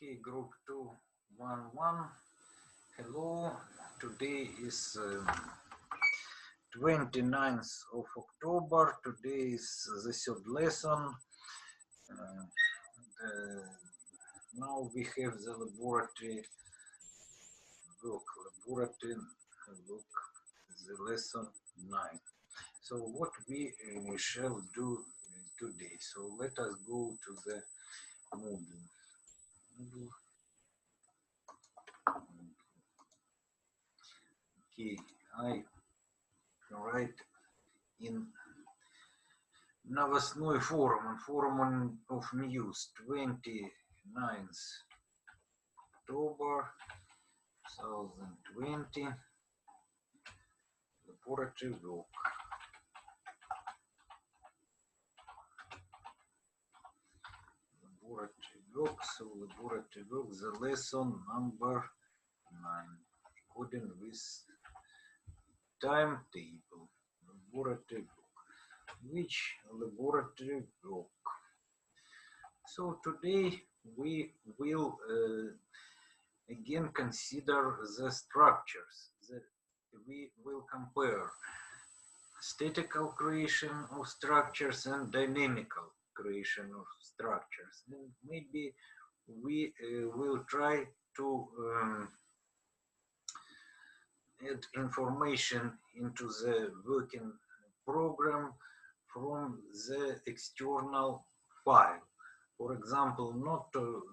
Okay, group 211. Hello, today is 29th of October. Today is the third lesson. Now we have the laboratory work, the lesson 9. So what we shall do today? So let us go to the Moodle. Okay, I write in новостной форум, Forum of News, 29th October 2020, laboratory work. So laboratory work, the lesson number 9, according with timetable, laboratory work. Which laboratory work? So today we will again consider the structures. We will compare statical creation of structures and dynamical creation of structures. And maybe we will try to add information into the working program from the external file. For example, not to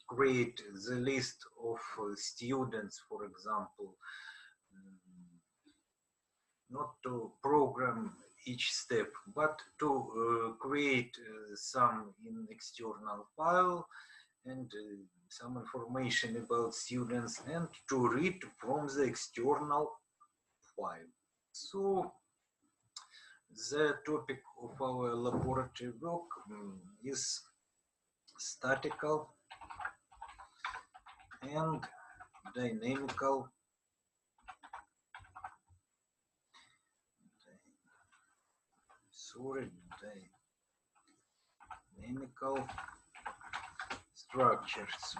create the list of students, for example, not to program each step, but to create some in external file and some information about students and to read from the external file. So the topic of our laboratory work is statical and dynamical dynamical structures.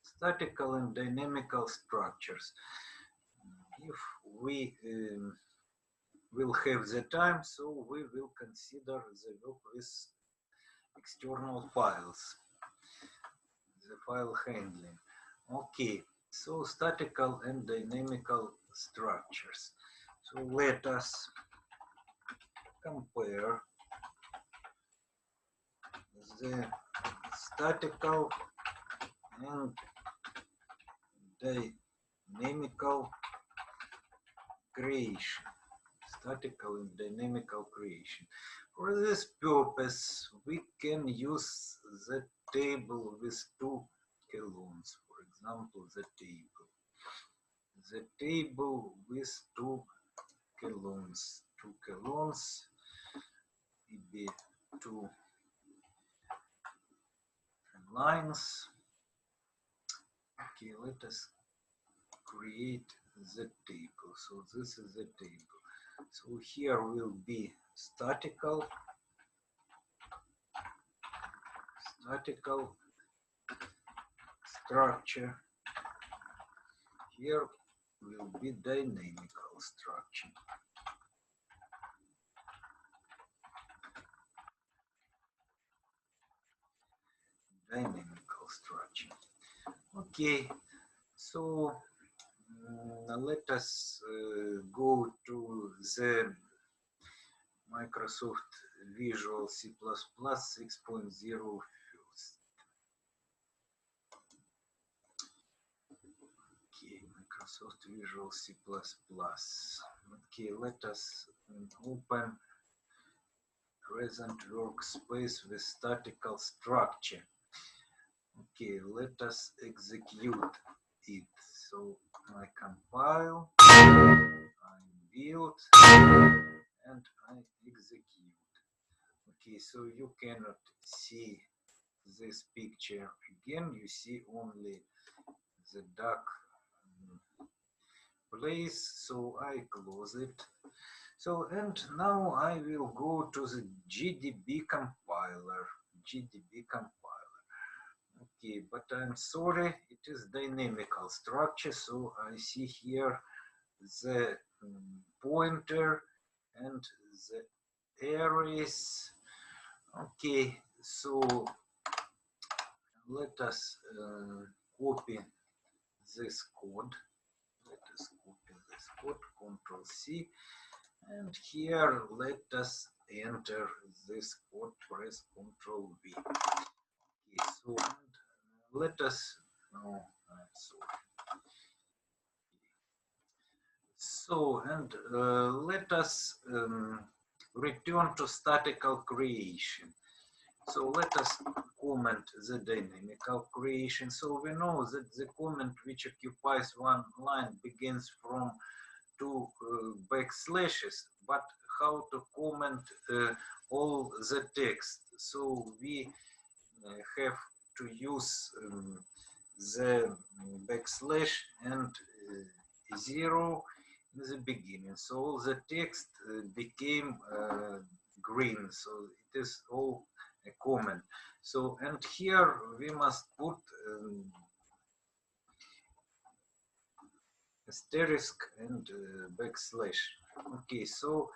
Statical and dynamical structures. If we will have the time, so we will consider the work with external files, the file handling. Okay, so statical and dynamical structures. So let us compare the statical and dynamical creation. Statical and dynamical creation. For this purpose, we can use the table with two columns. For example, the table with two columns. Maybe two lines. Okay, let us create the table. So this is the table. So here will be statical structure. Here will be dynamical structure. Okay, so let us go to the Microsoft Visual C++ 6.0 first. Okay, Microsoft Visual C++. Okay, let us open present workspace with statical structure. Okay, let us execute it. So I compile, I build, and I execute. Okay, so you cannot see this picture again. You see only the dark place. So I close it. So, and now I will go to the GDB compiler. GDB compiler. Okay, but I'm sorry, it is dynamical structure. So I see here the pointer and the arrays. Okay, so let us copy this code. Let us copy this code, Control C, and here let us enter this code, press Control V. Okay, so let us, no, sorry. So, and let us return to statical creation. So let us comment the dynamical creation. So we know that the comment which occupies one line begins from two backslashes, but how to comment all the text? So we have to use the backslash and zero in the beginning. So all the text became green. So it is all a comment. So, and here we must put asterisk and backslash. Okay, so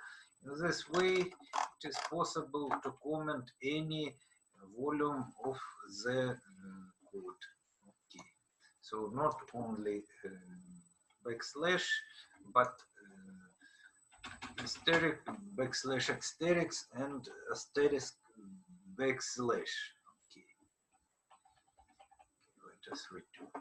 in this way it is possible to comment any volume of the code. Okay, so not only backslash, but asterisk, backslash asterisk, and asterisk backslash. Okay, let us return.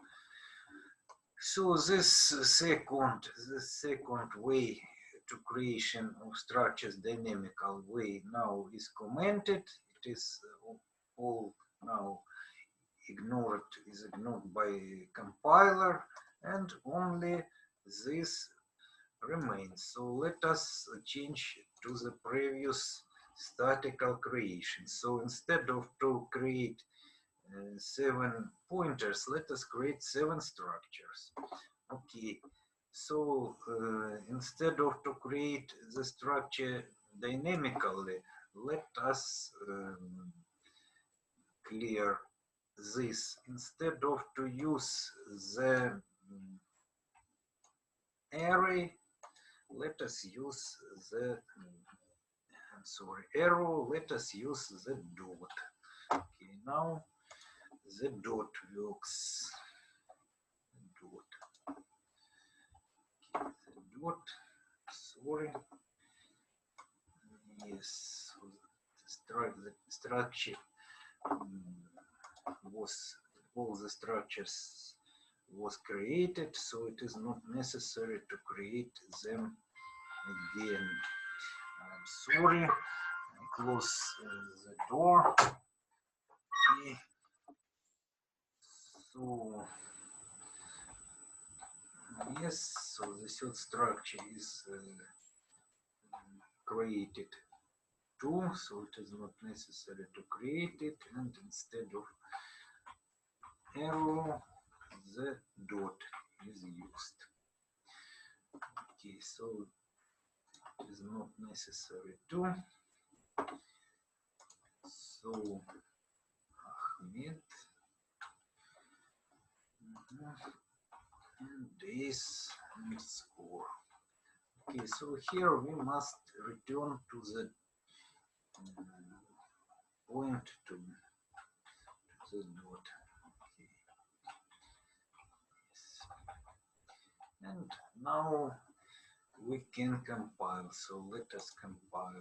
So this second way to creation of structures dynamical way now is commented. It is all now ignored, is ignored by compiler, and only this remains. So let us change to the previous statical creation. So instead of to create 7 pointers, let us create 7 structures. Okay, so instead of to create the structure dynamically, let us clear this. Instead of to use the array, let us use the arrow, let us use the dot. Okay, now the dot works. Dot. Okay, the dot. Sorry. Yes, so the structure was, all the structures was created, so it is not necessary to create them again. I'm sorry. I close the door. Okay. So yes, so the third structure is created too, so it is not necessary to create it, and instead of arrow, the dot is used. Okay, so it is not necessary to. So Ahmed and this and score. Okay, so here we must return to the point to the dot. Okay. Yes. And now we can compile. So let us compile.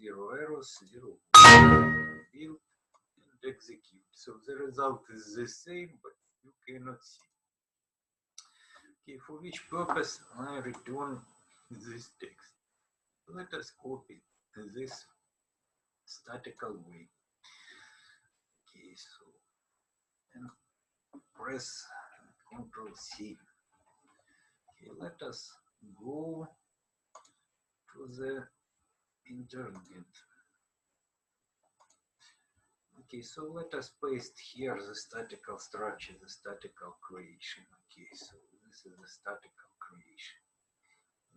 0 errors, 0 build and execute. So the result is the same, but you cannot see. Okay, for which purpose I return this text. Let us copy this statical way. Okay, so and press Ctrl C. Okay, let us go to the internet. Okay, so let us paste here the statical structure, the statical creation. Okay, so this is the statical creation.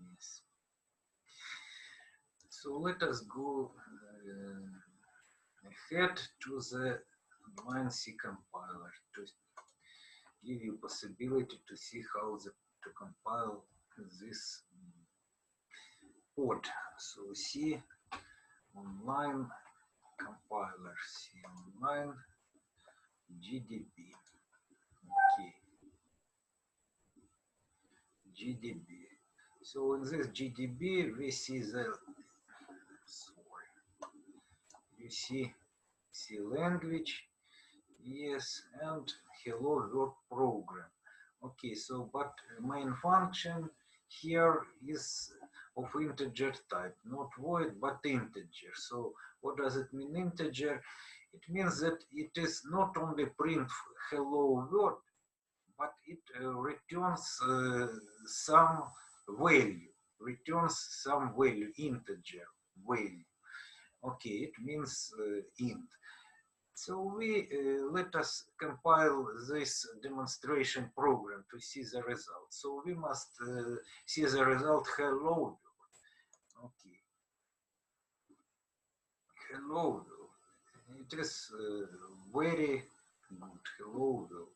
Yes. So let us go ahead to the Line C compiler to give you possibility to see how to compile this code. So C online compiler, C online GDB. Okay, GDB. So in this GDB we see you see C language, yes, and hello world program. Okay, so but main function here is of integer type, not void but integer. So what does it mean integer? It means that it is not only print hello world, but it returns some value, integer value. Okay, it means int. So we let us compile this demonstration program to see the result. So we must see the result hello world. Okay, hello world. It is very good. Hello world.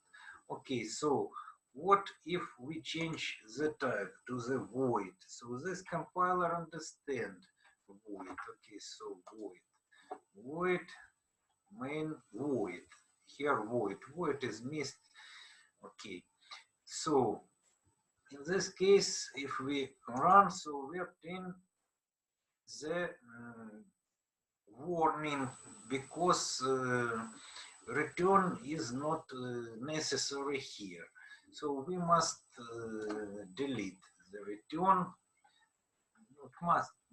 Okay, so what if we change the type to the void? So this compiler understand void. Okay, so void main void. Here void is missed. Okay, so in this case, if we run, so we obtain the warning because return is not necessary here. So we must delete the return,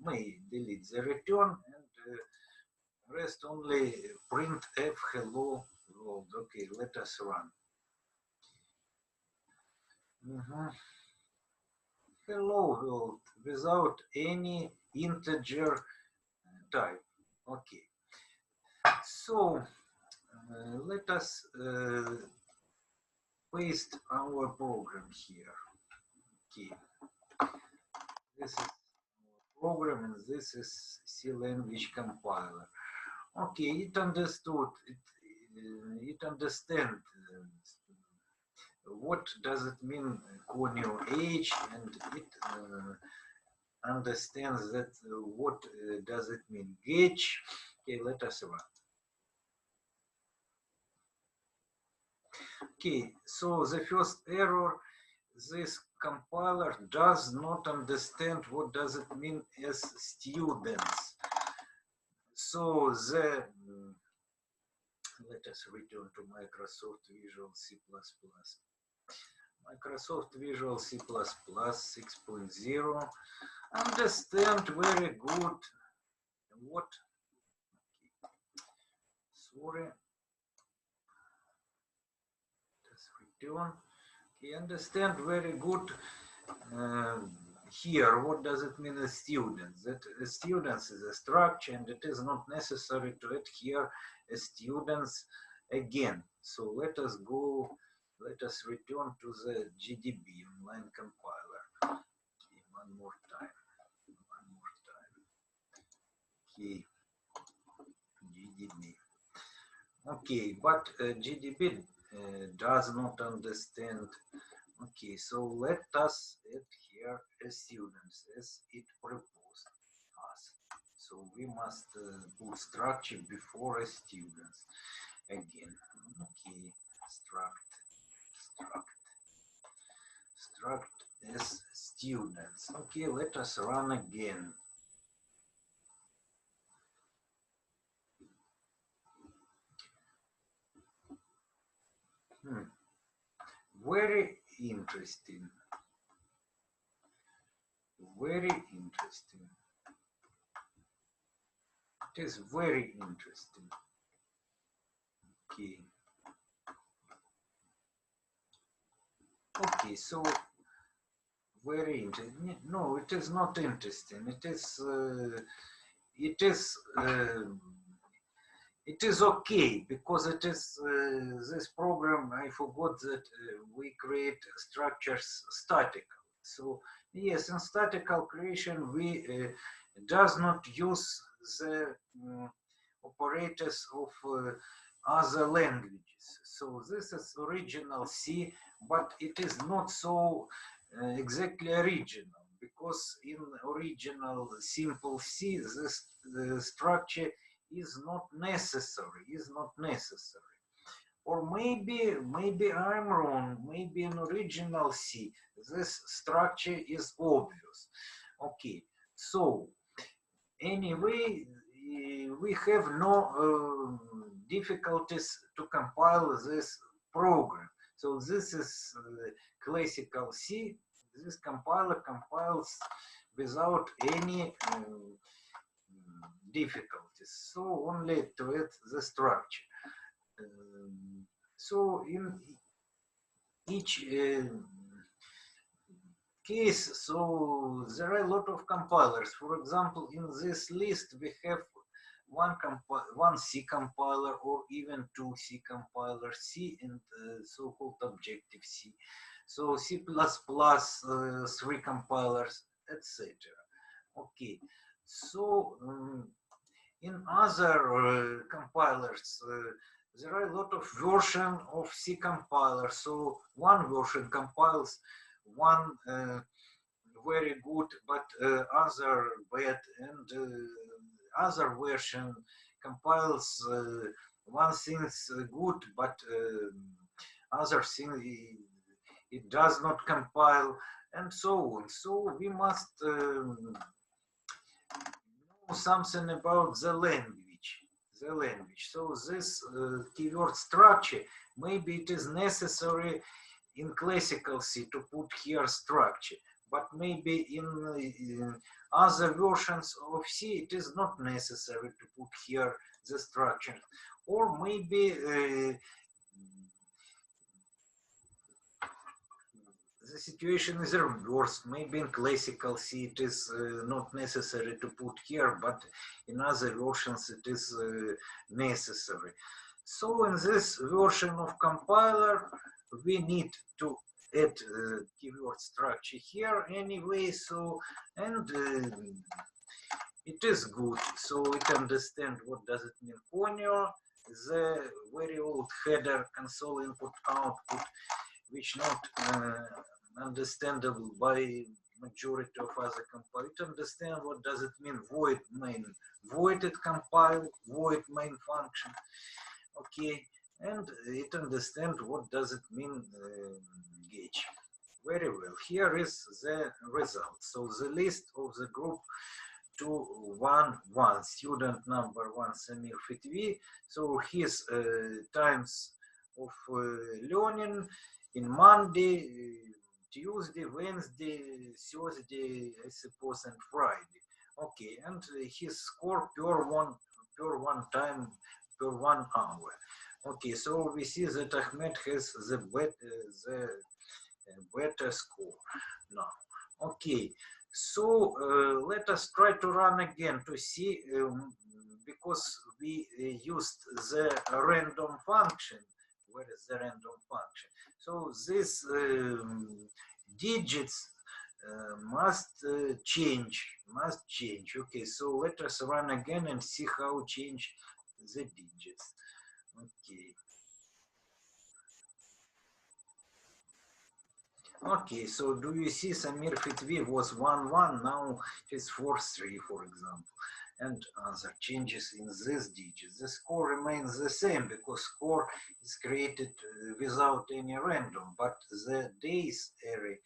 may delete the return and rest only print f hello world. Okay, let us run. Hello world without any integer type. Okay, so let us paste our program here. Okay, this is our program and this is C language compiler. Okay, it understood, it understand what does it mean conio age, and it understands that what does it mean gauge. Okay, let us run. Okay, so the first error, this compiler does not understand what does it mean as students. So let us return to Microsoft Visual C++. Microsoft Visual C++ 6.0 understand very good what, sorry, let's return. Okay, understand very good here what does it mean as students. That students is a structure and it is not necessary to add here as students again. So let us return to the GDB online compiler. Okay, one more time. Okay, GDB. Okay, but GDB does not understand. Okay, so let us add here as students as it proposed us. So we must put structure before as students again. Okay, struct as students. Okay, let us run again. Very interesting. Very interesting. It is very interesting. Okay. Okay, so very interesting. No, it is not interesting. It is okay because it is this program. I forgot that we create structures static. So Yes, in statical creation we does not use the operators of other languages. So this is original C, but it is not so exactly original, because in original simple C this structure is not necessary, or maybe I'm wrong, maybe in original C this structure is obvious. Okay, so anyway, we have no difficulties to compile this program. So this is classical C. This compiler compiles without any difficulties. So only to add the structure. So in each case, so there are a lot of compilers. For example, in this list we have one C compiler, or even two C compilers, C and so-called Objective C. So C++, three compilers, etc. Okay, so in other compilers, there are a lot of version of C compiler. So one version compiles one very good, but other bad, and other version compiles one thing's good, but other thing it does not compile, and so on. So we must know something about the language. So this keyword structure, maybe it is necessary in classical C to put here structure, but maybe in other versions of C it is not necessary to put here the structure, or maybe the situation is reversed. Maybe in classical C it is not necessary to put here, but in other versions it is necessary. So in this version of compiler, we need to add keyword structure here anyway. So, and it is good. So we can understand what does it mean conio, the very old header console input output, which not understandable by majority of other compilers. To understand what does it mean void main, voided compile, void main function. Okay, and it understand what does it mean gauge. Very well. Here is the result. So the list of the group 211, student number 1 Samir Fitvi. So his times of learning in Monday, Tuesday, Wednesday, Thursday, I suppose, and Friday. Okay, and his score per one time, per 1 hour. Okay, so we see that Ahmed has the better score now. Okay, so let us try to run again to see, because we used the random function. Where is the random function? So these digits must change. Okay, so let us run again and see how change the digits. Okay. Okay, so do you see Samir Fitvi was 1-1, now it's 4-3, for example, and other changes in these digits. The score remains the same because score is created without any random, but the days array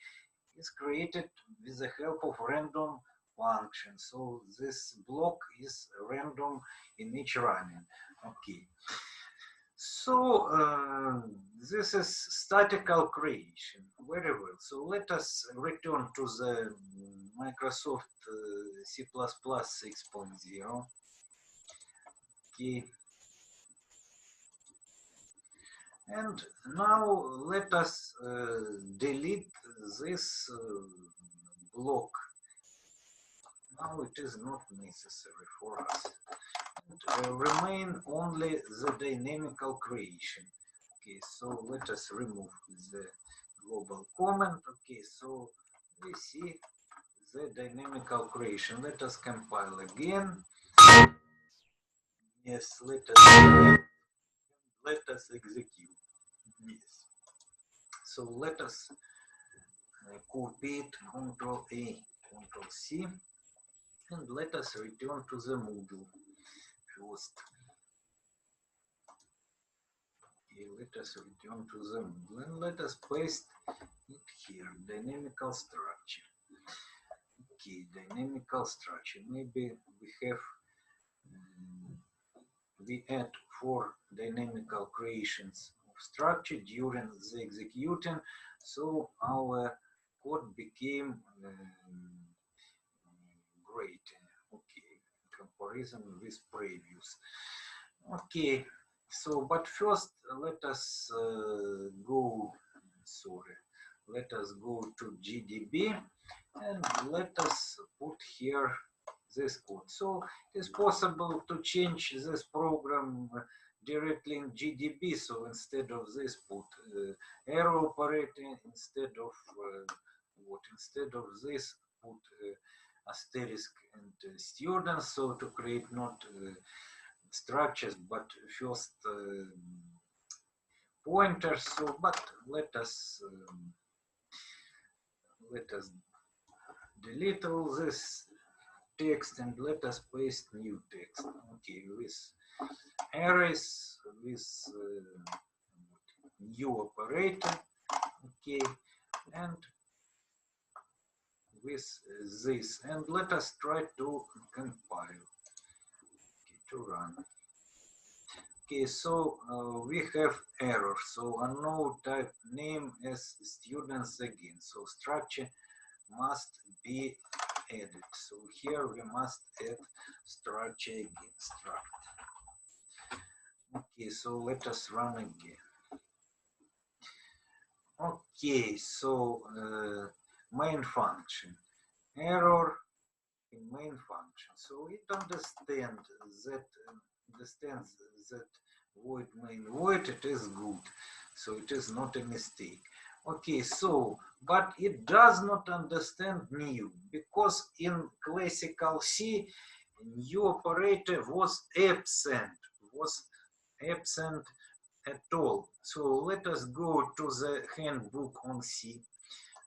is created with the help of random function. So this block is random in each running. Okay. So this is statical creation. Very well. So let us return to the Microsoft C++ 6.0. Okay. And now let us delete this block. Now it is not necessary for us. And remain only the dynamical creation. Okay, so let us remove the global comment. Okay, so we see the dynamical creation. Let us compile again. Yes, let us execute. Yes. So let us copy it, Control A, Control C, and let us return to the Moodle first. Okay, let us return to the Moodle and let us paste it here, dynamical structure. Okay, dynamical structure. Maybe we add 4 dynamical creations of structure during the executing, so our code became great. Okay, in comparison with previous. Okay, so but first let us let us go to GDB and let us put here this code. So it is possible to change this program directly in GDB. So instead of this, put arrow operator. Instead of Instead of this, put asterisk and students. So to create not structures, but first pointers. So, but let us delete all this text and let us paste new text. Okay, with arrays, with new operator. Okay, and with this, and let us try to compile. Okay, to run. Okay, so we have error. So unknown type name as students again. So structure must be added. So here we must add structure again. Struct. Okay, so let us run again. Okay, so main function. Error in main function. So it understands that void main void, it is good. So it is not a mistake. Okay, so but it does not understand new, because in classical C new operator was absent at all. So let us go to the handbook on C.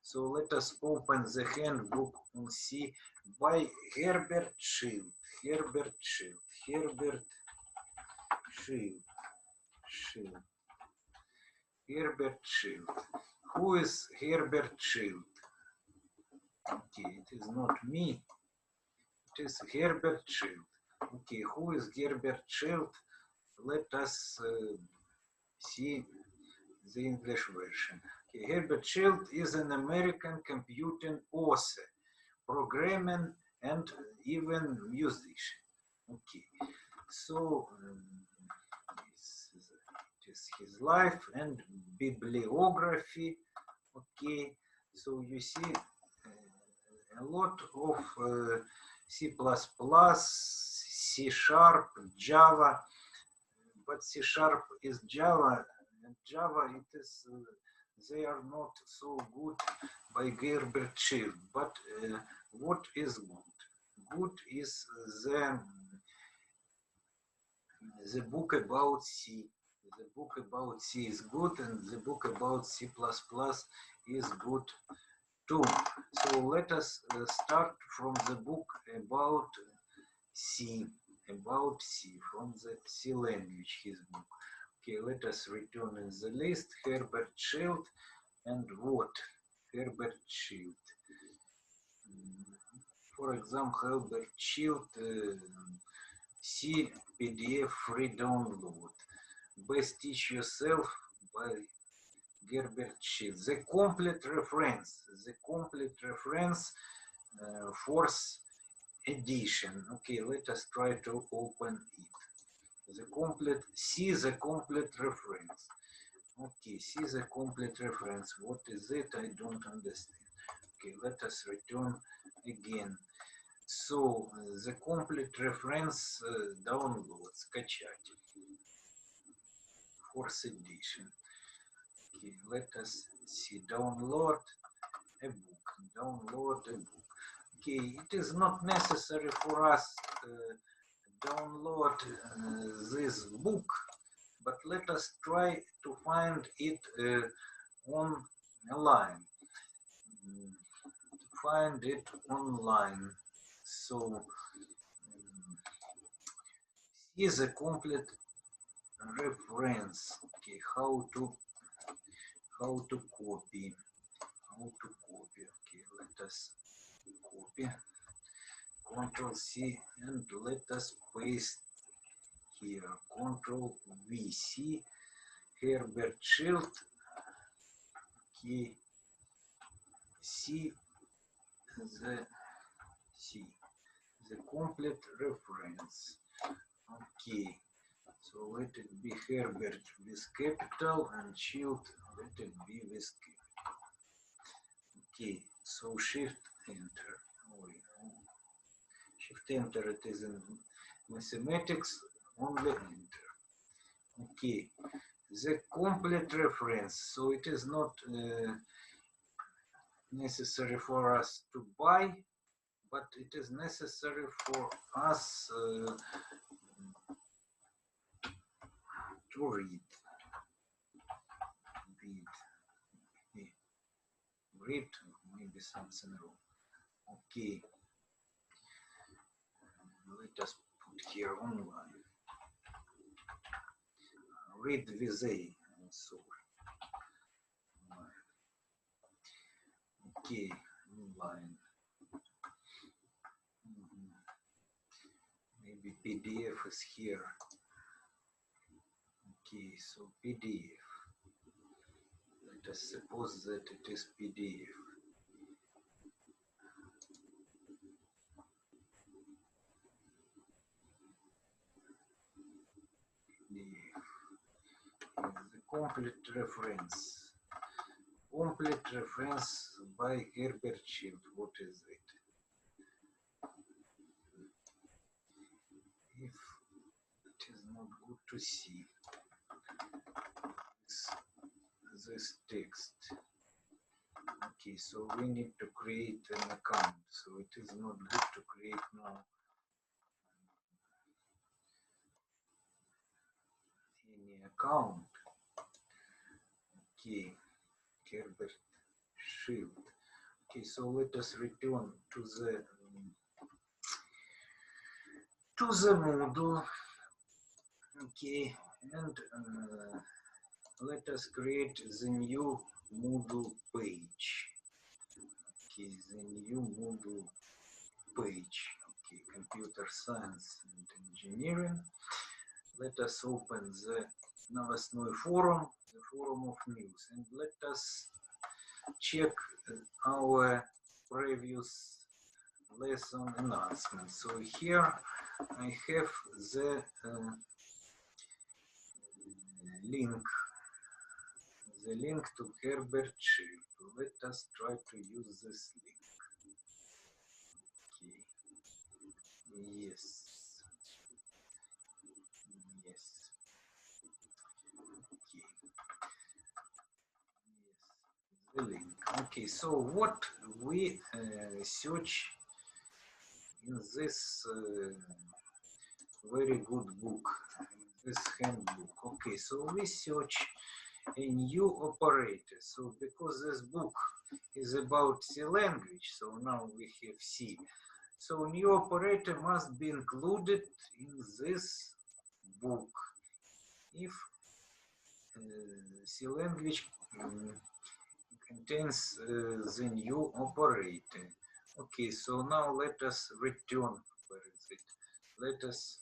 So let us open the handbook on C by Herbert Schild. Herbert Schild. Herbert Schild. Schild. Herbert Schild. Who is Herbert Schild? Okay, it is not me. It is Herbert Schild. Okay, who is Herbert Schild? Let us see the English version. Okay, Herbert Schild is an American computing author, programmer, and even musician. Okay, so it is his life and bibliography. Okay, so you see a lot of C++, C Sharp, Java, but C Sharp is Java, and Java it is they are not so good by Herbert Schild. But what is good? Good is the book about C. The book about C is good, and the book about C++ is good too. So let us start from the book about C, from the C language, his book. Okay, let us return in the list Herbert Schild and what? Herbert Schild. For example, Herbert Schild C PDF free download. Best Teach Yourself by Herbert Schild. The complete reference. Fourth edition. Okay, let us try to open it. See the complete reference. Okay, see the complete reference. What is it? I don't understand. Okay, let us return again. So, the complete reference download, скачать. Fourth edition. Okay, let us see, download a book. Okay, it is not necessary for us download this book, but let us try to find it online. To find it online. So is a complete reference. Okay, how to copy. Okay, let us copy. Control C and let us paste here. Control V C. Herbert Schild. Okay, C the C the complete reference. Okay, so let it be Herbert with capital and Schild let it be with capital. Okay, so Shift Enter. Oh, yeah. Shift Enter, it is in mathematics, only Enter. Okay, the complete reference, so it is not necessary for us to buy, but it is necessary for us to read. Read, maybe something wrong. Okay, let us put here online. Read with A, I'm sorry. Okay, online. Maybe PDF is here. Okay, so PDF. Let us suppose that it is PDF. The complete reference. Complete reference by Herbert Schild. What is it? If it is not good to see this text. Okay, so we need to create an account. So it is not good to create now any account. Okay, Herbert Schild. Okay, so let us return to the Moodle. Okay, and let us create the new Moodle page. Okay, the new Moodle page. Okay, computer science and engineering. Let us open the новостной forum, the forum of news, and let us check our previous lesson announcement. So here I have the link to Herbert Schild. Let us try to use this link. Okay. Yes. Okay. Yes. The link. Okay. So what we search in this very good book, this handbook. Okay. So we search a new operator. So because this book is about C language, so now we have C. So new operator must be included in this book if C language contains the new operator. Okay, so now let us return, where is it? Let us,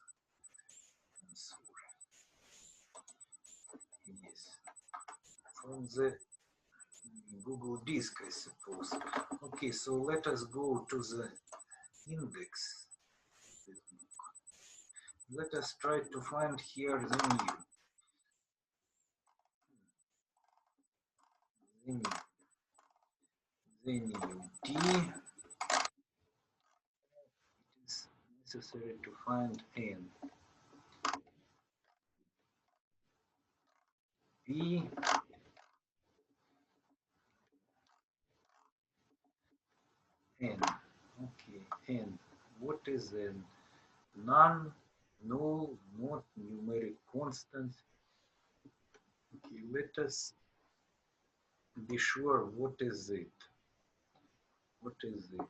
sorry, yes, from the Google disk, I suppose. Okay, so let us go to the index. Let us try to find here the new. The new T. It is necessary to find N. P. N. Okay. n. What is n? None, null, not numeric constant. Okay, let us be sure what is it. What is it?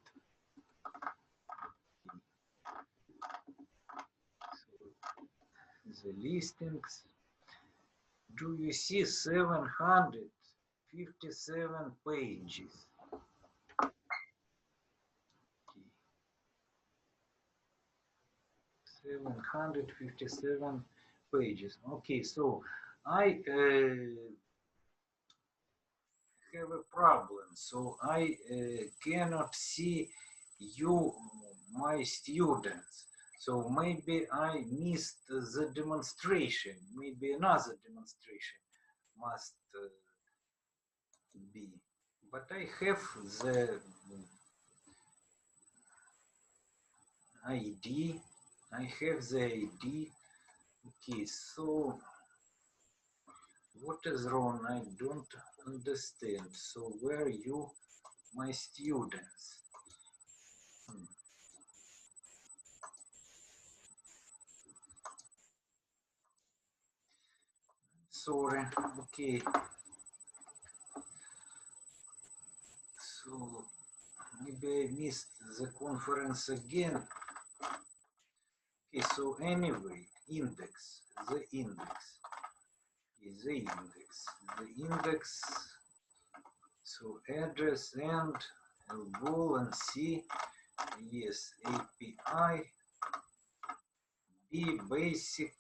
So the listings. Do you see 757 pages? Okay. 757 pages. Okay, so I have a problem. So I cannot see you, my students. So maybe I missed the demonstration. Maybe another demonstration must be. But I have the ID. I have the ID. Okay, so what is wrong? I don't understand. So where you, my students? Sorry. Okay. So maybe I missed the conference again. Okay, so anyway, index, the index, the index, so address and ball and C, yes, API, B basic,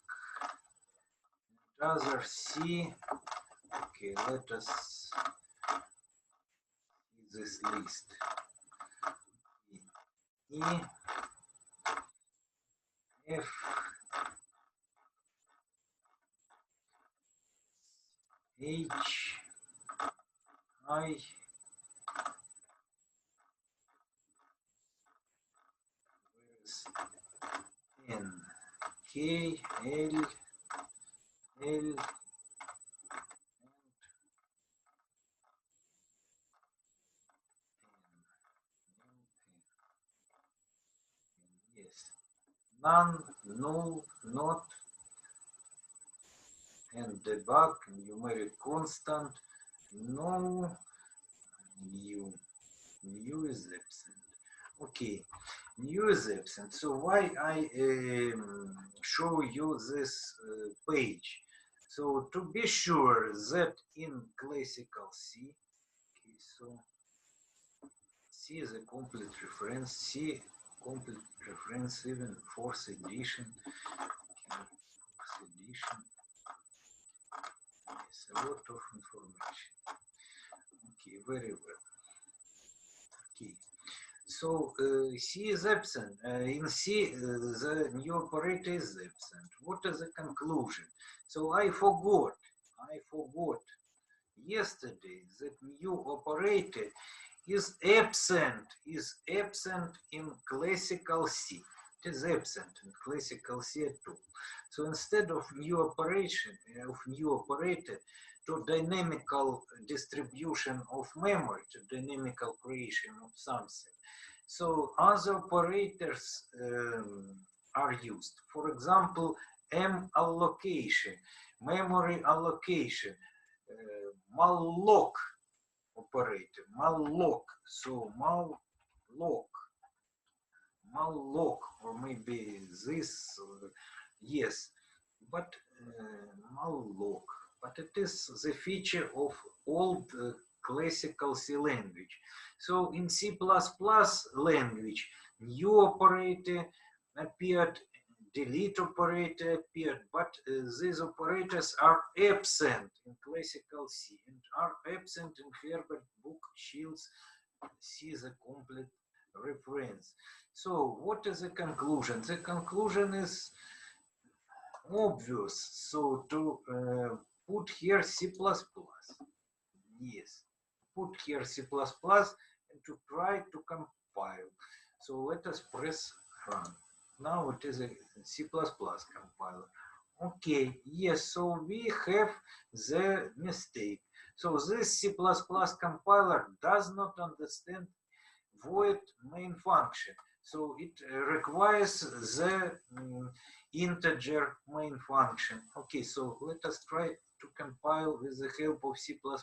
other C. Okay, let us see this list. E, F, H, I, N, K, L, L, yes, none, null, not, and debug, numeric constant, no, new is absent. Okay, new is absent. So why I show you this page? So to be sure that in classical C, okay, so C is a complete reference, C complete reference, even fourth edition. Okay, fourth edition. Yes, a lot of information. Okay, very well. Okay, so C is absent. In C, the new operator is absent. What is the conclusion? So I forgot yesterday that new operator is absent in classical C. It is absent in classical C at all. So instead of new operator to dynamical distribution of memory, to dynamical creation of something, so other operators are used. For example, M allocation, memory allocation, malloc operator, malloc. So malloc, or maybe this, yes, but malloc. But it is the feature of old classical C language. So in C++ language, new operator appeared, delete operator appeared, but these operators are absent in classical C and are absent in Herbert book Shields C is a complete reference. So what is the conclusion? The conclusion is obvious. So to put here C++. Yes, put here C++ and to try to compile. So let us press run. Now it is a C++ compiler. Okay, yes, so we have the mistake. So this C++ compiler does not understand void main function. So it requires the integer main function. Okay, so let us try to compile with the help of C++14.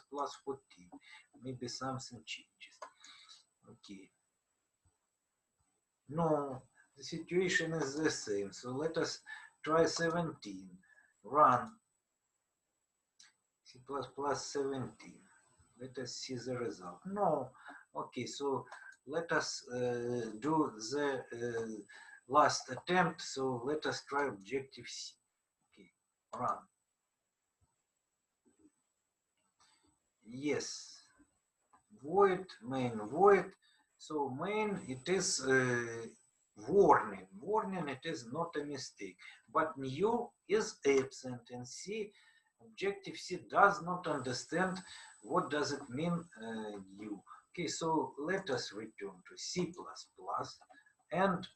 Maybe something changes. Okay. No, the situation is the same. So let us try 17. Run C++ 17. Let us see the result. No. Okay, so let us do the last attempt. So let us try Objective C. Okay, run. Yes, void, main void. So main, it is warning. Warning, it is not a mistake. But new is absent. And C, Objective C does not understand what does it mean new. Okay, so let us return to C++ and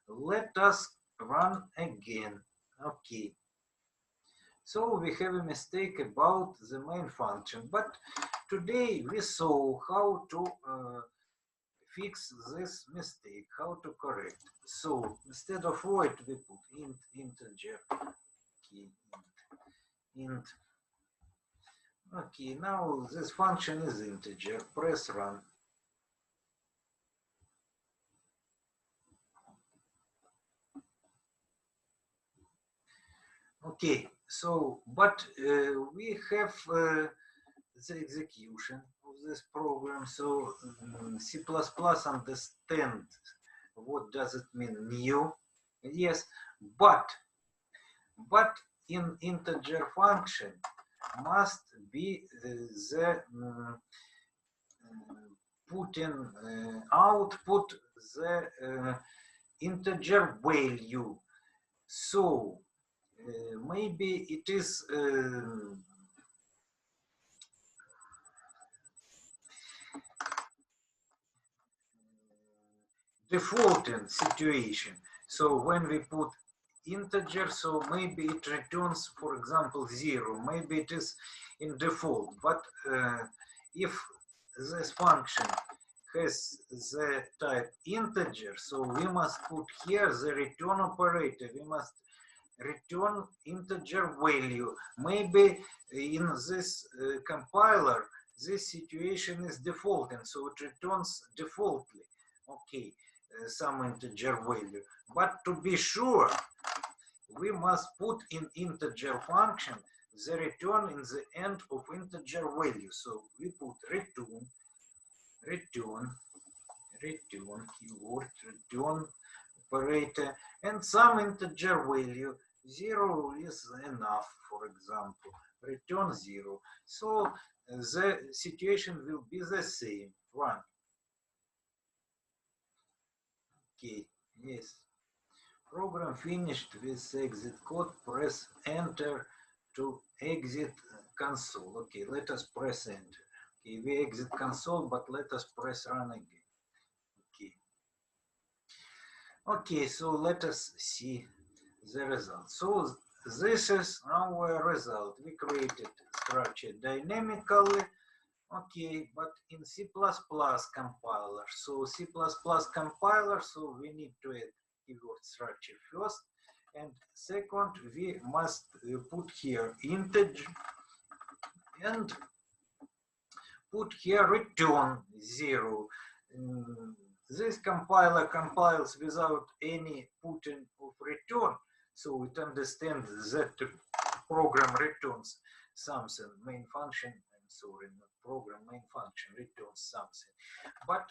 let us run again. Okay. So we have a mistake about the main function, but today we saw how to fix this mistake, how to correct. So instead of void, we put integer key int. Okay, now this function is integer. Press run. Okay, so but we have the execution of this program. So C++ understand what does it mean new. Yes, but in integer function must be the putting output the integer value. So maybe it is defaulting situation. So when we put integer, so maybe it returns, for example, 0. Maybe it is in default. But if this function has the type integer, so we must put here the return operator. We must return integer value. Maybe in this compiler, this situation is defaulting, so it returns defaultly. Okay, some integer value. But to be sure, we must put in integer function the return in the end of integer value. So we put return keyword, return operator, and some integer value. 0 is enough, for example, return 0. So the situation will be the same. Run. Okay, yes. Program finished with exit code. Press enter to exit console. Okay, let us press enter. Okay, we exit console, but let us press run again. Okay. Okay, so let us see the result. So this is our result. We created structure dynamically. Okay, but in C++ compiler. So C++ compiler, so we need to add keyword structure first. And second, we must put here integer and put here return 0. This compiler compiles without any putting of return, so it understands that the program returns something, main function, I'm sorry, not program, main function returns something. But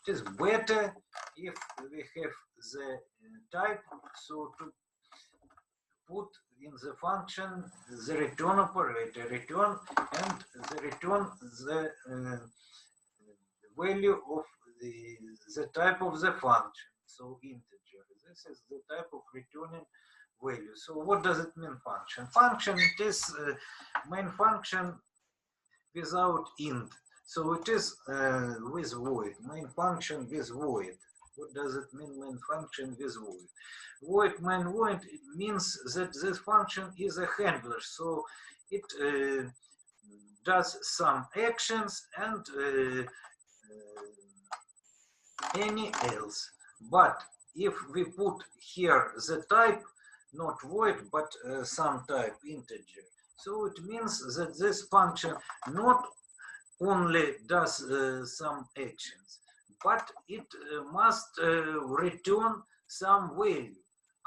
it is better if we have the type, so to put in the function the return operator, return, and the return the value of the type of the function, so integer. This is the type of returning value. So what does it mean, function? Function, it is main function without int. So it is with void, main function with void. What does it mean, main function with void? Void, main void, it means that this function is a handler. So it does some actions and any else. But if we put here the type, not void, but some type integer, so it means that this function not only does some actions, but it must return some value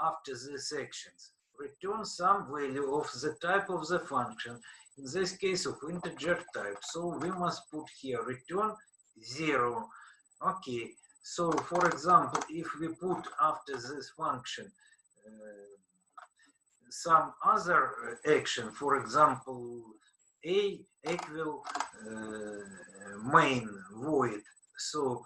after these actions, return some value of the type of the function, in this case of integer type. So we must put here return 0. Okay, so for example, if we put after this function some other action, for example, a equal main void, so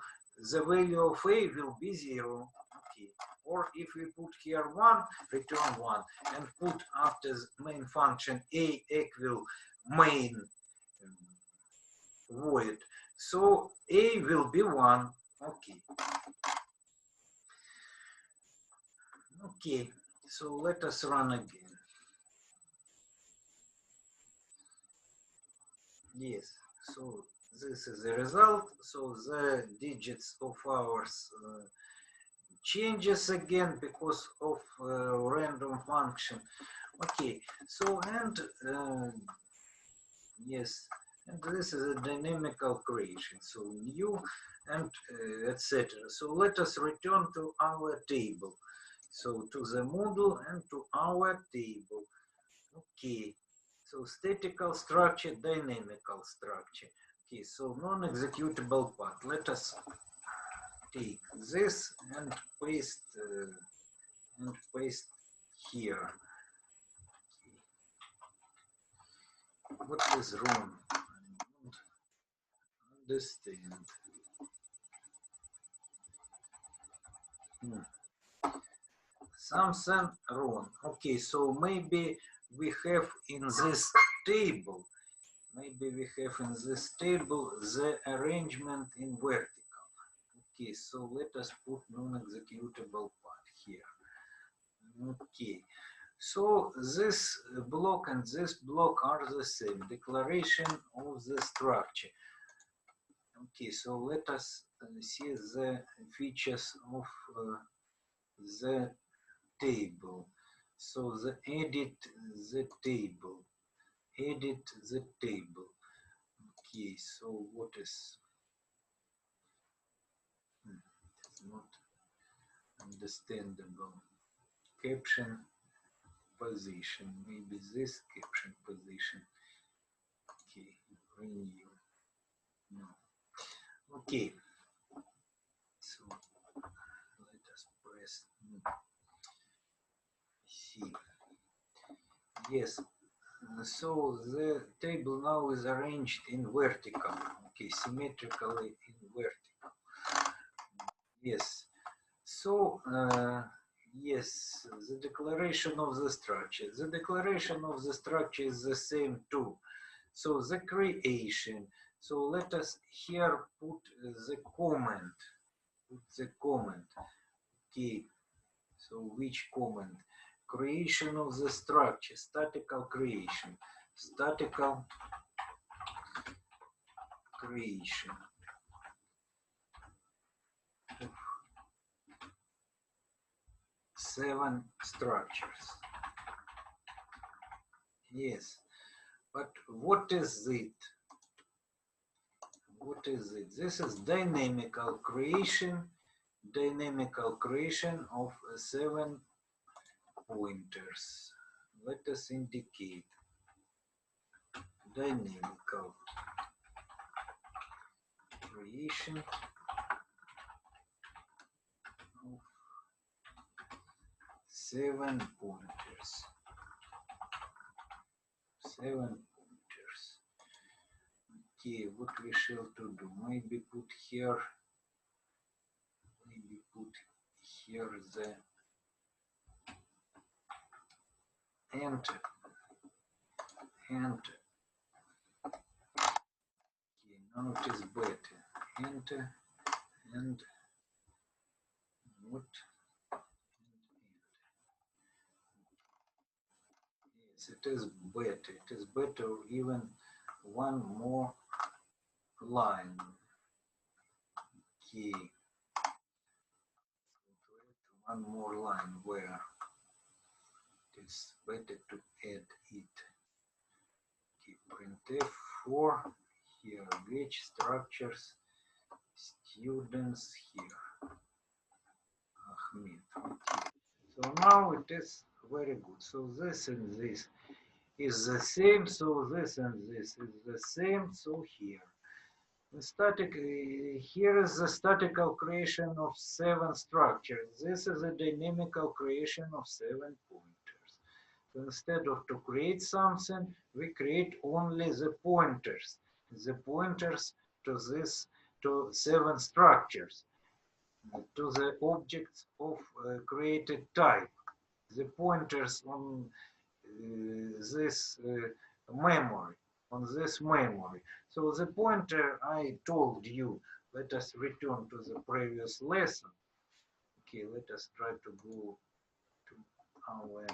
the value of a will be 0. Okay. Or if we put here 1, return 1, and put after the main function a equal main void, so a will be 1. Okay. Okay, so let us run again. Yes, so this is the result. So the digits of ours changes again because of random function. Okay, so and yes, and this is a dynamical creation. So new and etc. So let us return to our table. So to the model and to our table. Okay. So statical structure, dynamical structure. Okay, so non-executable part. Let us take this and paste here. Okay. What is wrong? I don't understand. Something wrong. Okay, so maybe we have in this table, the arrangement in vertical. Okay, so let us put non-executable part here. Okay, so this block and this block are the same, declaration of the structure. Okay, so let us see the features of the table. So the edit the table. Okay, so what is it's not understandable. Caption position, maybe this caption position. Okay, renew. No. Okay, so let us press C. Yes, so the table now is arranged in vertical. Okay, symmetrically in vertical. Yes. So, yes, the declaration of the structure. The declaration of the structure is the same too. So the creation. So let us here put the comment. Okay. So which comment? Creation of the structure. Statical creation. Statical creation. 7 structures. Yes, but what is it? What is it? This is dynamical creation of 7 pointers. Let us indicate dynamical creation of 7 pointers. 7 pointers. Okay, what we shall to do? Maybe put here the enter. Okay, now it is better. Enter and what? Yes, it is better. It is better even one more line. Okay. one more line where it is better to add it. Okay, printf for here gauge structures students here Ahmed. Okay. So now it is very good. So this and this is the same. So this and this is the same. So here. The static, here is the statical creation of 7 structures. This is a dynamical creation of 7 pointers. So instead of to create something, we create only the pointers to this, to 7 structures, to the objects of created type. The pointers on this memory, So the pointer I told you, let us return to the previous lesson. Okay, let us try to go to our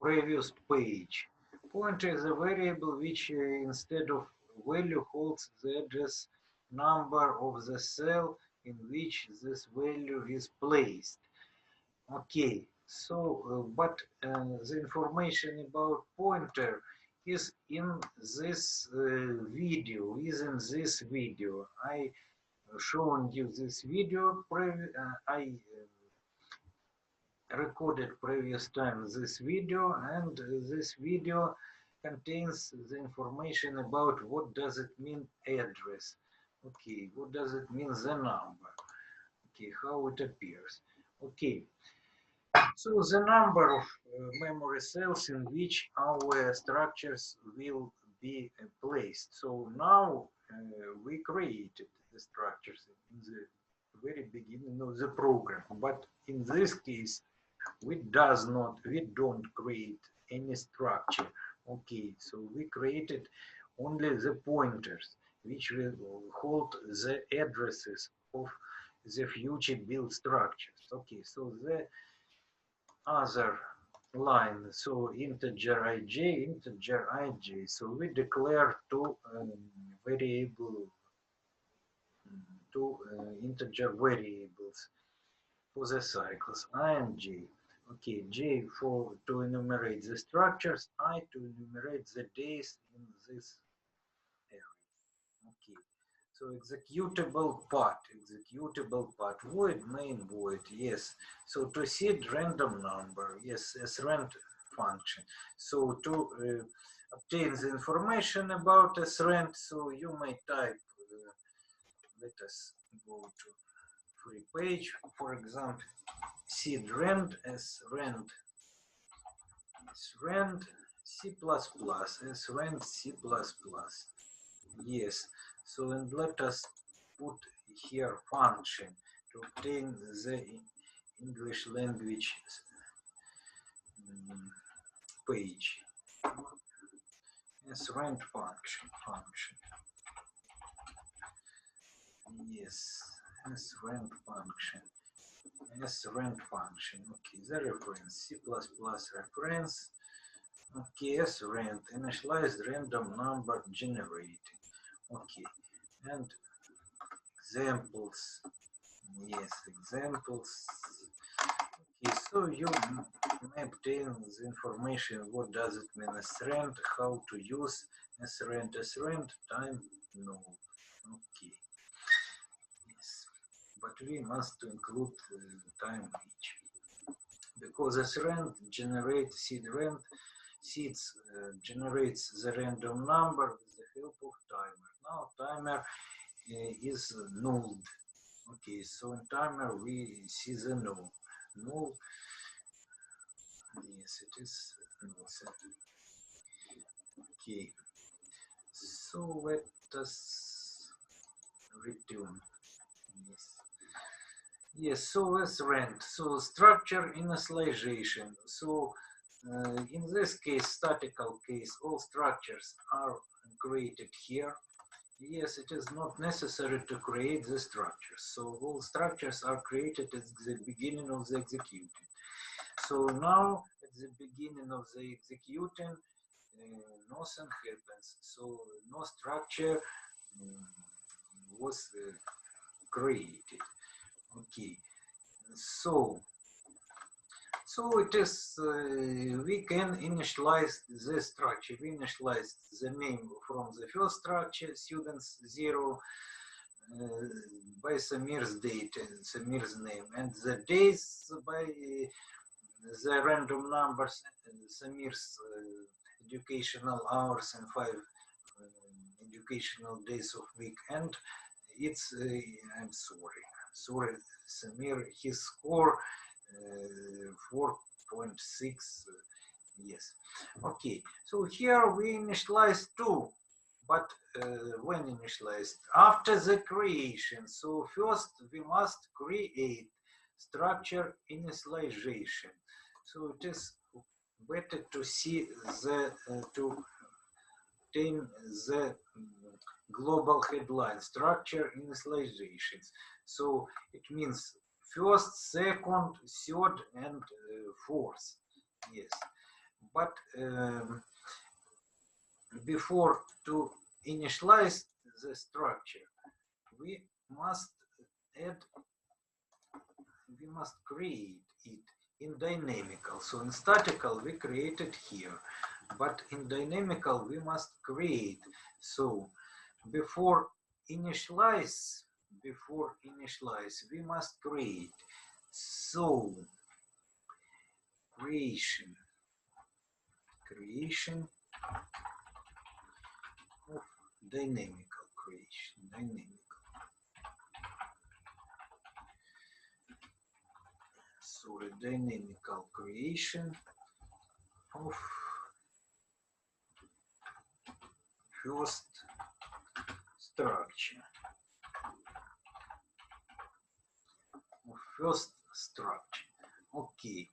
previous page. Pointer is a variable which instead of value holds the address number of the cell in which this value is placed. Okay, so the information about pointer is in this video. I shown you this video. I recorded previous time this video, and this video contains the information about what does it mean address. Okay, what does it mean the number. Okay, how it appears. Okay. So the number of memory cells in which our structures will be placed. So now we created the structures in the very beginning of the program, but in this case we don't create any structure. Okay, so we created only the pointers which will hold the addresses of the future build structures. Okay, so the other line, so integer ij, so we declare two variable two integer variables for the cycles I and j. Okay, j for to enumerate the structures, I to enumerate the days in this area. Okay, so executable part, void main void, yes. So to seed random number, yes, as rand function. So to obtain the information about srand, so you may type, let us go to free page, for example, seed rand as rand C++, as rand C++. Yes, so and let us put here function to obtain the English language page. Yes, rand function. Yes, as rand function. Okay, the reference C++ reference. Okay, as rand initialized random number generating. Okay, and examples. Yes, examples. Okay, so you may obtain the information what does it mean srand, how to use srand time no. Okay. Yes, but we must include time each, because srand generates seeds generates the random number with the help of timer. Now timer is nulled. Okay, so in timer we see the null. Yes, it is null. Okay, so let us return. Yes, so as rand. So structure initialization. So in this case, statical case, all structures are created here. Yes, it is not necessary to create the structures. So all structures are created at the beginning of the executing. So now at the beginning of the executing, nothing happens. So no structure was created. Okay. So it is, we can initialize the structure. We initialize the name from the first structure, students 0, by Samir's date and Samir's name, and the days by the random numbers, Samir's educational hours and 5 educational days of week, and it's, I'm sorry, Samir, his score 4.6, yes. Okay, so here we initialize 2, but when initialized? After the creation. So first we must create structure initialization. So it is better to see the, to obtain the global headline structure initializations. So it means first, second, third, and fourth. Yes, but before to initialize the structure, we must add, we must create it in dynamical. So in statical we create it here, but in dynamical we must create. So before initialize, we must create. So creation of dynamical creation, sorry, dynamical creation of first structure, okay.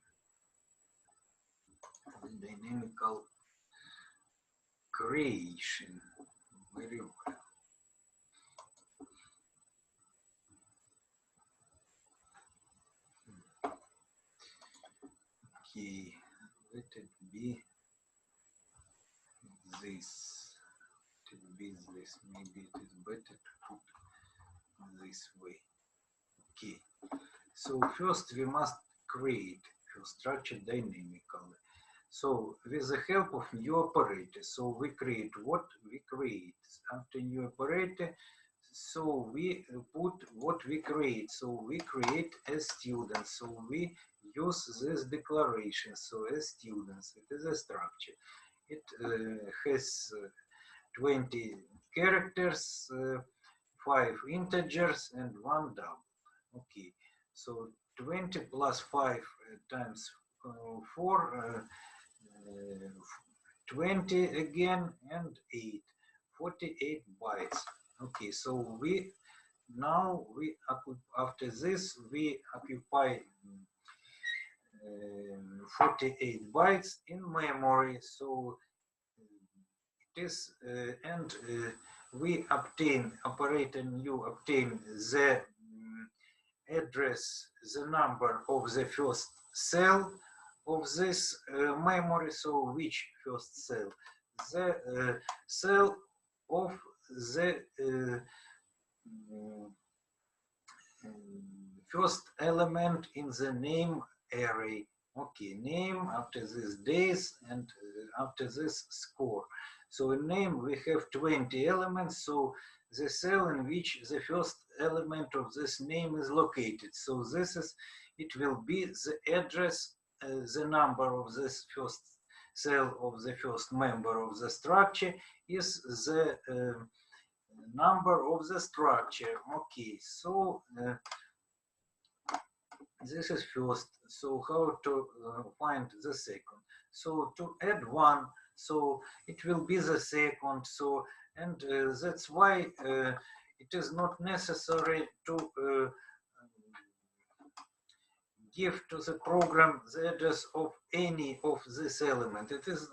Dynamical creation, very well. Okay, let it be this. Let it be this. Maybe it is better to put this way. Okay, so first we must create first structure dynamically. So with the help of new operator, so we create what we create after new operator. So we put what we create. So we create as students. So we use this declaration. So as students, it is a structure. It has 20 characters, 5 integers, and 1 double. Okay, so 20 plus 5 times 4, 20 again, and 8, 48 bytes. Okay, so we now we after this we occupy 48 bytes in memory. So it is and we obtain operator new obtain the address, the number of the first cell of this memory. So which first cell? The cell of the first element in the name array. Okay, name after this days and after this score. So in name we have 20 elements. So the cell in which the first element of this name is located. So this is, it will be the address, the number of this first cell of the first member of the structure is the number of the structure. Okay, so this is first. So how to find the second? So to add 1, so it will be the second. So, and that's why it is not necessary to give to the program the address of any of this element. It is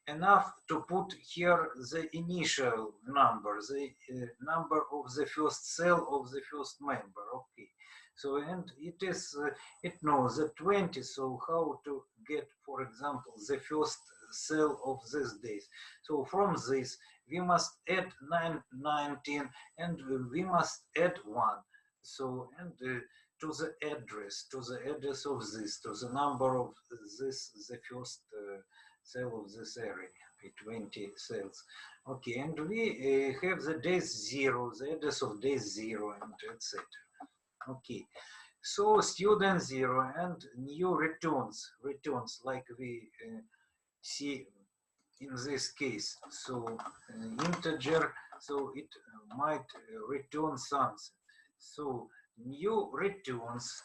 enough to put here the initial number, the number of the first cell of the first member. Okay. So, and it is, it knows the 20. So how to get, for example, the first cell of this days? So from this, we must add 19 and we must add 1. So, and to the address of this, to the number of this, the first cell of this array, 20 cells. Okay, and we have the days 0, the address of days 0, and etc. Okay, so student 0 and new returns like we see in this case. So integer, so it might return something. So new returns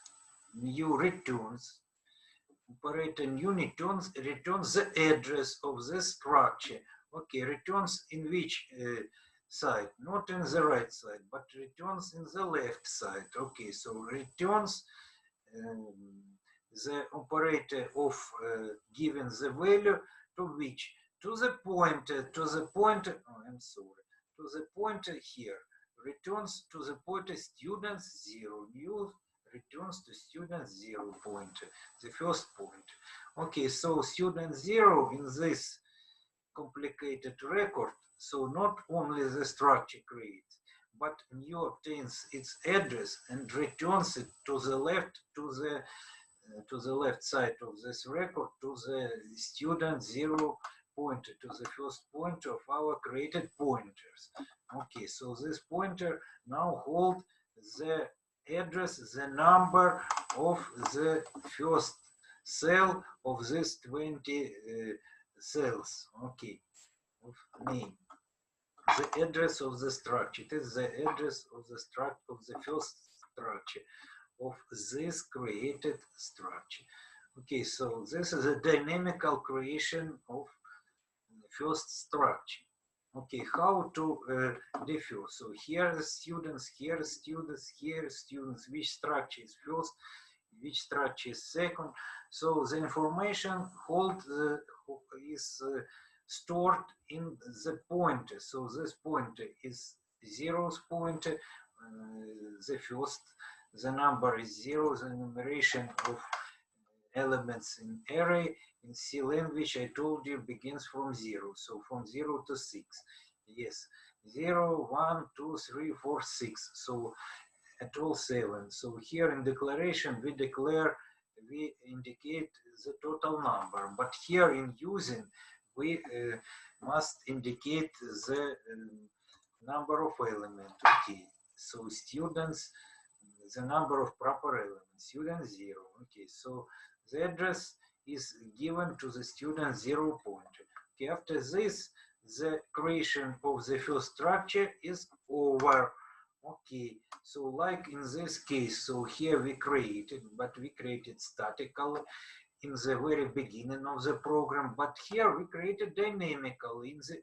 operator new returns the address of the structure. Okay, returns in which side? Not in the right side, but returns in the left side. Okay, so returns the operator of giving the value to which? To the pointer, oh, I'm sorry, to the pointer here. Returns to the pointer students 0, new returns to student 0 pointer, the first pointer. Okay, so student 0 in this complicated record, so not only the structure creates, but new obtains its address and returns it to the left, to the left side of this record, to the student 0 pointer, to the first pointer of our created pointers. Okay, so this pointer now hold the address, the number of the first cell of this 20 cells. Okay, of name. The address of the structure. It is the address of the structure of the first structure of this created structure. Okay, so this is a dynamical creation of first structure. Okay, how to differ? So here the students, here students, here students, which structure is first, which structure is second. So the information is stored in the pointer. So this pointer is zeros pointer, the first, the number is 0, the numeration of elements in array. In C language, I told you, begins from 0. So from 0 to 6. Yes, 0, 1, 2, 3, 4, 6. So at all 7. So here in declaration, we indicate the total number. But here in using, we must indicate the number of elements. Okay, so students, the number of proper elements, student 0. Okay, so the address is given to the student 0 pointer. Okay, after this, the creation of the first structure is over. Okay, so like in this case, so here we created, but we created statically in the very beginning of the program, but here we created dynamically in the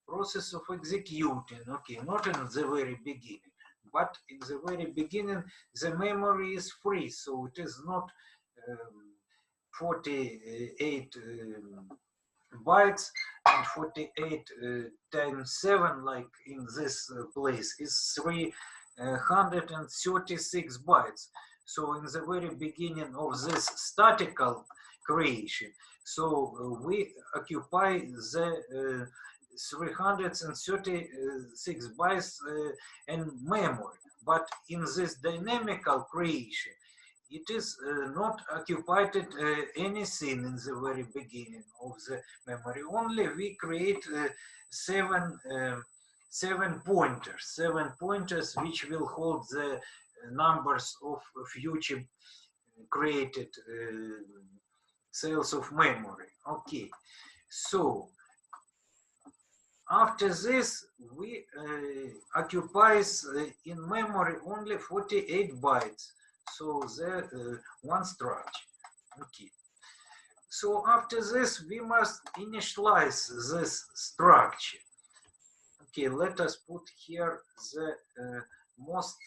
process of executing. Okay, not in the very beginning, but in the very beginning, the memory is free, so it is not 48 bytes and 48 times 7 like in this place is 336 bytes. So in the very beginning of this statical creation, so we occupy the 336 bytes in memory, but in this dynamical creation it is not occupied anything in the very beginning of the memory. Only we create seven pointers which will hold the numbers of future created cells of memory. Okay, so after this we occupies in memory only 48 bytes. So the one structure. Okay. So after this, we must initialize this structure. Okay, let us put here the most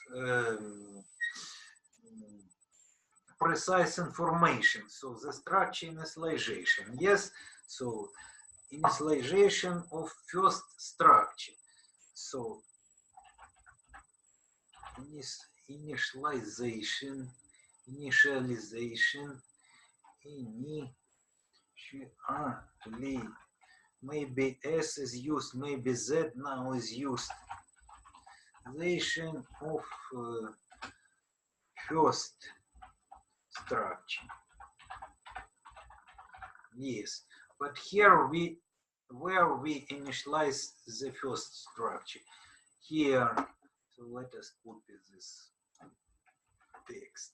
precise information. So the structure initialization. Yes, so initialization of first structure. So initialization, maybe S is used, maybe Z now is used. Initialization of first structure. Yes, but here where we initialize the first structure. Here, so let us copy this text.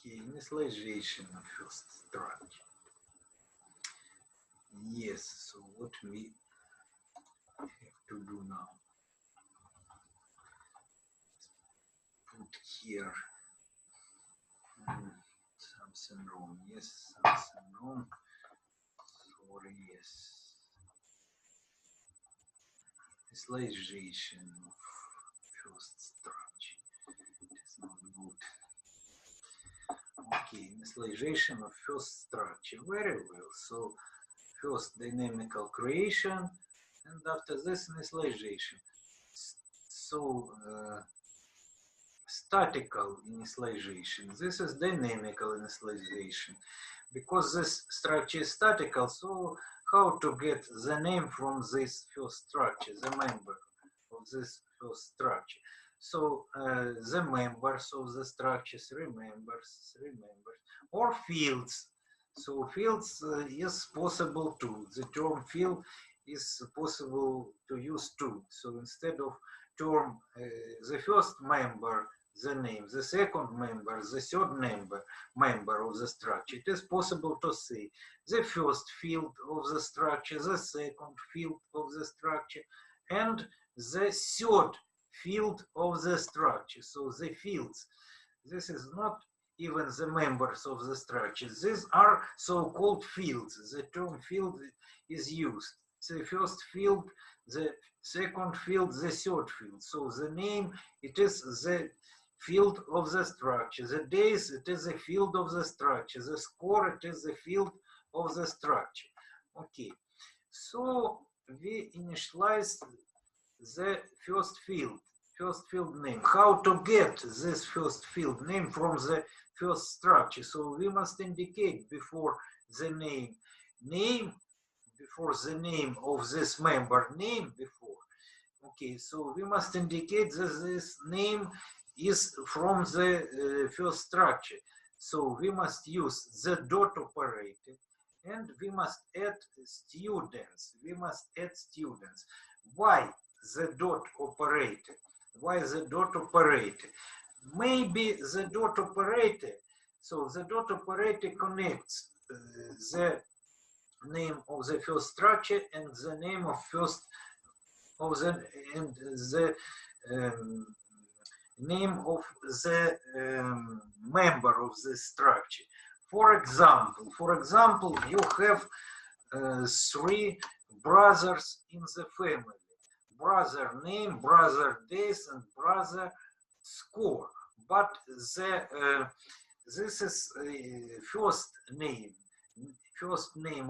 Okay, initialization of first structure. Yes, so what we have to do now? Put here something wrong. Yes, something wrong. Sorry, yes. Initialization of first structure. It is not good. Okay, initialization of first structure. Very well. So first dynamical creation, and after this initialization. So statical initialization. This is dynamical initialization. Because this structure is statical, so how to get the name from this first structure, the member of this first structure? So the members of the structure, three members, or fields. So fields is possible too. The term field is possible to use too. So instead of term the first member, the name, the second member, the third member of the structure, it is possible to say the first field of the structure, the second field of the structure, and the third field of the structure. So the fields, this is not even the members of the structure. These are so-called fields. The term field is used. The first field, the second field, the third field. So the name, it is the field of the structure. The days, it is the field of the structure. The score, it is the field of the structure. Okay, so we initialize the first field name. How to get this first field name from the first structure? So we must indicate before the name before the name of this member name before. Okay, so we must indicate that this name is from the first structure. So we must use the dot operator, and we must add students. We must add students. Why the dot operator? Why the dot operator? Maybe the dot operator, so the dot operator connects the name of the first structure and the name of first of the and the name of the member of the structure. For example, you have three brothers in the family. Brother name, brother days, and brother score. But this is first name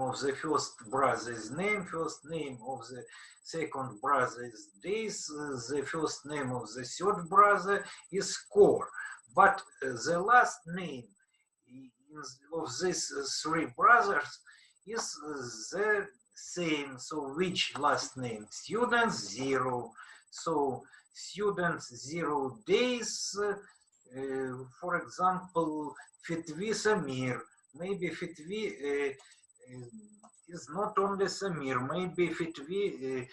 of the first brother's name, first name of the second brother's days, the first name of the third brother is score. But the last name of these three brothers is the same. So which last name? Students 0. So students 0 days, for example, Fitvi Samir. Maybe Fitvi is not only Samir, maybe Fitvi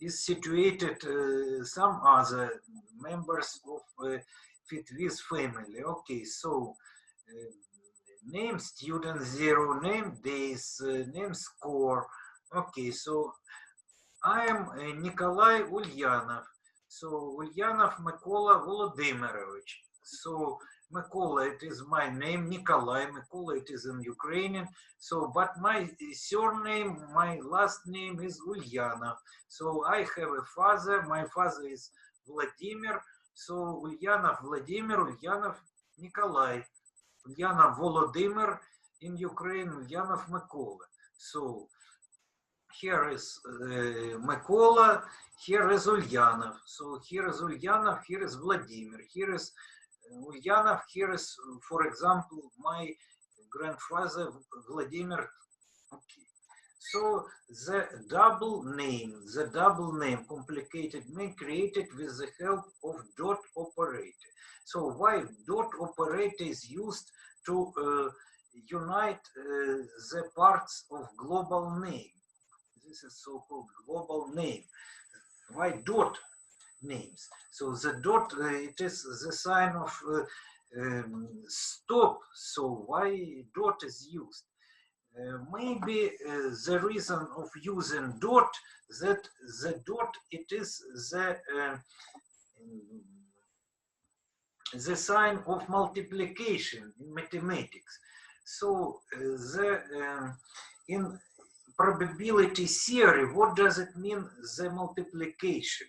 is situated some other members of Fitvi's family. Okay, so name student 0, name days, name score. Okay, so I am Nikolai Ulyanov. So Ulyanov Mykola Volodymyrovich. So Mykola, it is my name. Nikolai, Mykola, it is in Ukrainian. So, but my surname, my last name is Ulyanov. So I have a father. My father is Vladimir. So Ulyanov Vladimir, Ulyanov Nikolai, Ulyanov Volodymyr in Ukraine, Ulyanov Mykola. So here is Mykola, here is Ulyanov. So here is Ulyanov, here is Vladimir, here is Ulyanov, here is, for example, my grandfather Vladimir. Okay, So the double name, complicated name created with the help of dot operator. So why dot operator is used to unite the parts of global name. This is so-called global name. Why dot names? So the dot, it is the sign of stop. So why dot is used? Maybe the reason of using dot, that the dot, it is the sign of multiplication in mathematics. So in probability theory, what does it mean, the multiplication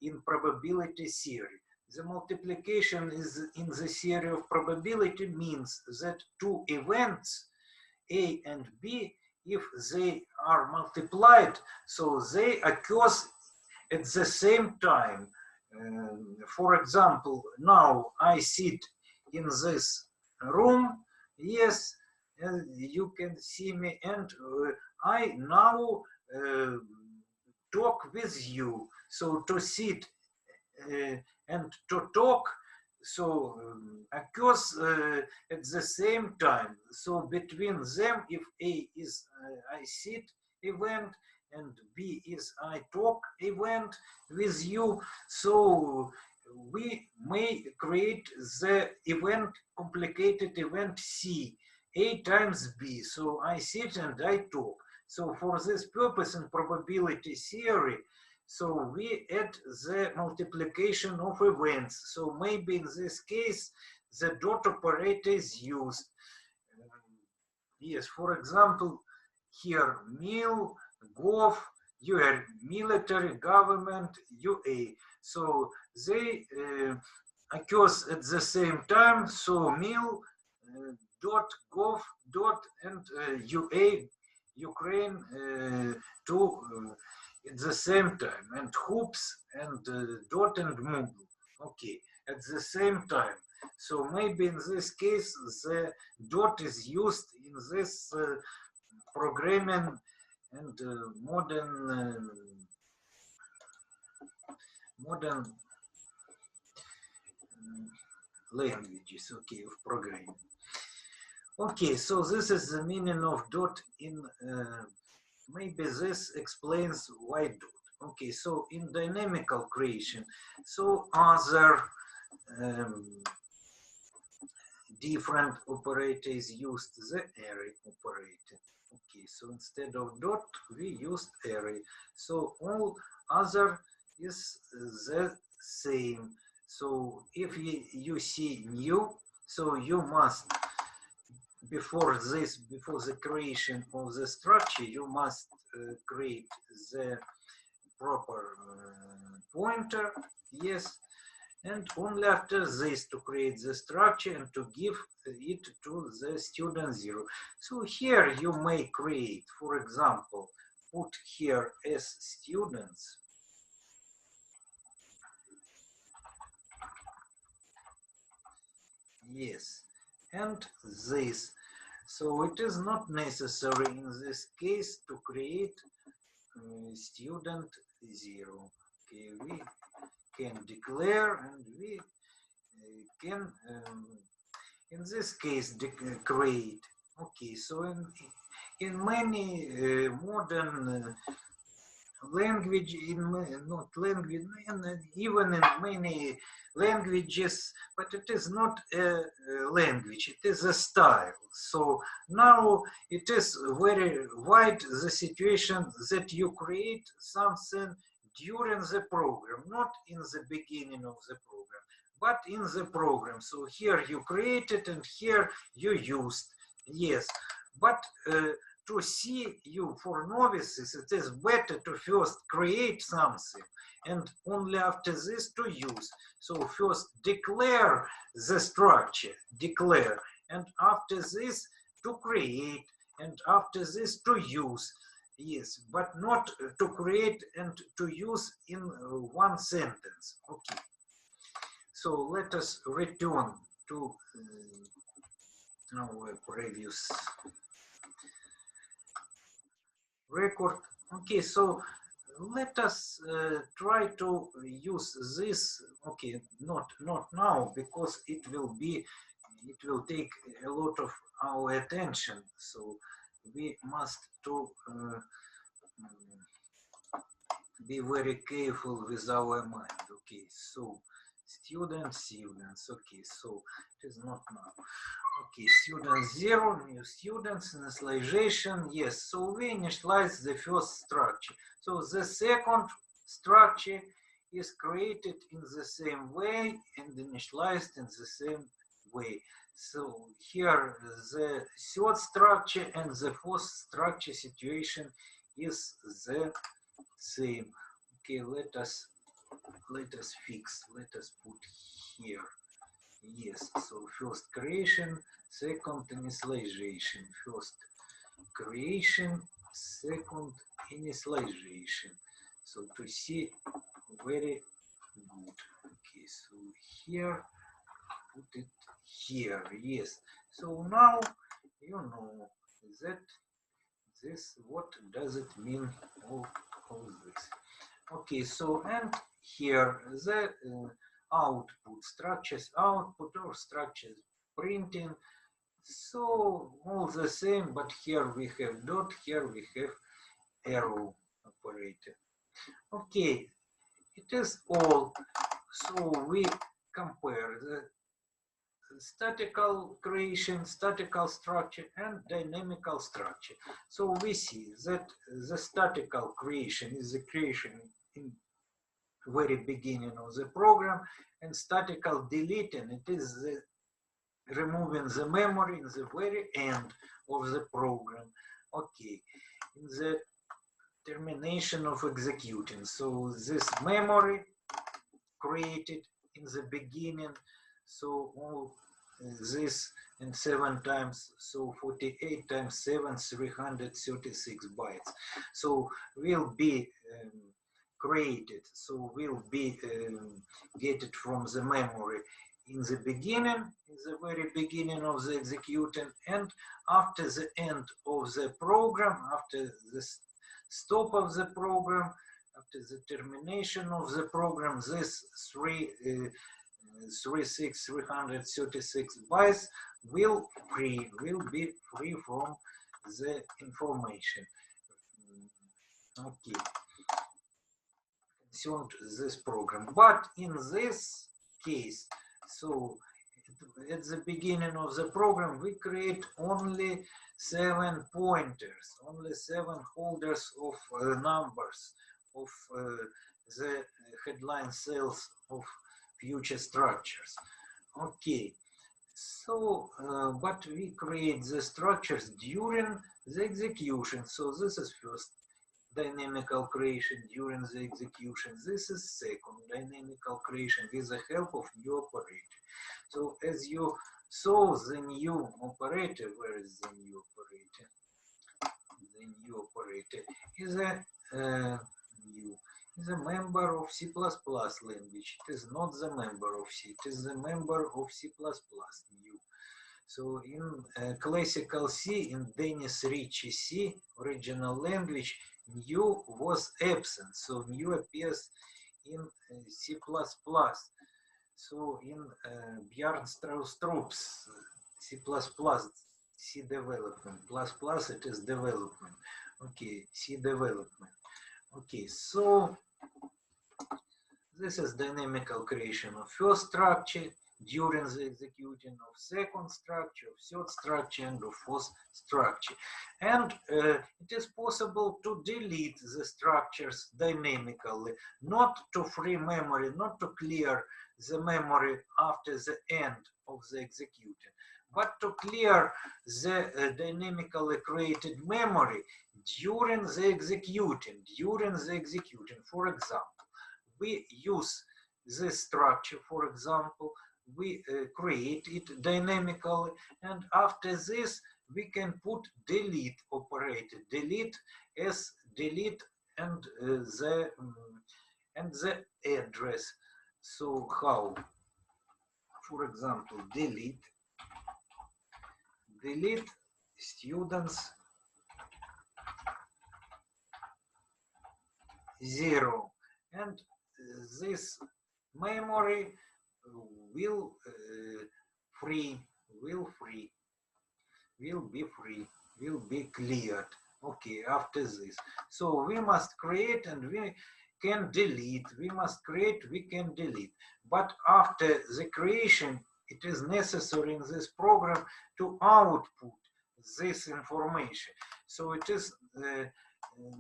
in probability theory? The multiplication is in the theory of probability means that two events, A and B, if they are multiplied, so they occur at the same time. For example, now I sit in this room, yes, you can see me, and I now talk with you. So to sit and to talk, so occurs at the same time. So between them, if A is I sit event and B is I talk event with you, so we may create the event, complicated event C, A times B. So I sit and I talk. So for this purpose in probability theory, so we add the multiplication of events. So maybe in this case, the dot operator is used. Yes, for example, here, mil, gov, UR, military, government, UA. So they occurs at the same time. So mil, dot, gov, dot, and UA, Ukraine, to at the same time, and hoops and dot and Moodle. Okay, at the same time. So maybe in this case, the dot is used in this programming and modern languages, okay, of programming. Okay, so this is the meaning of dot in, maybe this explains why dot. Okay, so in dynamical creation, so other different operators used the array operator. Okay, so instead of dot, we used array. So all other is the same. So if you see new, so you must, before the creation of the structure, you must create the proper pointer, yes, and only after this to create the structure and to give it to the student 0. So here you may create, for example, put here as students. Yes, and this. So it is not necessary in this case to create student 0. Okay, we can declare, and we can in this case create. Okay, so in many modern language, not language, even in many languages, but it is not a language, it is a style. So now it is very wide the situation that you create something during the program, not in the beginning of the program, but in the program. So here you created and here you used, yes, but to see you for novices, it is better to first create something and only after this to use. So first declare the structure, declare, and after this to create, and after this to use. Yes, but not to create and to use in one sentence. Okay. So let us return to our previous record. Okay, so let us try to use this. Okay, not now, because it will take a lot of our attention. So we must to be very careful with our mind. Okay, so students. Okay, so it is not now. Okay, students 0, new students, initialization, yes. So we initialize the first structure. So the second structure is created in the same way and initialized in the same way. So here the third structure and the fourth structure situation is the same. Okay, let us fix, let us put here. Yes, so first creation, second initialization. First creation, second initialization. So to see very good. Okay, so here, put it here, yes. So now you know that this, what does it mean all this? Okay, so and here the output structures, output or structures printing. So all the same, but here we have dot, here we have arrow operator. Okay, it is all. So we compare the statical creation, statical structure, and dynamical structure. So we see that the statical creation is the creation in very beginning of the program, and statical deleting, it is the removing the memory in the very end of the program. Okay, in the termination of executing. So this memory created in the beginning, so all this and 7 times, so 48 times 7, 336 bytes. So will be created, so will be get it from the memory in the beginning, in the very beginning of the executing, and after the end of the program, after the stop of the program, after the termination of the program, this 336 bytes will be free from the information. Okay, concerned this program, but in this case, so at the beginning of the program, we create only 7 pointers, only 7 holders of numbers of the headline cells of future structures. Okay, so but we create the structures during the execution. So this is first dynamical creation during the execution. This is second dynamical creation with the help of new operator. So as you saw, the new operator, where is the new operator? The new operator is a new, is a member of C++ language. It is not the member of C, it is the member of C++ new. So in classical C, in Dennis Ritchie C, original language, new was absent. So new appears in C++. So in Bjarne Stroustrup's C++, C development, plus it is development. Okay, C development. Okay, so this is dynamical creation of first structure during the executing of second structure, of third structure, and of fourth structure. And it is possible to delete the structures dynamically, not to free memory, not to clear the memory after the end of the executing, but to clear the dynamically created memory during the executing. For example, we use this structure, for example, we create it dynamically, and after this we can put delete operator, delete as delete and the address. So how? For example, delete students 0, and this memory will be cleared. Okay, after this, so we must create and we can delete. We must create, we can delete, but after the creation it is necessary in this program to output this information. So it is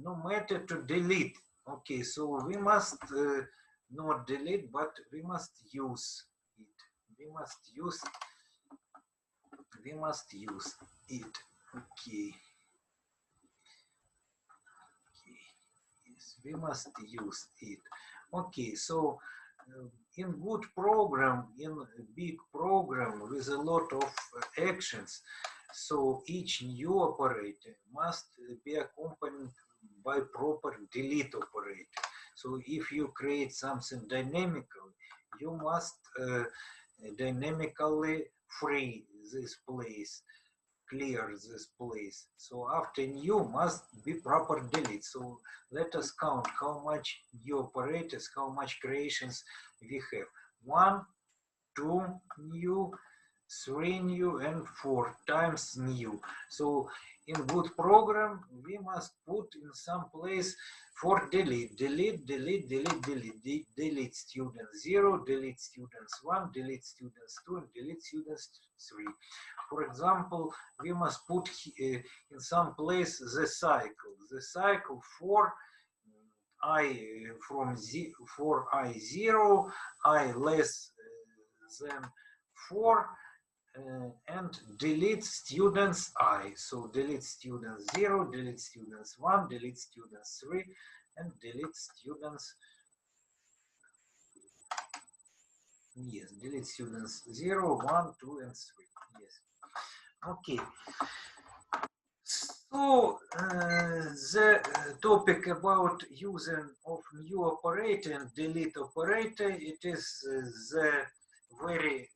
no matter to delete. Okay, so we must not delete, but we must use it. We must use it. Okay. Yes, we must use it. Okay, so in good program, in a big program with a lot of actions, so each new operator must be accompanied by proper delete operator. So if you create something dynamical, you must dynamically free this place, clear this place. So after new must be proper delete. So let us count how much new operators, how much creations we have. 1, 2 new, 3 new, and 4 times new. So in good program we must put in some place for delete, delete students 0, delete students 1, delete students 2, and delete students 3. For example, we must put in some place the cycle for I from for I0, I less than 4, and delete students I. So delete students 0, delete students 1, delete students 3, and delete students, yes, delete students 0, 1, 2, and 3. Yes. Okay. So the topic about using of new operator and delete operator, it is the very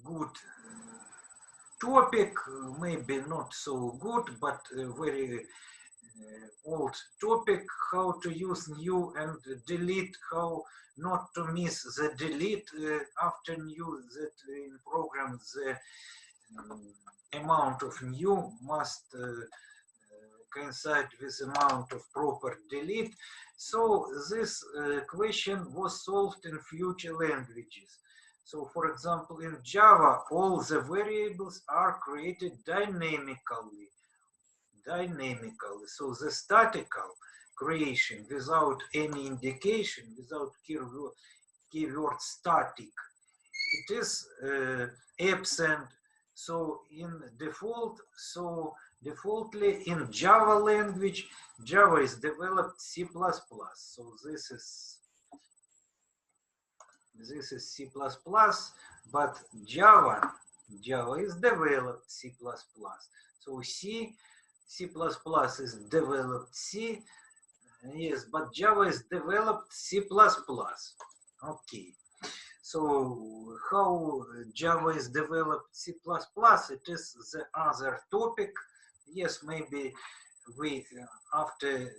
good topic, maybe not so good, but very old topic, how to use new and delete, how not to miss the delete after new, that in program the amount of new must coincide with amount of proper delete. So this question was solved in future languages. So for example, in Java, all the variables are created dynamically. So the statical creation without any indication, without keyword static, it is absent. So in default, so defaultly in Java language, Java is developed C++. So this is C++, but Java is developed C++. So C is developed C, yes, but Java is developed C++. Okay. So how Java is developed C++, it is the other topic. Yes, maybe we, after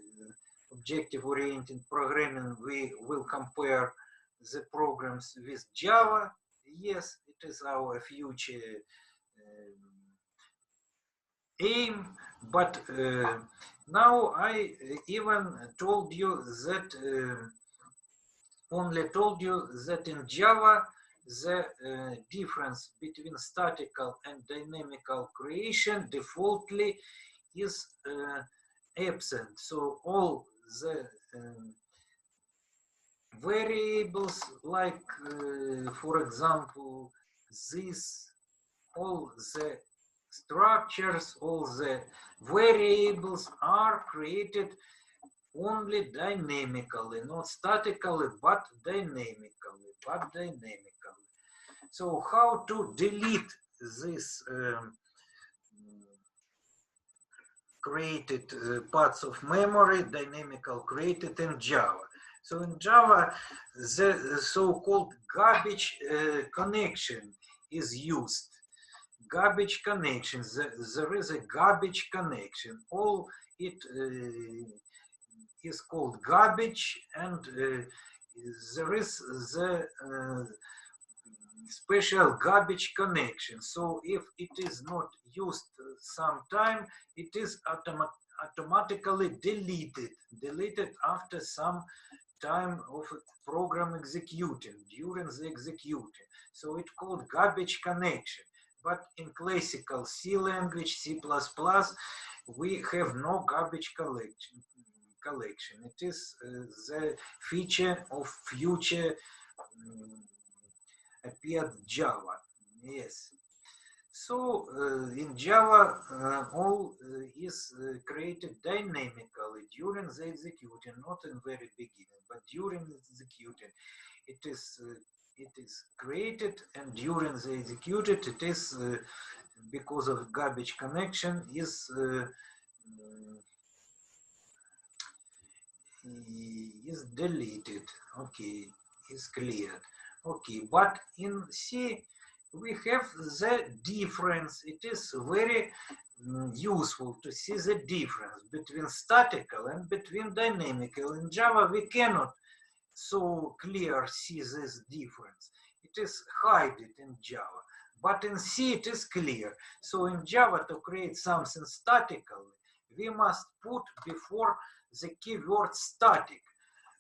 objective-oriented programming, we will compare the programs with Java. Yes, it is our future aim, but now I even told you that only told you that in Java the difference between statical and dynamical creation defaultly is absent. So all the variables, like for example this, all the structures, all the variables are created only dynamically, not statically, but dynamically. So how to delete this created parts of memory, dynamical created in Java? So in Java, the so-called garbage connection is used. garbage connection. There is a garbage connection. All it is called garbage, and there is the special garbage connection. So if it is not used sometime, it is automatically deleted after some time of program executing, during the executing. So it's called garbage connection. But in classical C language, C++, we have no garbage collection. It is the feature of future appeared Java. Yes. So in Java, all is created dynamically during the executing, not in very beginning, but during the executing. It is created, and during the executed, it is because of garbage connection is deleted. Okay, is cleared. Okay, but in C we have the difference. It is very useful to see the difference between statical and between dynamical. In Java we cannot so clear see this difference. It is hidden in Java, but in C it is clear. So in Java, to create something statical, we must put before the keyword static.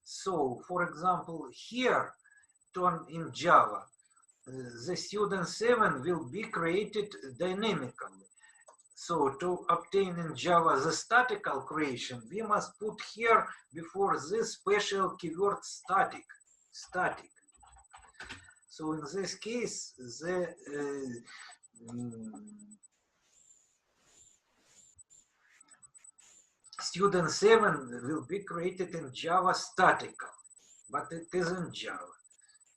So for example, here in Java, the student 7 will be created dynamically. So to obtain in Java the statical creation, we must put here before this special keyword static. So in this case, the student 7 will be created in Java statical, but it isn't Java.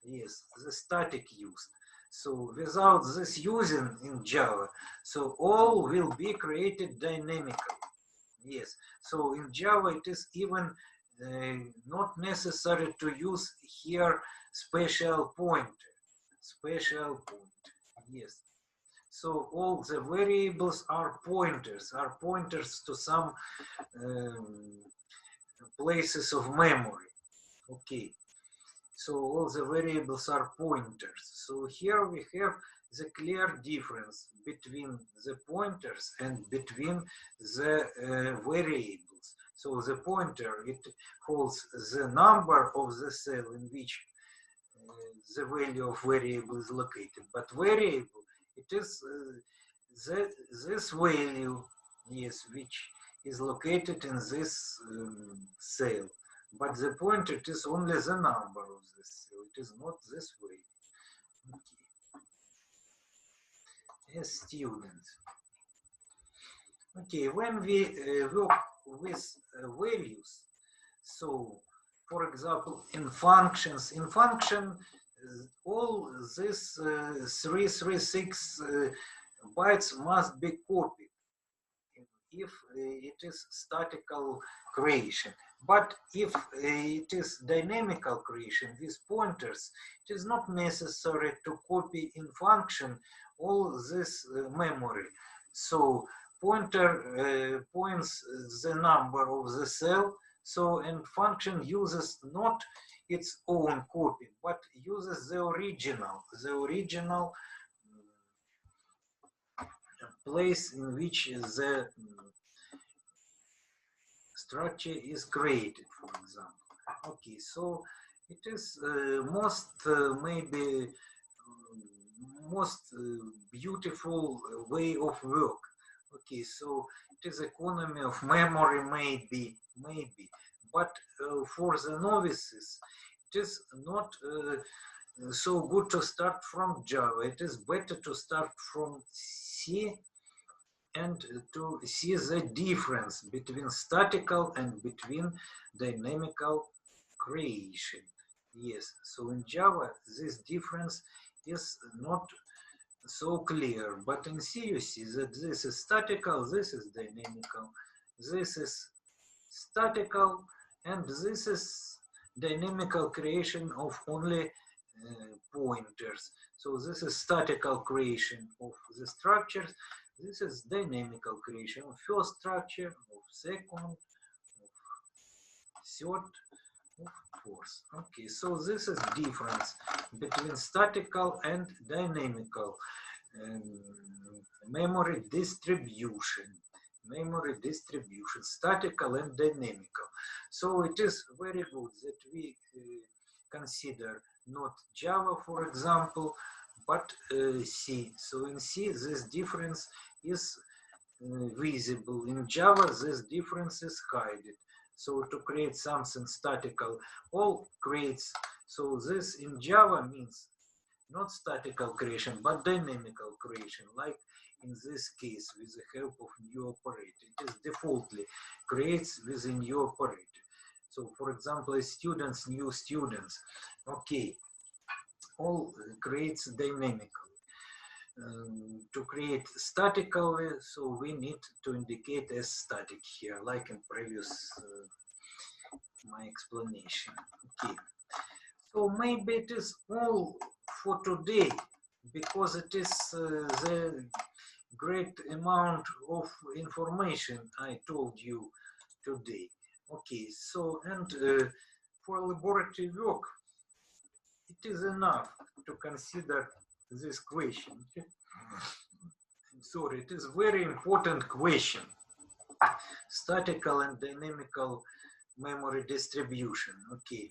Yes, the static used. So without this using in Java, so all will be created dynamically. Yes, so in Java it is even not necessary to use here special pointer. Yes. So all the variables are pointers to some places of memory. Okay. So all the variables are pointers. So here we have the clear difference between the pointers and between the variables. So the pointer, it holds the number of the cell in which the value of variable is located. But variable, it is this value, yes, which is located in this cell. But the pointer, it is only the number of this cell. It is not this way. Okay. As students. Okay, when we work with values, so for example, in function, all this 336 bytes must be copied if it is statical creation. But if it is dynamical creation with pointers, it is not necessary to copy in function all this memory. So pointer points the number of the cell. So and function uses not its own copy, but uses the original place in which the structure is created, for example. Okay, so it is maybe most beautiful way of work. Okay, so it is economy of memory, maybe, but for the novices, it is not so good to start from Java. It is better to start from C and to see the difference between statical and between dynamical creation. Yes, so in Java, this difference is not so clear, but in C you see that this is statical, this is dynamical, this is statical, and this is dynamical creation of only pointers. So this is statical creation of the structures. This is dynamical creation of first structure, of second, of third, of fourth. Okay, so this is difference between statical and dynamical memory distribution. Memory distribution, statical and dynamical. So it is very good that we consider not Java, for example, but C. So in C, this difference is visible. In Java, this difference is hidden. So to create something statical, all creates. So this in Java means not statical creation, but dynamical creation, like in this case with the help of new operator. It is defaultly creates with a new operator. So for example, students, new students, okay, all creates dynamically. To create statically, so we need to indicate as static here, like in previous my explanation. Okay, so maybe it is all for today, because it is the great amount of information I told you today. Okay, so and for laboratory work, it is enough to consider this question. Sorry, it is very important question. Statical and dynamical memory distribution. Okay,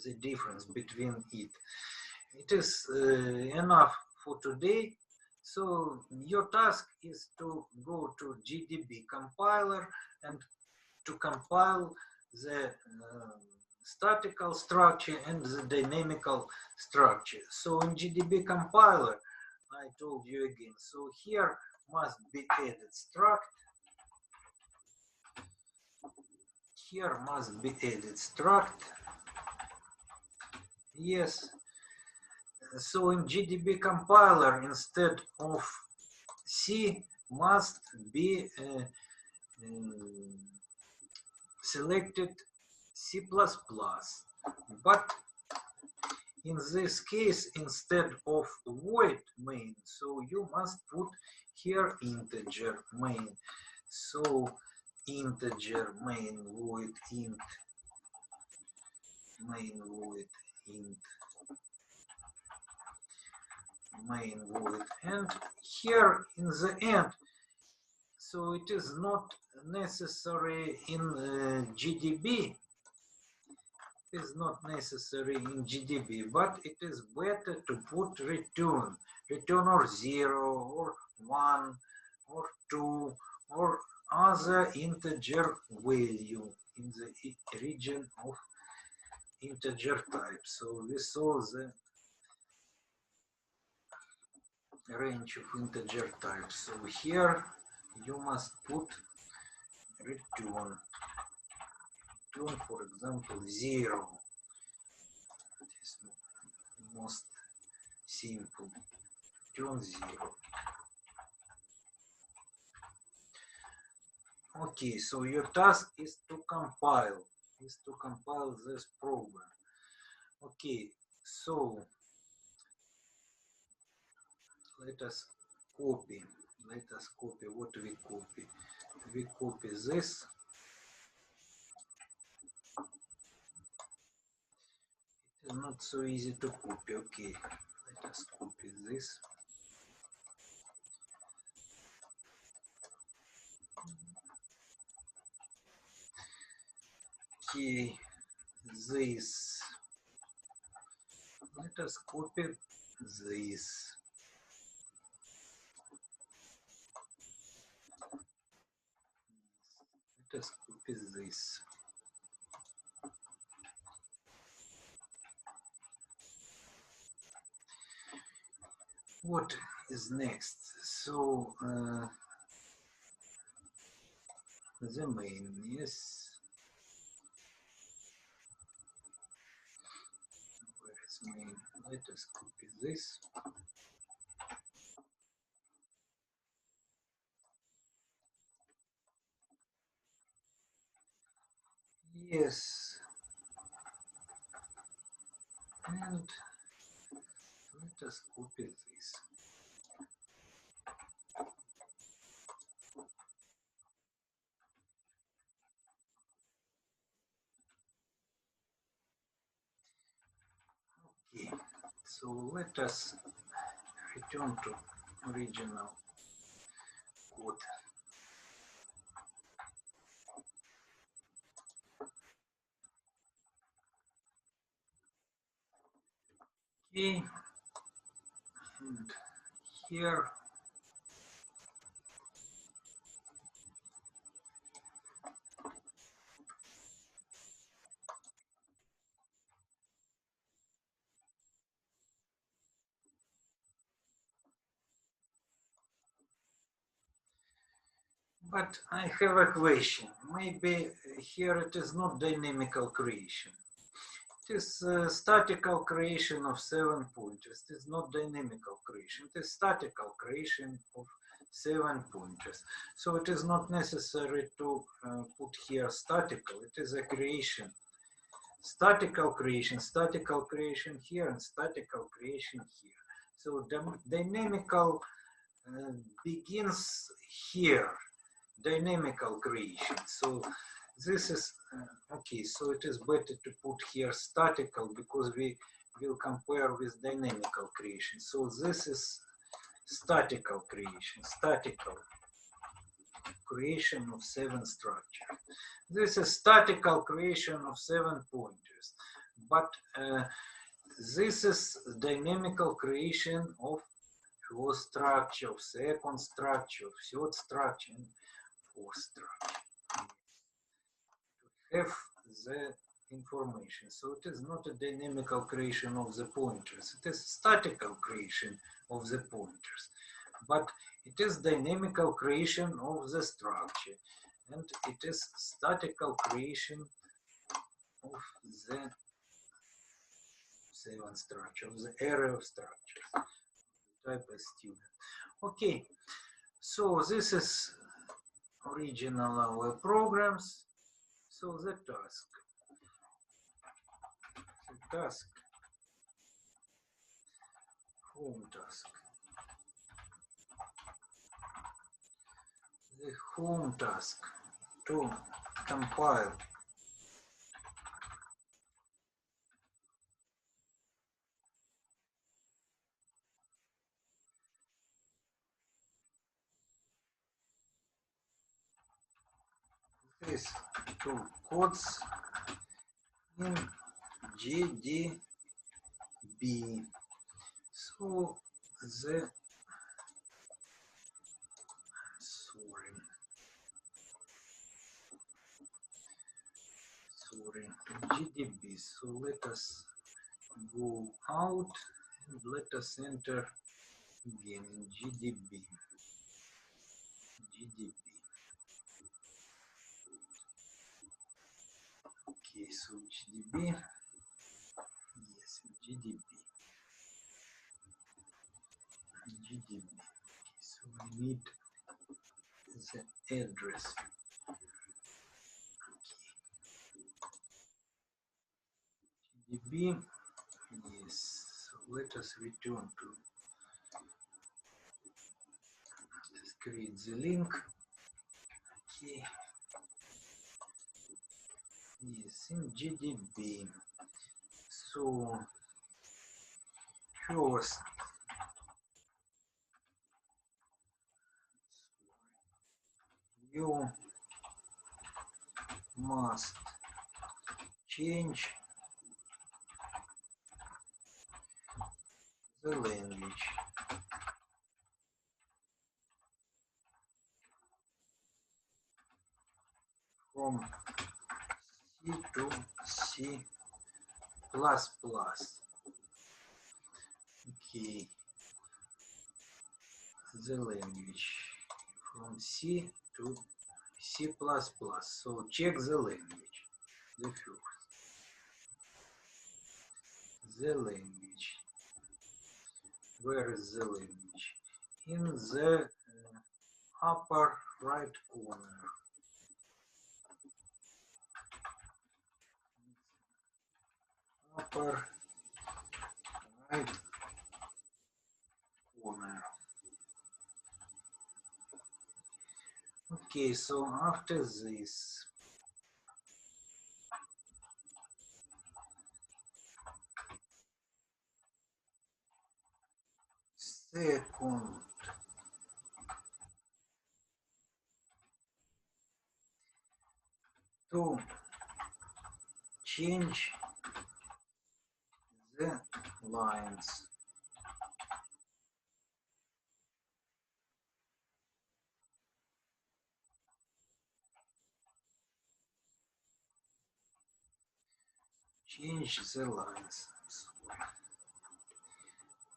the difference between it. It is enough for today. So your task is to go to GDB compiler and to compile the statical structure and the dynamical structure. So in GDB compiler, I told you again, so here must be added struct. Here must be added struct. Yes. So in GDB compiler, instead of C, must be selected C++. But in this case, instead of void main, so you must put here integer main. So integer main void int, main void int, main void, and here in the end, so it is not necessary in GDB. It is not necessary in GDB, but it is better to put return or 0 or 1 or 2 or other integer value in the region of integer type. So we saw the range of integer types. So here you must put return, for example, 0. It is most simple. Return 0. Okay, so your task is to compile this program. Okay, so let us copy what we copy. We copy this. It is not so easy to copy. Okay, let us copy this. Okay, this. Let us copy this. Let us copy this. What is next? So the main, yes. Where is main? Let us copy this. Yes. and let us copy this. Okay, so let us return to original code. Okay, and here but I have a question. Maybe here it is not dynamical creation. It is statical creation of 7 pointers. It is not dynamical creation. It is statical creation of 7 pointers. So it is not necessary to put here statical. It is a creation. Statical creation here, and statical creation here. So dynamical begins here. Dynamical creation. So this is okay, so it is better to put here statical because we will compare with dynamical creation. So this is statical creation of 7 structures. This is statical creation of 7 pointers, but this is dynamical creation of first structure, of second structure, of third structure, and fourth structure. Have the information. So it is not a dynamical creation of the pointers. It is statical creation of the pointers. But it is dynamical creation of the structure. And it is statical creation of the 7 structure, of the array of structures. Type as student. Okay. So this is original our programs. So the task, home task. The home task to compile these two codes in GDB. So the GDB. So let us go out and let us enter again in GDB. Okay, so GDB. Yes, GDB. Okay, so we need the address. GDB. Yes, so let us return to let's create the link. Okay. Yes, in GDB. So first you must change the language from C to C++. Okay, the language from C to C++. So check the language. The first. The language. Where is the language? In the upper right corner. Upper right corner. Okay, so after this, second, to change the lines. Change the lines.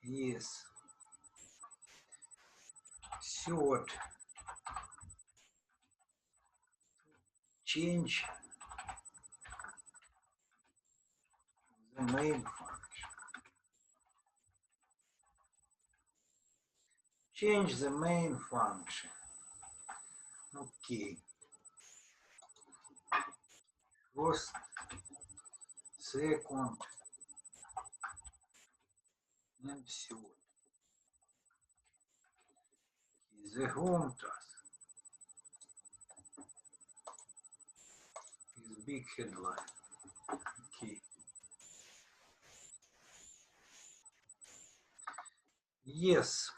Yes. Third, change the main function. Change the main function. Okay. First, second, and third. The home task is big headline. Okay. Yes.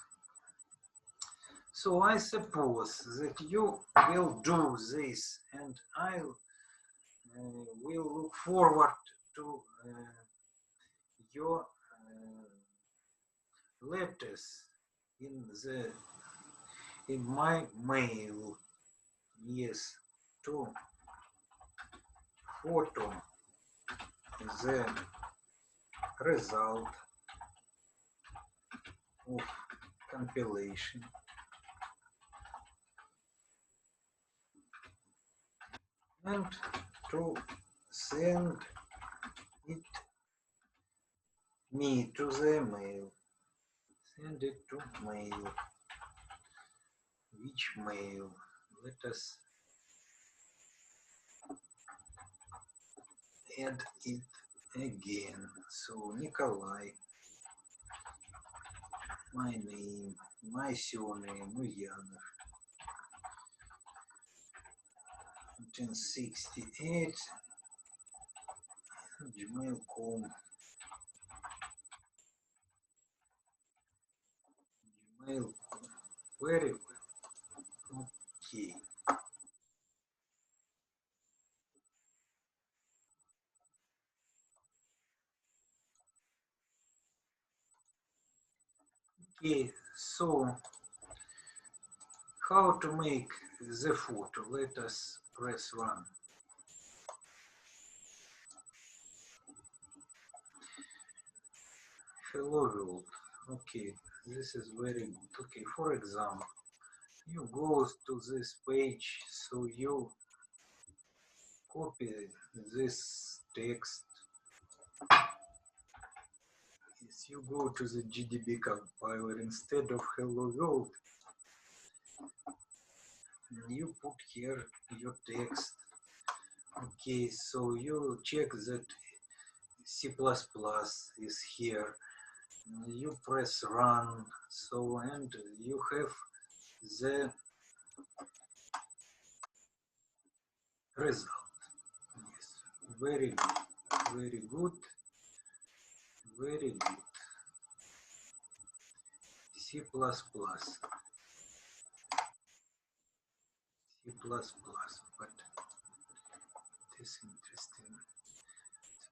So I suppose that you will do this, and I will look forward to your letters in my mail. Yes, to photo the result of compilation and to send it me to the mail. Send it to mail. Which mail? Let us add it again. So Nikolai, my name, my surname, Ulyanov, 1968, gmail.com, gmail.com. Very well. Okay. Okay, so how to make the photo? Let us press run. Hello world. Okay, this is very good. Okay, for example, you go to this page, so you copy this text. Yes, you go to the GDB compiler instead of hello world. You put here your text. Okay, so you check that C++ is here. You press run, so and you have the result. Yes, very good, very good, very good. C++, C++, but it is interesting.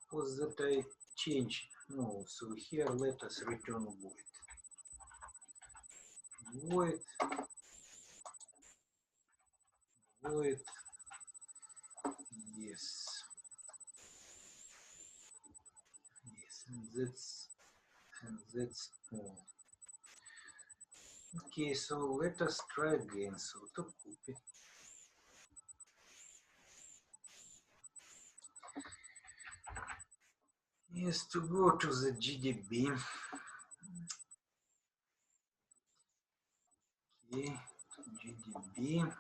Suppose that I change, no, so here let us return void. Void, void, yes, yes, and that's all. Okay, so let us try again. So to copy. Yes, to go to the GDB. Okay, GDB.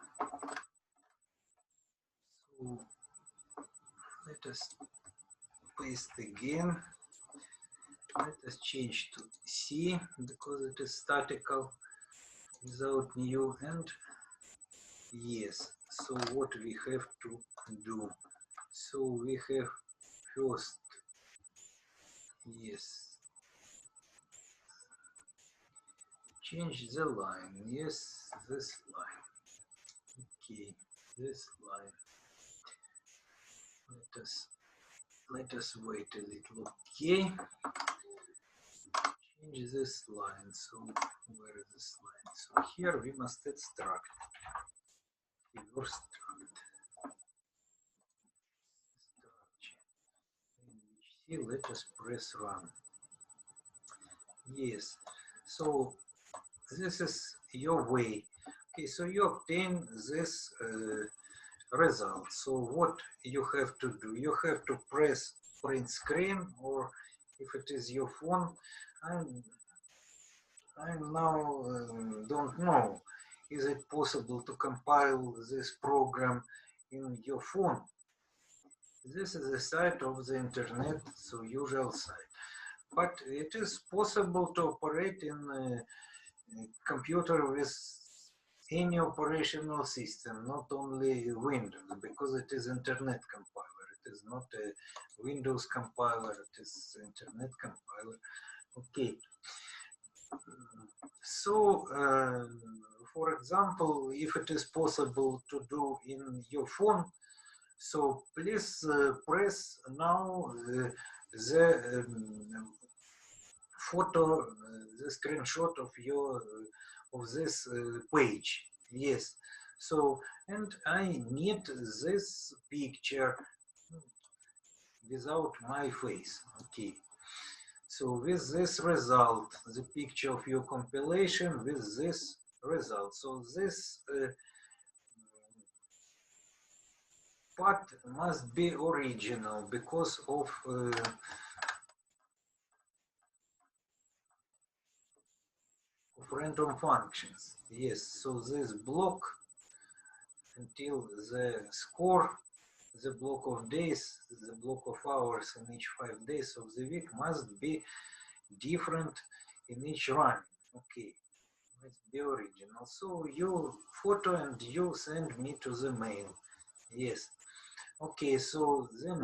So let us paste again. Let us change to C because it is statical without new, and yes. So what we have to do? So we have first, yes, change the line. Yes, this line. Okay, this line. Let us wait a little. Okay, change this line. So where is this line? So here we must extract. Reverse struct. See, let us press run. Yes. So this is your way. Okay, so you obtain this result. So what you have to do? You have to press print screen, or if it is your phone, I now don't know. Is it possible to compile this program in your phone? This is the site of the internet, so usual site. But it is possible to operate in a computer with any operational system, not only Windows, because it is internet compiler. It is not a Windows compiler, it is internet compiler. Okay. So, for example, if it is possible to do in your phone, so please press now the photo, the screenshot of your of this page. Yes. So, and I need this picture without my face. Okay. So with this result, the picture of your compilation with this result. So this part must be original because of random functions. Yes, so this block until the score, the block of days, the block of hours in each 5 days of the week must be different in each run. Okay, must be original. So you photo and you send me to the mail. Yes. Okay, so the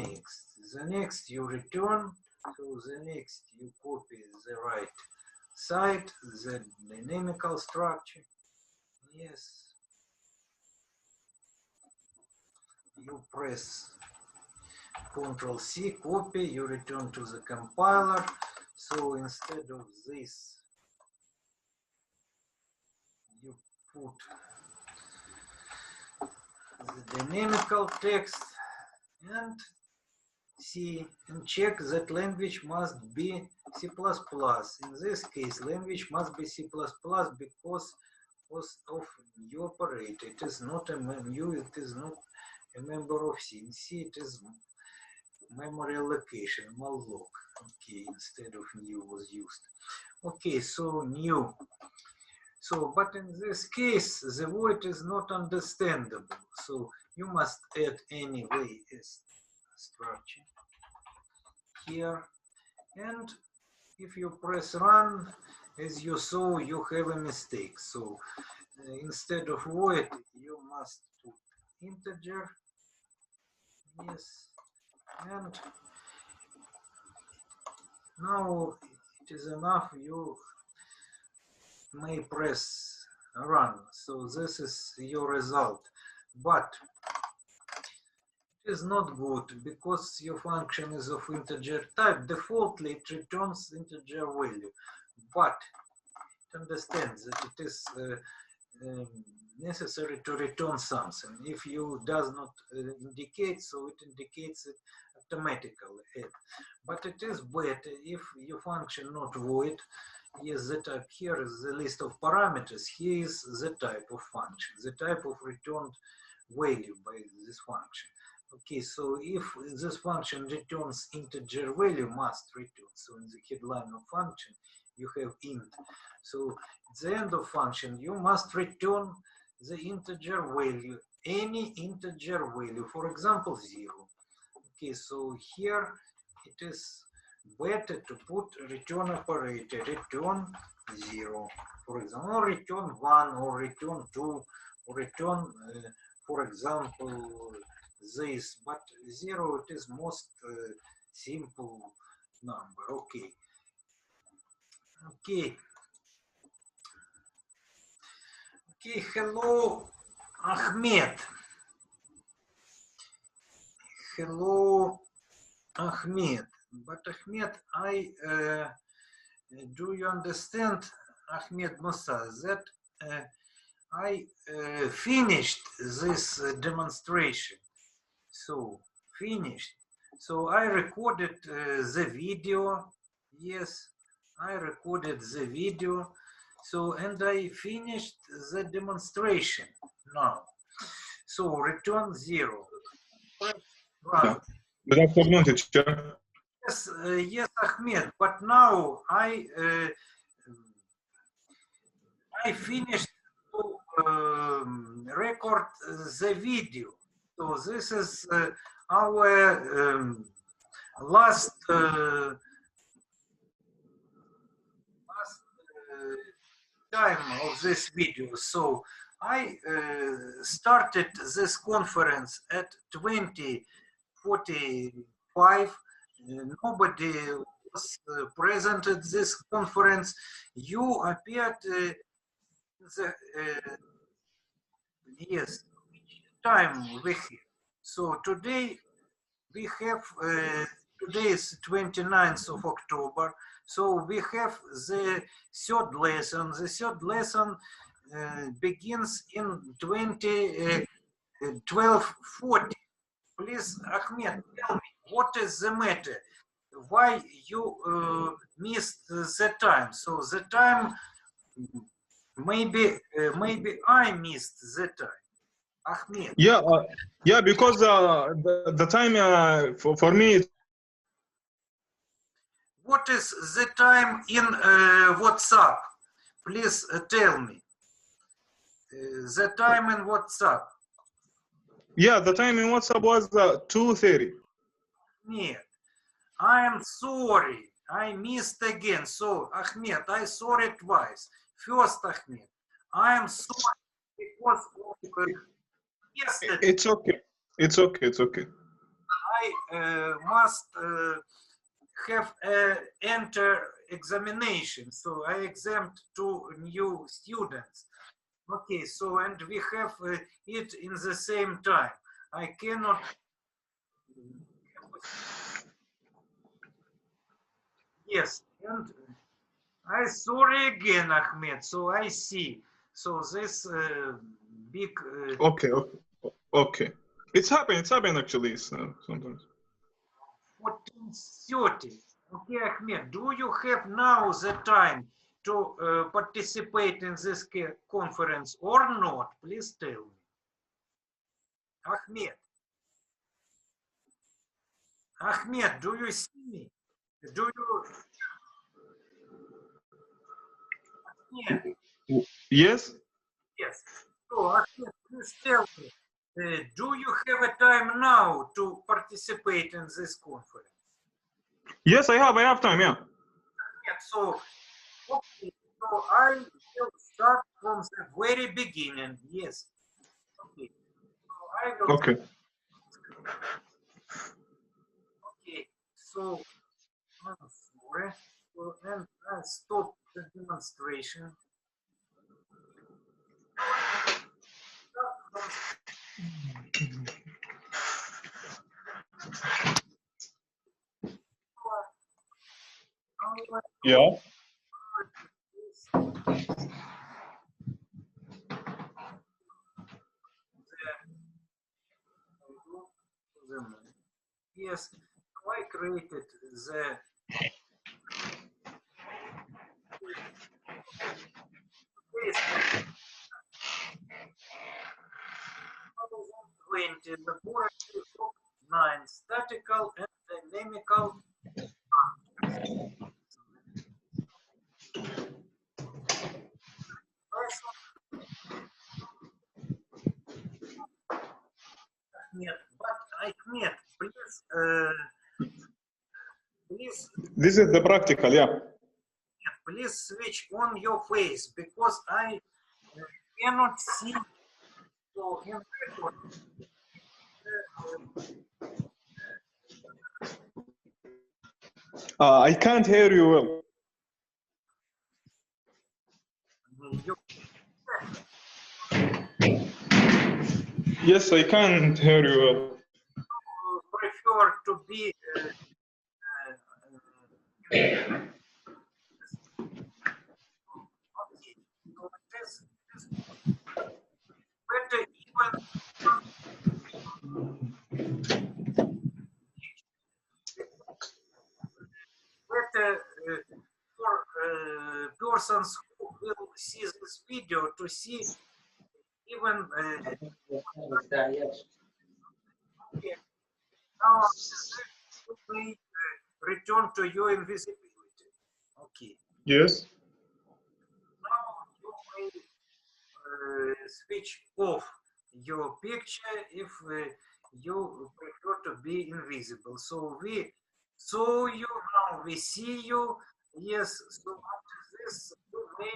next you return, so the next you copy the right side, the dynamical structure. Yes. You press Ctrl C, copy, you return to the compiler. So instead of this, you put the dynamical text and see and check that language must be C++. In this case, language must be C++ because of new operator. It is not a menu, it is not a member of C. In C, it is memory allocation, malloc. Okay, instead of new was used. Okay, so new. So, but in this case, the void is not understandable. So you must add anyway as structure here. And if you press run, as you saw, you have a mistake. So instead of void, you must put integer. Yes. And now it is enough. You may press run. So this is your result. But it is not good because your function is of integer type. Defaultly, it returns integer value. But it understands that it is necessary to return something. If you does not indicate, so it indicates it automatically. But it is better if your function not void. Yes, the type here is the list of parameters. Here is the type of function, the type of returned value by this function. Okay, so if this function returns integer value, must return. So in the headline of function, you have int. So at the end of function, you must return the integer value, any integer value, for example, 0. Okay, so here it is better to put return operator, return 0, for example, or return 1, or return 2, or return, for example, this, but 0 it is most simple number. Okay. Okay. Okay, hello, Ahmed. Hello, Ahmed. But Ahmed, do you understand, Ahmed Musa, that I finished this demonstration? So, finished. So I recorded the video. Yes, I recorded the video. So, and I finished the demonstration now. So return 0. Yeah. Good afternoon, teacher. Yes, yes, Ahmed. But now I finished to record the video. So this is our last time of this video. So I started this conference at 20:45. Nobody was present at this conference. You appeared yes, which time we have. So today we have, today is 29th of October. So we have the third lesson. The third lesson begins in 12:40. Please, Ahmed, tell me, what is the matter? Why you missed the time? So the time, maybe I missed the time. Ahmed. Yeah, yeah, because the time for me. What is the time in WhatsApp? Please tell me. The time in WhatsApp. Yeah, the time in WhatsApp was 2:30. Ahmed, I am sorry. I missed again. So, Ahmed, I sorry twice. First, Ahmed, I am sorry because of yesterday. It's okay. It's okay. It's okay. I must have enter examination. So I exempt 2 new students. Okay, so and we have it in the same time. I cannot. Yes, and I sorry again, Ahmed. So I see. So this big. Okay. Okay. Okay. It's happened. It's happened actually sometimes. 14:30. Okay, Ahmed, do you have now the time to participate in this conference or not? Please tell me. Ahmed. Ahmed, do you see me? Do you? Ahmed. Yes. Yes. So, Ahmed, please tell me, do you have a time now to participate in this conference? Yes, I have. I have time. Yeah. Yes. So, okay. So I will start from the very beginning. Yes. Okay. So I will. Okay. Okay. So, I'm sorry. So, and I stop the demonstration. Yeah. Yes, I created the 2020 laboratory of 9 statical and dynamical. Нет, but I can't. Please This is the practical, yeah. Please switch on your face because I cannot see so in record. I can't hear you well. You Yes, I can't hear you well. prefer to be okay. So it is better even better for persons who will see this video to see even now you may return to your invisibility. Okay. Yes. Now you may switch off your picture if you prefer to be invisible. So we saw you, now we see you. Yes, so after this you may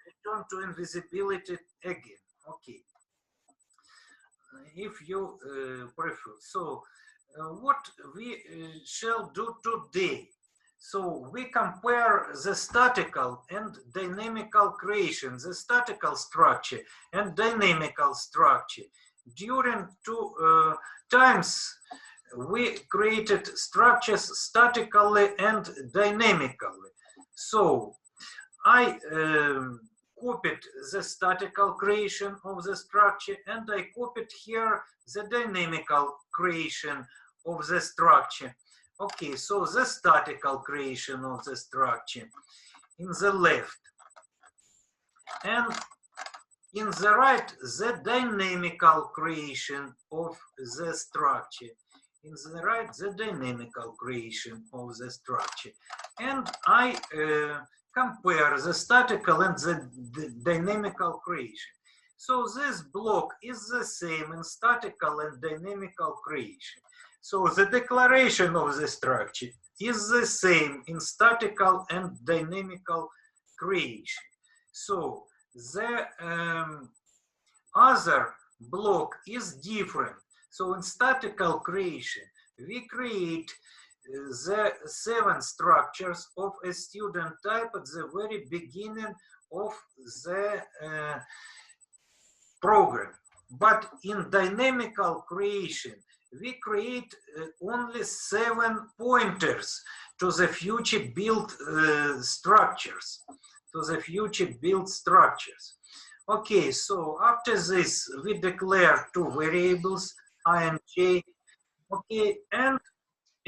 return to invisibility again. Okay. If you prefer. So what we shall do today? So we compare the statical and dynamical creation, the statical structure and dynamical structure. During two times we created structures statically and dynamically. So I copied the statical creation of the structure and I copied here the dynamical creation of the structure. Okay, so the statical creation of the structure in the left and in the right the dynamical creation of the structure. In the right the dynamical creation of the structure. And I compare the statical and the dynamical creation. So this block is the same in statical and dynamical creation. So the declaration of the structure is the same in statical and dynamical creation. So the other block is different. So in statical creation, we create the 7 structures of a student type at the very beginning of the program. But in dynamical creation, we create only 7 pointers to the future build structures, to the future build structures. Okay, so after this, we declare 2 variables, I and j, okay, and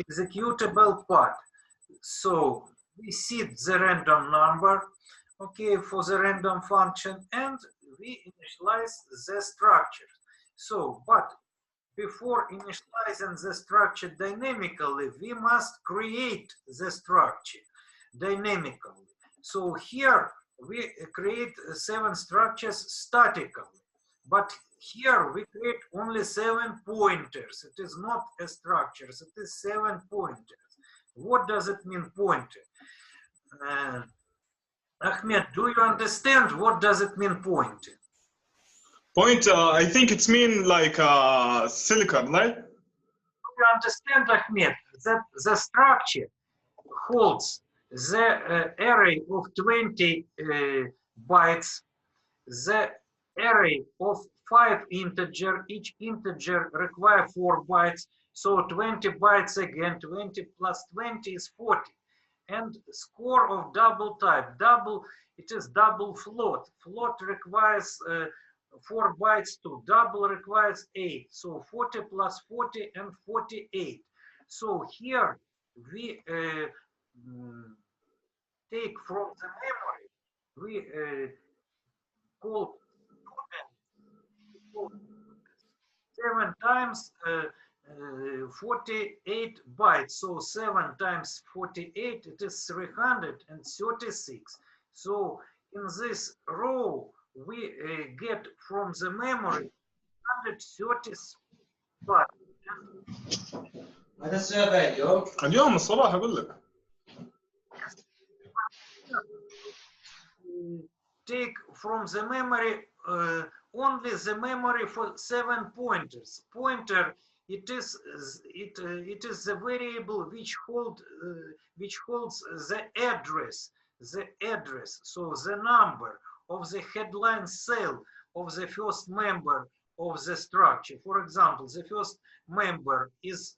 executable path. So we set the random number, okay, for the random function, and we initialize the structure. So, but before initializing the structure dynamically, we must create the structure dynamically. So here we create 7 structures statically, but here we create only 7 pointers. It is not a structure, it is 7 pointers. What does it mean, pointer? Ahmed, do you understand what does it mean, pointer? Pointer, I think it's mean like silicon, right? You understand, Ahmed, that the structure holds the array of 20 bytes, the array of 5 integer, each integer require 4 bytes, so 20 bytes again, 20 plus 20 is 40. And score of double type, double, it is double float. Float requires 4 bytes too, double requires 8. So 40 plus 40 and 48. So here we take from the memory, we call 7 times 48 bytes. So 7 times 48, it is 336. So in this row, we get from the memory 130 bytes. اليوم الصباح اقول لك. Take from the memory only the memory for 7 pointers. Pointer, it is the variable which holds the address, so the number of the headline cell of the first member of the structure. For example, the first member is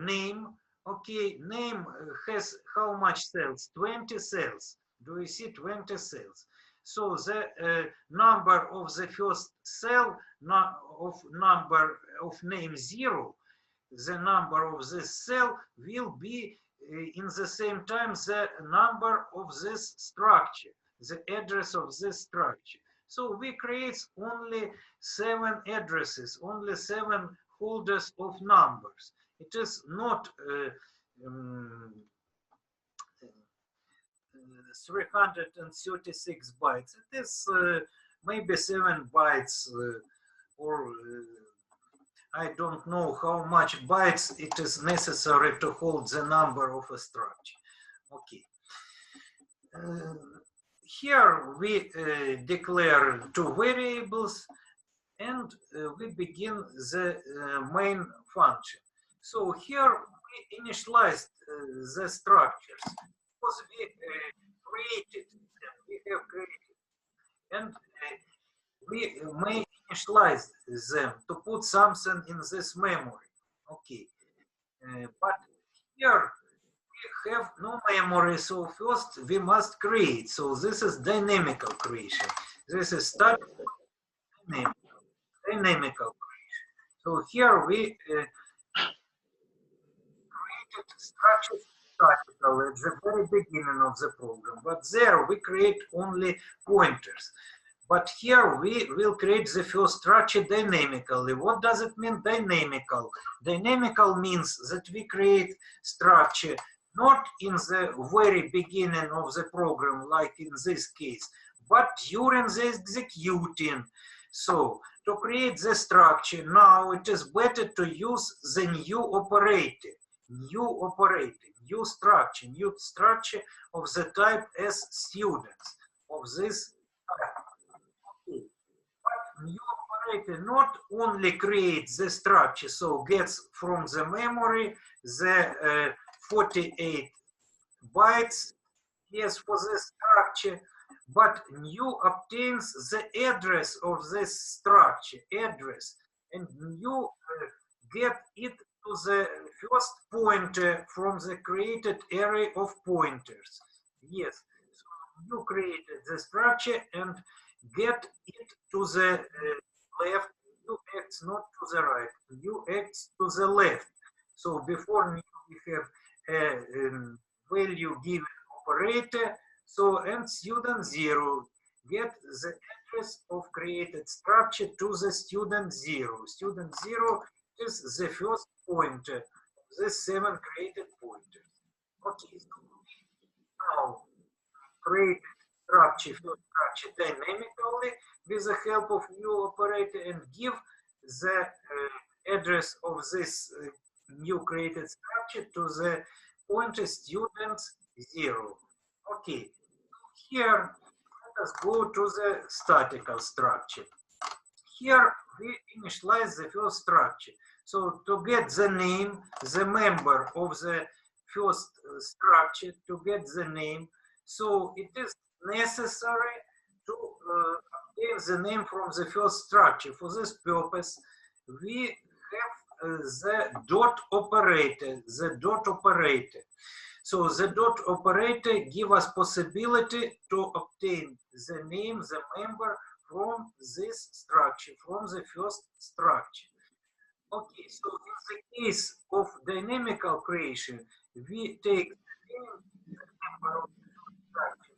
name. Okay, name has how much cells? 20 cells. Do you see 20 cells? So the number of the first cell of number of name 0, the number of this cell will be in the same time the number of this structure, the address of this structure. So we create only 7 addresses, only 7 holders of numbers. It is not 336 bytes. It is maybe 7 bytes or I don't know how much bytes it is necessary to hold the number of a structure. Okay. Here we declare 2 variables and we begin the main function. So here we initialized the structures because we created them, we have created, and we may initialize them to put something in this memory. Okay, but here we have no memory, so first we must create. So this is dynamical creation. This is static dynamical creation. So here we created structures statical at the very beginning of the program, but there we create only pointers. But here we will create the first structure dynamically. What does it mean, dynamical? Dynamical means that we create structure not in the very beginning of the program, like in this case, but during the executing. So to create the structure, now it is better to use the new operator, new structure of the type as students of this type. Okay. But new operator not only creates the structure, so gets from the memory the 48 bytes, yes, for this structure, but new obtains the address of this structure, and new get it to the first pointer from the created array of pointers. Yes, so you created the structure and get it to the left. You acts not to the right, you acts to the left. So before we have a value given operator, so and student 0 get the address of created structure to the student 0. Student 0 is the first pointer of the 7 created pointers. Okay, so now create structure dynamically with the help of new operator and give the address of this new created structure to the pointer student 0. Okay, here let us go to the statical structure. Here we initialize the first structure. So to get the name, the member of the first structure, to get the name, so it is necessary to obtain the name from the first structure. For this purpose, we have the dot operator, So the dot operator gives us possibility to obtain the name, the member from this structure, from the first structure. Okay, so in the case of dynamical creation, we take the name, the member of the structure,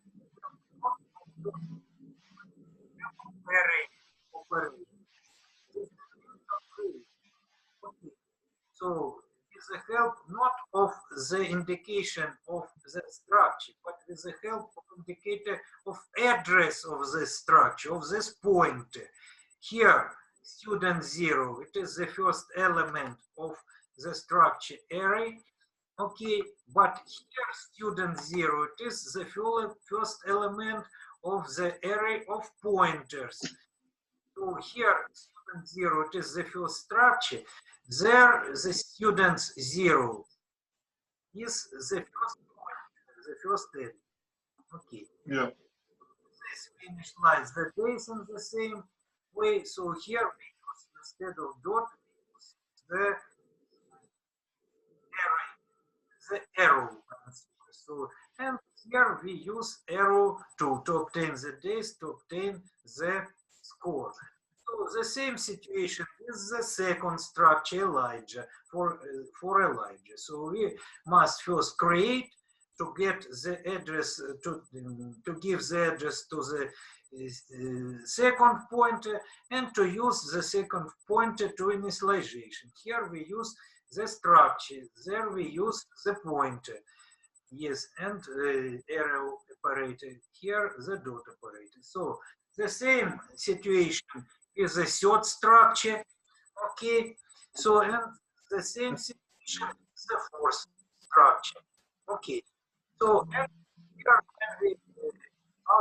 array operator. Okay. So with the help not of the indication of the structure, but with the help of indicator of address of this structure, of this pointer. Here, student 0, it is the first element of the structure array. Okay, but here student 0, it is the first element of the array of pointers. So here student 0, it is the first structure. There the students 0 is the first pointer, the first array. Okay. Yeah. This initialize the base in the same way. So here we use, instead of dot, we use the arrow. So, and here we use arrow to obtain the days, to obtain the score. So the same situation is the second structure Elijah for Elijah. So we must first create to get the address to give the address to the second pointer and to use the second pointer to initialization. Here we use the structure. There we use the pointer. Yes, and arrow operator. Here the dot operator. So the same situation is the third structure. Okay. So and the same situation is the fourth structure. Okay. So and here when we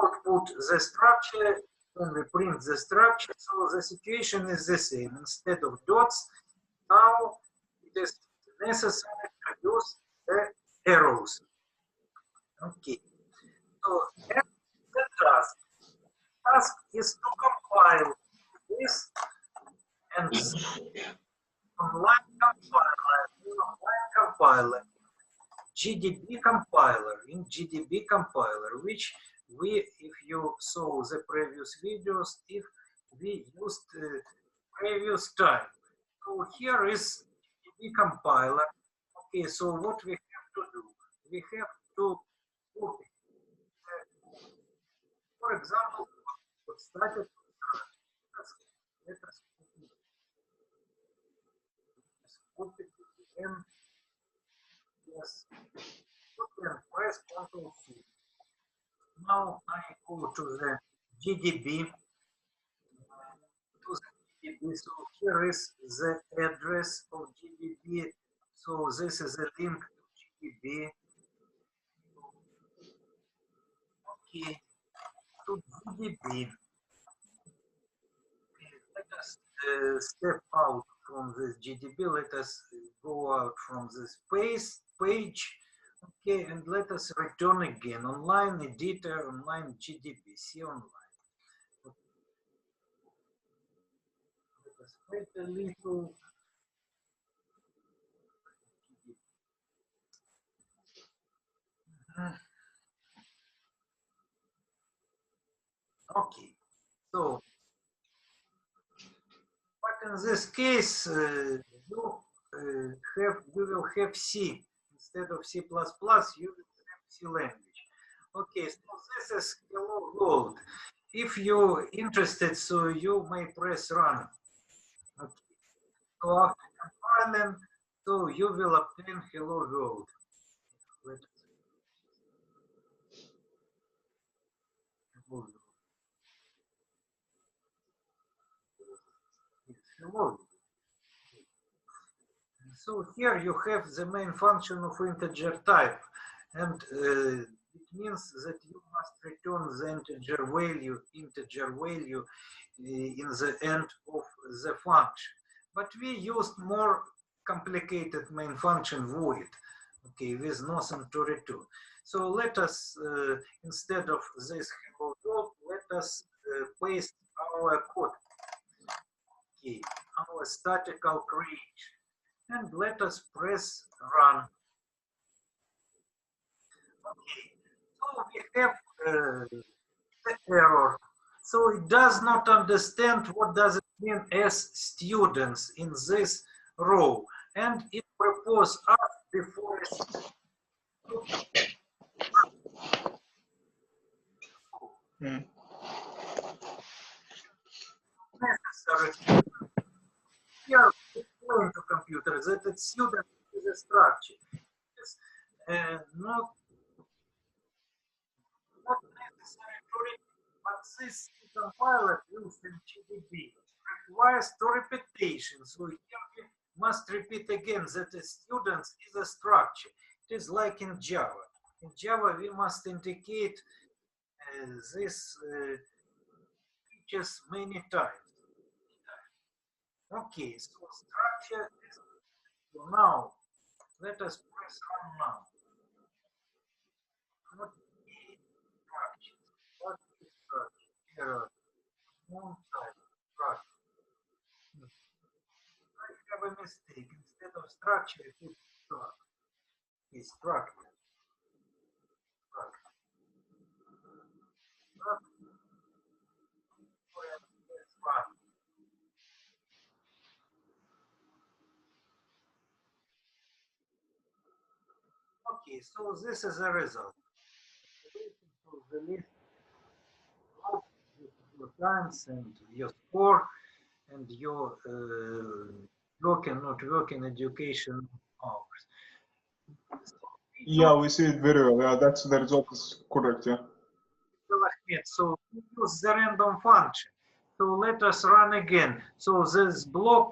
output the structure, when we print the structure, so the situation is the same. Instead of dots, now it is necessary to use the arrows. Okay. So and the task is to compile this and online compiler, GDB compiler, in GDB compiler, which we, if you saw the previous videos, if we used previous time. So here is GDB compiler. Okay, so what we have to do? We have to copy, for example, what started. Let us copy it again. Yes, and press Ctrl C. Now I go to the GDB. So here is the address of GDB. So this is a link to GDB. Okay, to GDB. Let us step out from this GDB. Let us go out from this page. Okay, and let us return again. Online editor, online GDB, see online. Let us wait a little. Okay, so but in this case, you will have C instead of C++. You will have C language. Okay, so this is hello world. If you're interested, so you may press run. Okay. So after compiling, so you will obtain hello world. Hello. So here you have the main function of integer type, and it means that you must return the integer value in the end of the function. But we used more complicated main function void, okay, with nothing to return. So let us, instead of this hello world, let us paste our code, okay, our statical creation. And let us press run. Okay, so we have the error. So it does not understand what does it mean as students in this row. And it proposes us before it's necessary. Here, explain to computer that a student is a structure. It's not necessary to read, but this compiler used in GDB requires two repetitions. So here we must repeat again that a student is a structure. It is like in Java. In Java, we must indicate this features many times. Okay, so structure is now. Let us press run now. What is structure? What is structure? Error. One type structure. I have a mistake. Instead of structure, I put struct. Okay, structure. Structure. Okay, so this is a result. So the list of your times and your score and your work and not work in education hours. Yeah, we see it very well. Yeah, that's the result is correct. Yeah. So we use the random function. So let us run again. So this block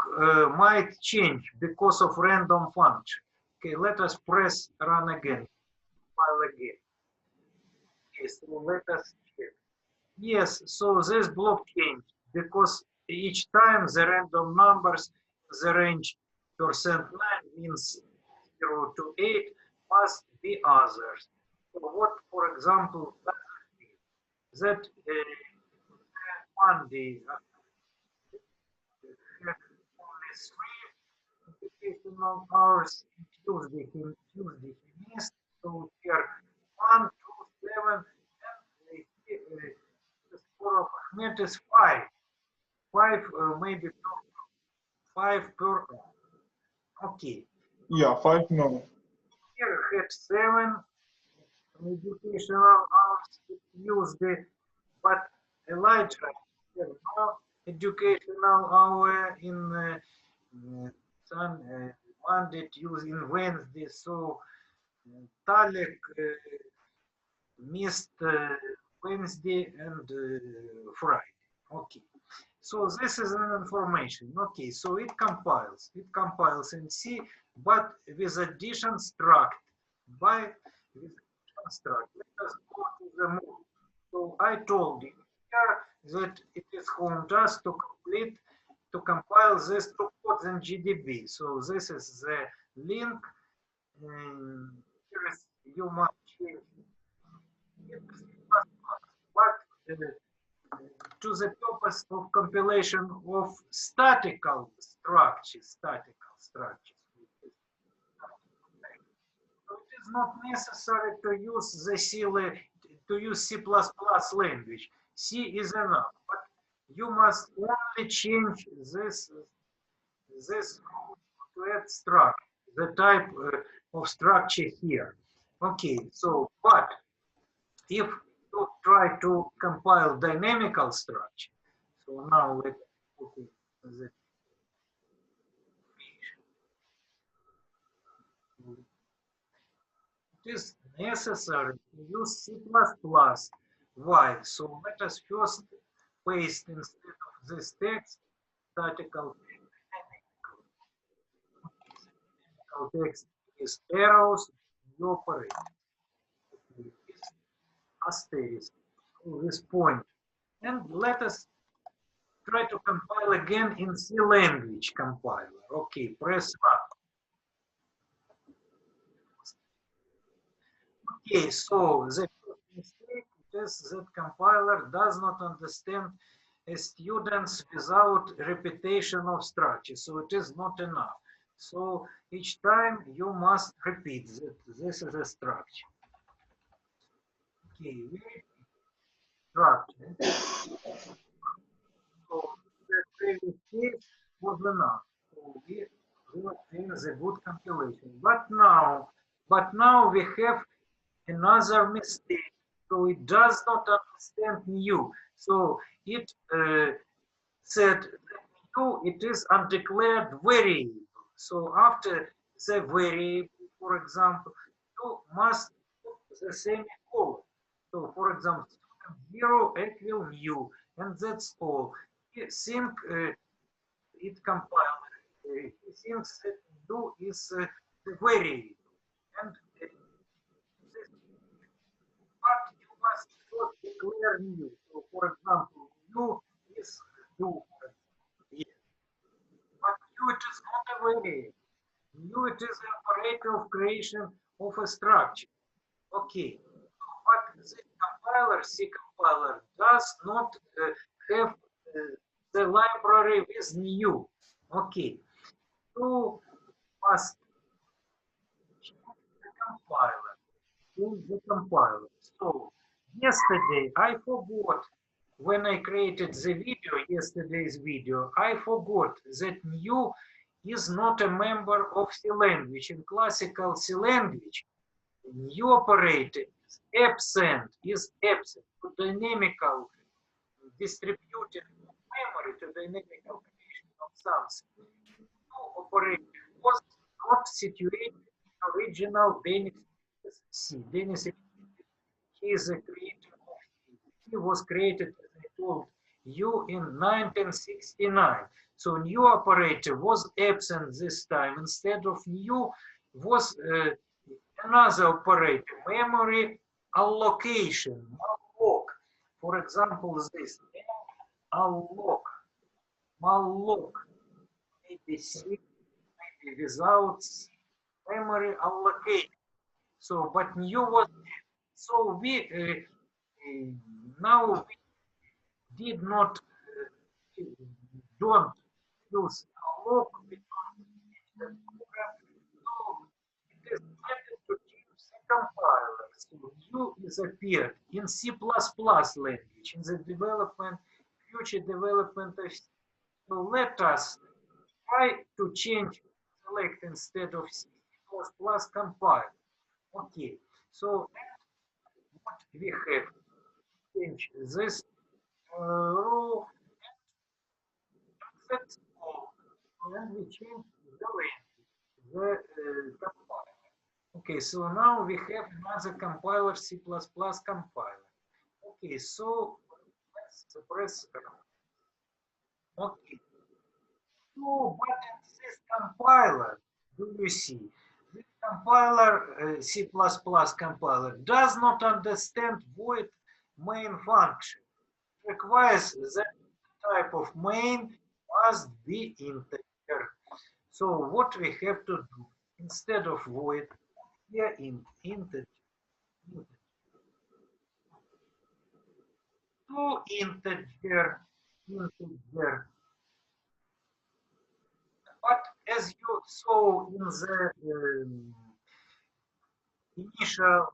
might change because of random function. Okay, let us press run again. File again. Okay, so let us check. Yes, so this block changed because each time the random numbers, the range %9 means 0 to 8 must be others. So what, for example, that Monday had only 3 educational hours, Tuesday he missed, so here 1, 2, 7, and the score of Ahmed is 5. 5, maybe 5 per hour. Okay. Yeah, 5 no. Here had 7 educational hours Tuesday, but Elijah had no educational hour in Monday, Tuesday, and Wednesday. So Talek missed Wednesday and Friday. Okay. So this is an information. Okay, so it compiles. It compiles in C, but with addition struct. By with addition struct. Let us go to the move. So I told you here that it is home task to complete, to compile this to codes in GDB. So this is the link. Here is, you must change it, but to the purpose of compilation of statical structures. So it is not necessary to use the C language. C is enough, but you must only change this to add structure, the type of structure here. Okay, so but if you try to compile dynamical structure, so now let's put it the it is necessary to use C++. Why? So let us first paste instead of this text statical text is arrows, you operate. Asterisk to this point. And let us try to compile again in C language compiler. Okay, press up. Okay, so the first mistake is that compiler does not understand students without repetition of structure. So it is not enough. So each time you must repeat that this is a structure. Okay, structure. So the previous case was enough. So we obtain the good compilation. But now we have another mistake. So it does not understand new. So it said that new it is undeclared variable. So after the variable, for example, you must put the semicolon. So for example, 0 equal new, and that's all. Think it compiled. He things that do is the variable. And this, but you must first declare new. So, for example, new is new. Yes. But new it is not a variable. New it is an operator of creation of a structure. Okay. But the compiler, C compiler, does not have the library with new. Okay. So must change the compiler. Change the compiler. So yesterday I forgot when I created the video, yesterday's video, I forgot that new is not a member of C language. In classical C language, new operator is absent to dynamical distributed memory, to dynamical creation of something. New operator was not situated in original Denis C. Denis, he is a creator of C. He was created, as I told you, in 1969. So new operator was absent this time. Instead of new was another operator, memory allocation, malloc. For example, this malloc, malloc, maybe C, maybe without C, memory allocation. So, but new was, so we now we did not don't use malloc, we don't use the program, so it is better to use the compiler. So new is appeared in C++ language, in the development, future development of C. So let us try to change select instead of C++ compile. Okay, so what we have change this row, that's all. And we change the language, the compiler. Okay, so now we have another compiler, C++ compiler. Okay, so let's press run. Okay, so but in this compiler, do you see? This compiler, C++ compiler, does not understand void main function. It requires that type of main must be integer. So what we have to do, instead of void, here in integer, to integer. But as you saw in the initial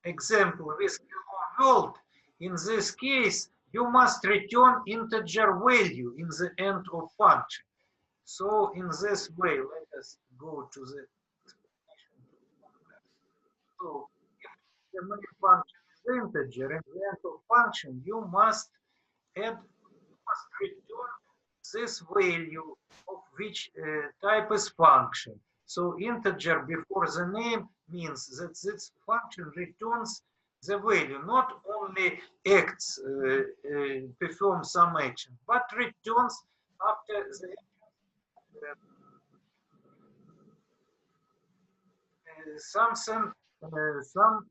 example with hello world, in this case, you must return integer value in the end of function. So in this way, let us go to the explanation. So if the main function is integer in the end of function, you must return this value of which type is function. So integer before the name means that this function returns the value, not only acts, performs some action, but returns after the something, some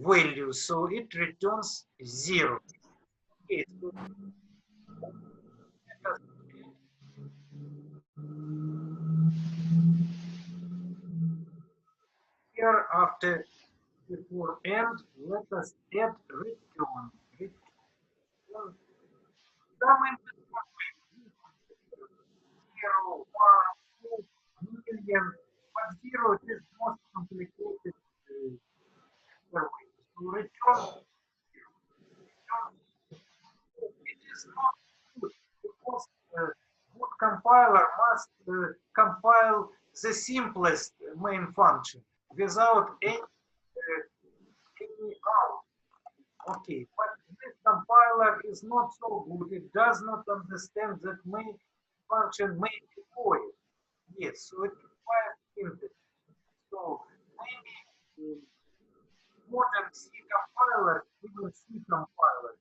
value. So it returns 0. Okay, so here after before end, let us add return. Return some zero, one, 2 million, but zero is most complicated way. So return, it is not good because good compiler must compile the simplest main function without any out. Okay, but this compiler is not so good. It does not understand that main function may be void. Yes, so it requires syntax. So maybe modern C compiler, even C compilers,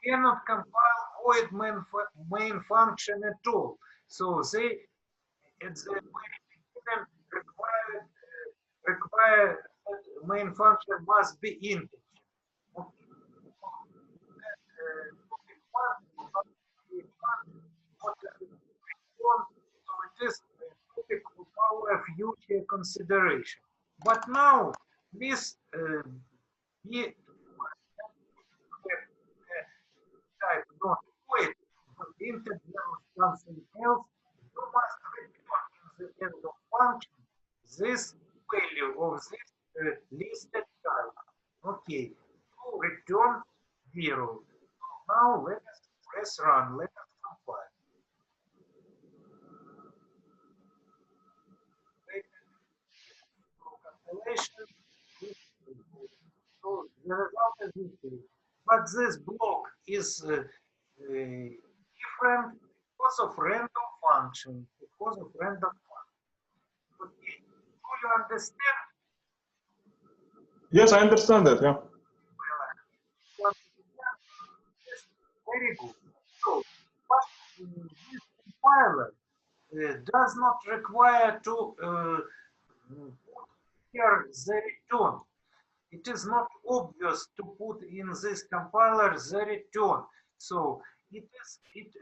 cannot compile void main function at all. So they at the very beginning require that main function must be integer. Okay. Topic one must be what is the return, so it is a topic of our future consideration. But now this be type not void, but integer or something else, you must return in the end of function this value of this listed type. Okay, to return 0. Now let us press run, let us compile. Compilation. So the result is this. But this block is different because of random function. Because of random function. Okay. Do you understand? Yes, I understand that. Yeah. Very good. So, but this compiler does not require to put here the return. It is not obvious to put in this compiler the return. So it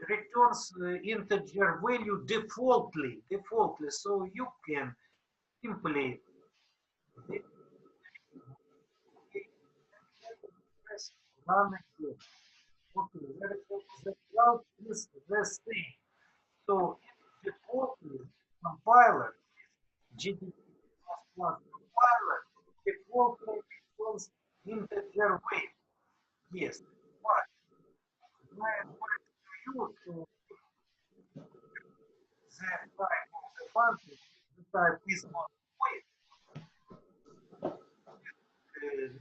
returns integer value defaultly. So you can simply press run again. Okay, the result is the same. So defaultly compiler GDP++ compiler defaultly returns integer weight. Yes, but when I want to use the type of the function, the type is not weight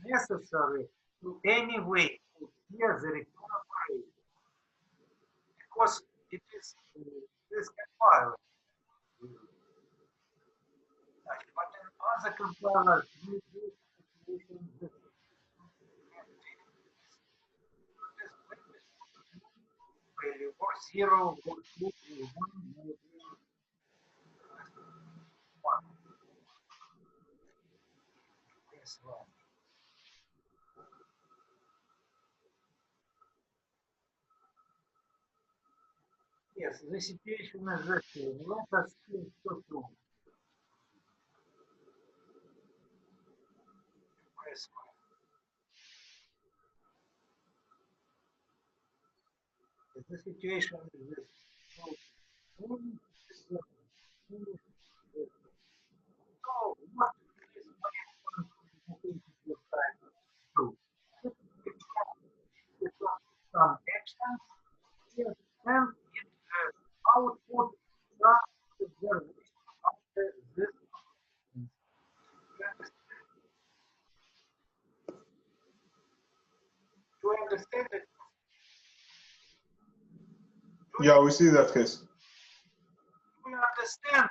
necessary to anyway put here the return operator because it is this compiler. But in other compilers, we do situation this value or 0 or 2 or 1 or 1. Yes, well. Yes, the situation is the same. Let us think so too. Press 1. The situation is this. So, what is my time to do? Some actions here and it output some observation after this. Do you understand it? Yeah, we see that case. Do you understand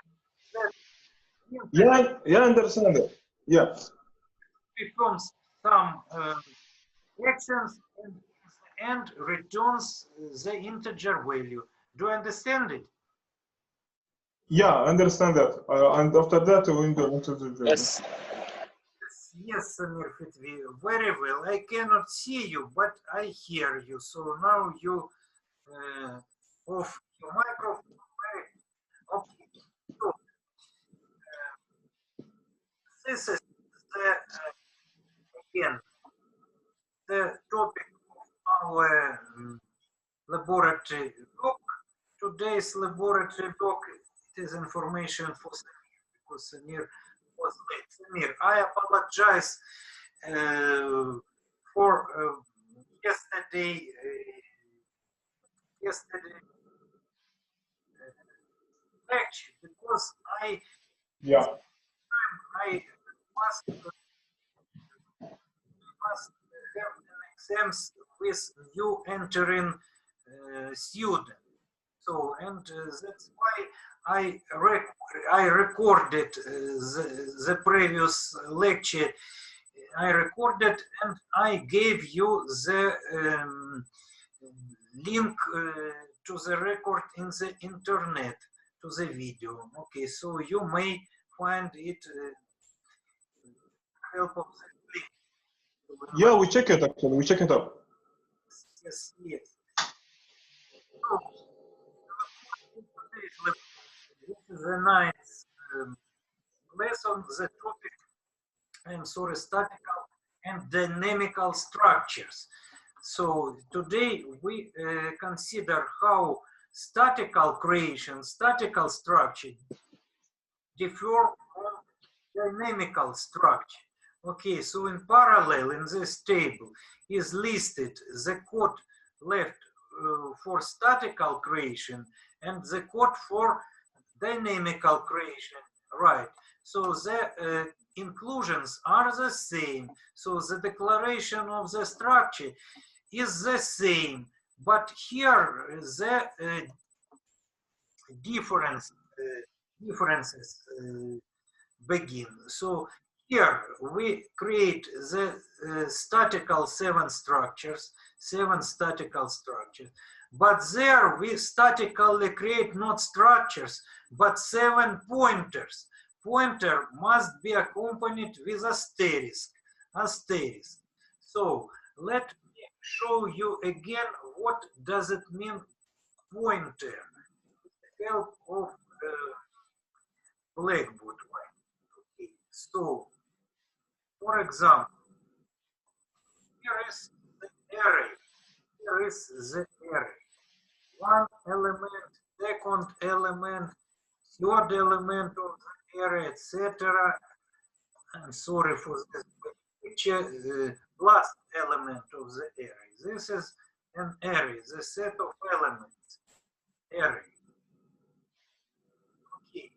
that Yeah, I understand it. Yeah. becomes some actions and returns the integer value. Do you understand it? Yeah, I understand that. And after that, we go into the. Yes. Yes, Samir Fitvi, very well. I cannot see you, but I hear you. So now you off your microphone. Okay. So, this is the again the topic of our laboratory doc. Today's laboratory doc is information for Samir because Samir was late. Samir, I apologize for yesterday lecture because I must have an exams with new entering student. So, and that's why I recorded the previous lecture. I recorded and I gave you the link to the record in the internet to the video. Okay, so you may find it help of the link. Yeah, we check it actually. We check it out. Yes, yes. So, this is the ninth lesson. The topic, I'm sorry, statical and dynamical structures. So today we consider how statical creation, statical structure differ from dynamical structure. Okay, so in parallel in this table is listed the code left for statical creation and the code for dynamical creation, right? So the inclusions are the same. So the declaration of the structure is the same, but here the differences begin. So here we create the statical seven statical structures, but there we statically create not structures, but 7 pointers. Pointer must be accompanied with asterisk. So let me show you again what does it mean pointer with the help of Blackboard. Okay. So, for example, here is the array. Here is the array. One element, second element, third element of the array, etc. I'm sorry for this picture. The last element of the array. This is an array, the set of elements. Array. Okay.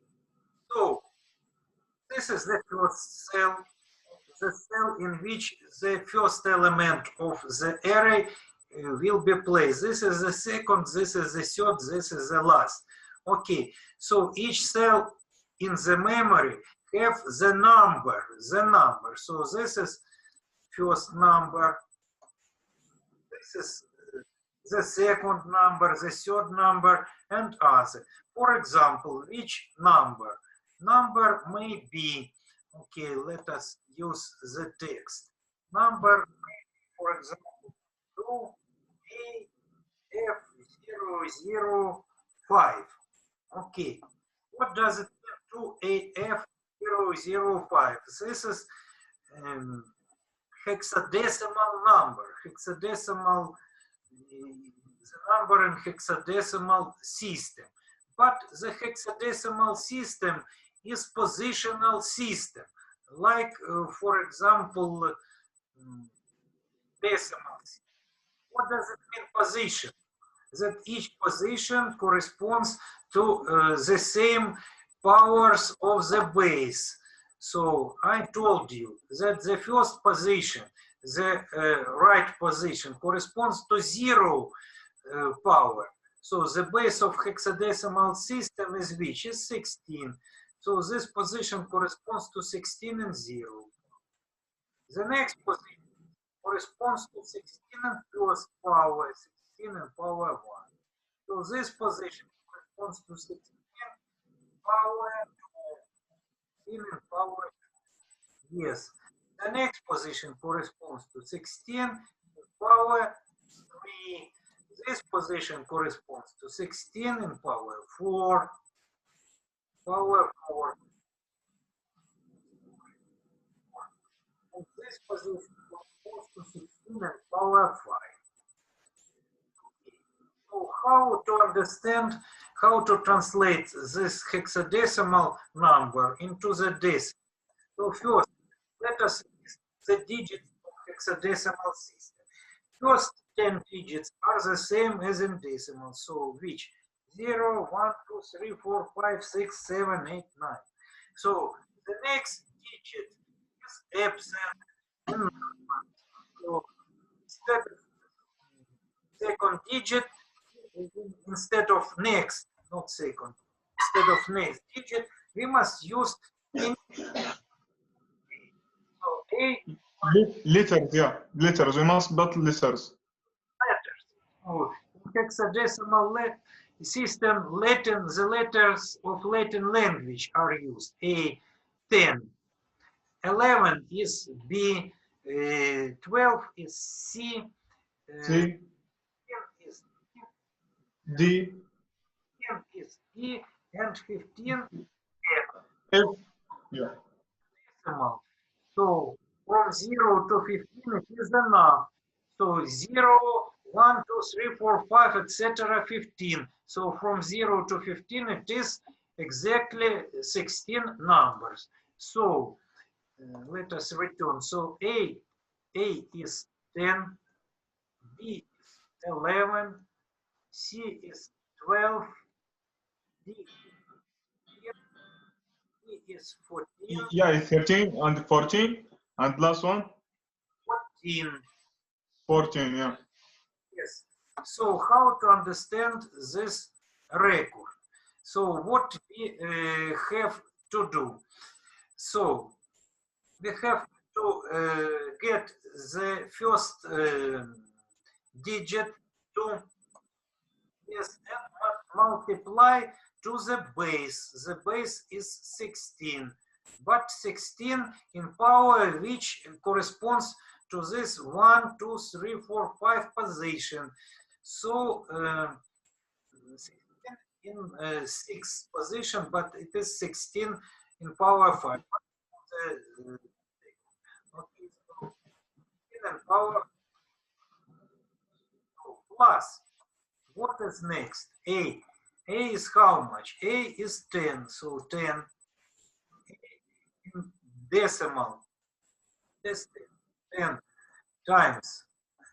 So this is the first cell, the cell in which the first element of the array will be placed. This is the second, this is the third, this is the last. Okay, so each cell in the memory have the number. So this is first number, this is the second number, the third number, and other. For example, which number? Number may be, okay, let us use the text. Number may be, for example, 2AF005. Okay, what does it mean, 2AF005? This is hexadecimal number, hexadecimal, the number in hexadecimal system. But the hexadecimal system is positional system, like, for example, decimal. What does it mean position? That each position corresponds to the same powers of the base. So I told you that the first position, the right position, corresponds to 0 power. So the base of hexadecimal system is which? Is 16. So this position corresponds to 16 and 0. The next position corresponds to 16 and first power, 16 and power 1. So this position corresponds to 16 power 2, 16 and power 2. Yes. The next position corresponds to 16 power 3. This position corresponds to 16 in power 4, power 4. And this position corresponds to 16 in power 5. Okay. So how to understand, how to translate this hexadecimal number into the decimal? So first, let us list the digits of hexadecimal system. First 10 digits are the same as in decimal. So which? 0, 1, 2, 3, 4, 5, 6, 7, 8, 9. So the next digit is absent. So instead of second digit, instead of next, not second, instead of next digit, we must use in. So A. Letters, yeah, letters. We must put letters. So in hexadecimal system, Latin, the letters of Latin language are used. A, 10. 11 is B, 12 is C, C, 10 is D, 10 is E, and 15 F. Yeah. decimal. So from 0 to 15 it is enough. So 0, 1, 2, 3, 4, 5, etc. 15. So from 0 to 15 it is exactly 16 numbers. So let us return. So A is 10, B is 11, C is 12, D is 14, Yeah, it's 13 and 14 and last one 14. 14. Yeah. Yes. So how to understand this record? So what we have to do? So we have to get the first digit to yes and multiply to the base. The base is 16, but 16 in power which corresponds to this 1, 2, 3, 4, 5 position. So 16 in 6 position, but it is 16 in power 5. Okay, so 16 in power plus. What is next? A. A is how much? A is 10. So 10 in decimal. That's 10 times.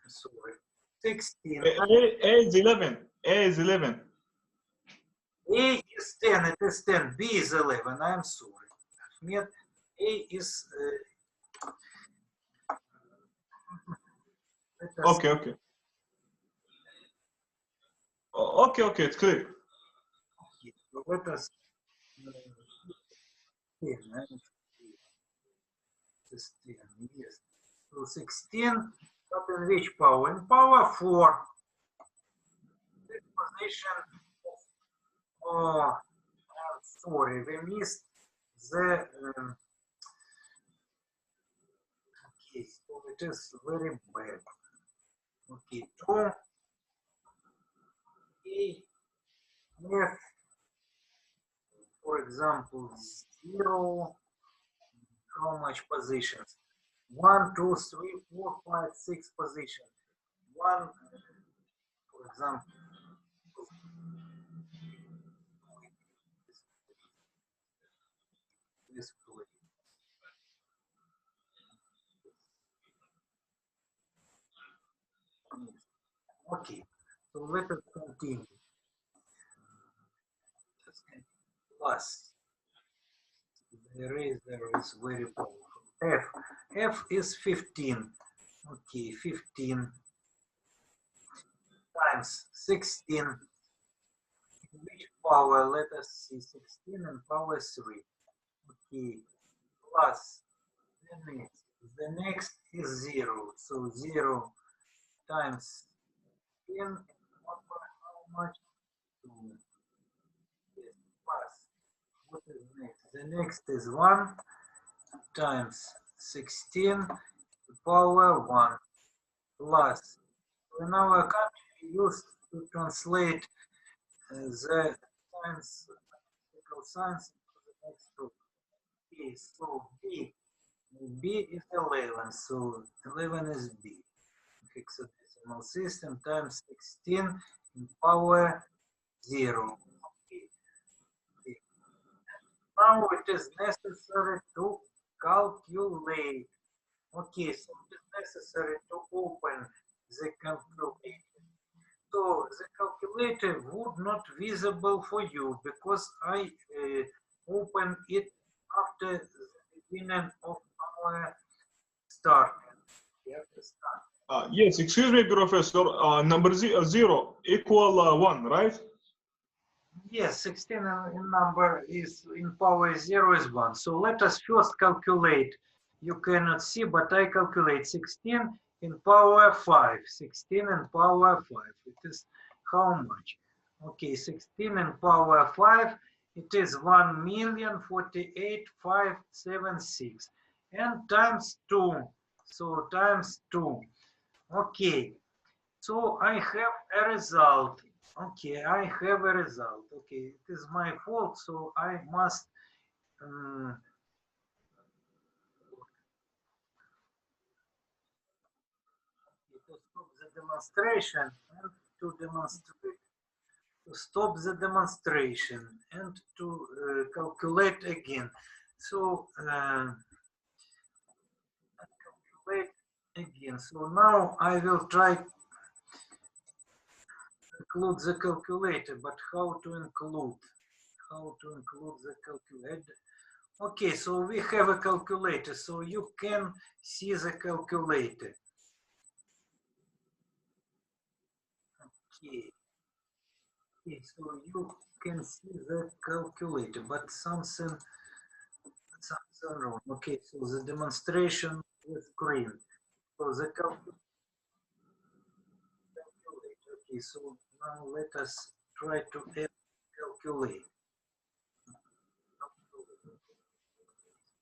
Sorry. 16. A is 11. A is 11. A is 10. It is 10. B is 11. I'm sorry. Ahmed, A is. Okay, okay. Okay, it's clear. Let us. 10. 16. Yes. So 16. But in which power? In power 4. This position. Oh, sorry, we missed the. Okay, so it is very bad. Okay, 2 A F, for example, 0. How much positions? 1, 2, 3, 4, 5, 6 positions. 1, for example. This place. Okay, so let us continue. Plus, the razor is very powerful. F. F is 15. Okay, 15 times 16. In which power? Let us see. 16 and power 3. Okay, plus the next. The next is 0. So 0 times 10. How much? 2. Yes, plus. What is next? The next is 1 times 16 to power 1 plus. In our country, we used to translate the science, physical science to the next group. Okay, so B is 11, so 11 is B. Hexadecimal system times 16 in power 0. Okay. Okay. Now it is necessary to calculate. Okay, so it is necessary to open the calculator. So the calculator would not visible for you because I opened it after the beginning of our start. Yes, excuse me, Professor. Number 0 equal 1, right? Yes, 16 in number is in power 0 is 1. So let us first calculate. You cannot see, but I calculate 16 in power 5. 16 in power 5. It is how much? Okay, 16 in power 5, it is 1,048,576. And times 2, so times 2. Okay, so I have a result. Okay, I have a result. Okay, it is my fault, so I must to stop the demonstration and to demonstrate, to stop the demonstration and to calculate again. So calculate again. So now I will try to include the calculator, but how to include? How to include the calculator? Okay, so we have a calculator, so you can see the calculator. Okay. Okay, so you can see the calculator, but something wrong. Okay, so the demonstration is screen. So the calculator. Okay, so now let us try to calculate.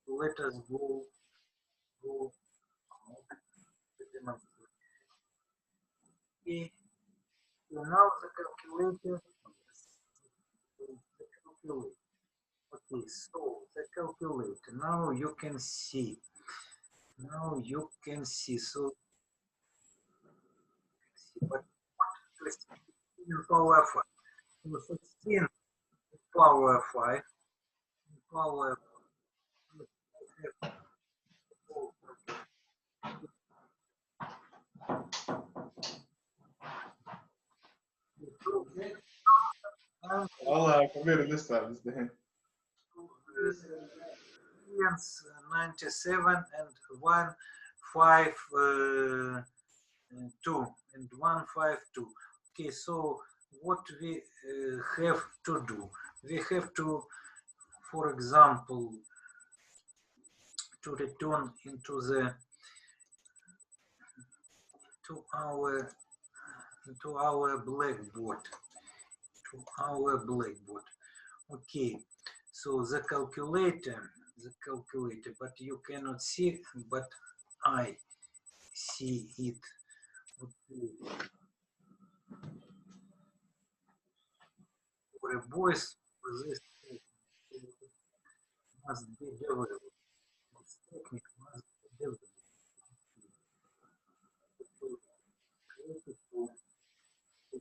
Let us go the demonstration. Okay, so now the calculator. Okay, so the calculator. Now you can see. Now you can see. So, but what 16 in power 5? So 16 in power 5. In power 5. والله كبير لسه بس دحين 97 and 152 and 152. Okay, so what we have to do? We have to, for example, to return into the to our blackboard. Okay, so the calculator, but you cannot see, but I see it. Okay. For a voice, this must be developed. This technique must be developed.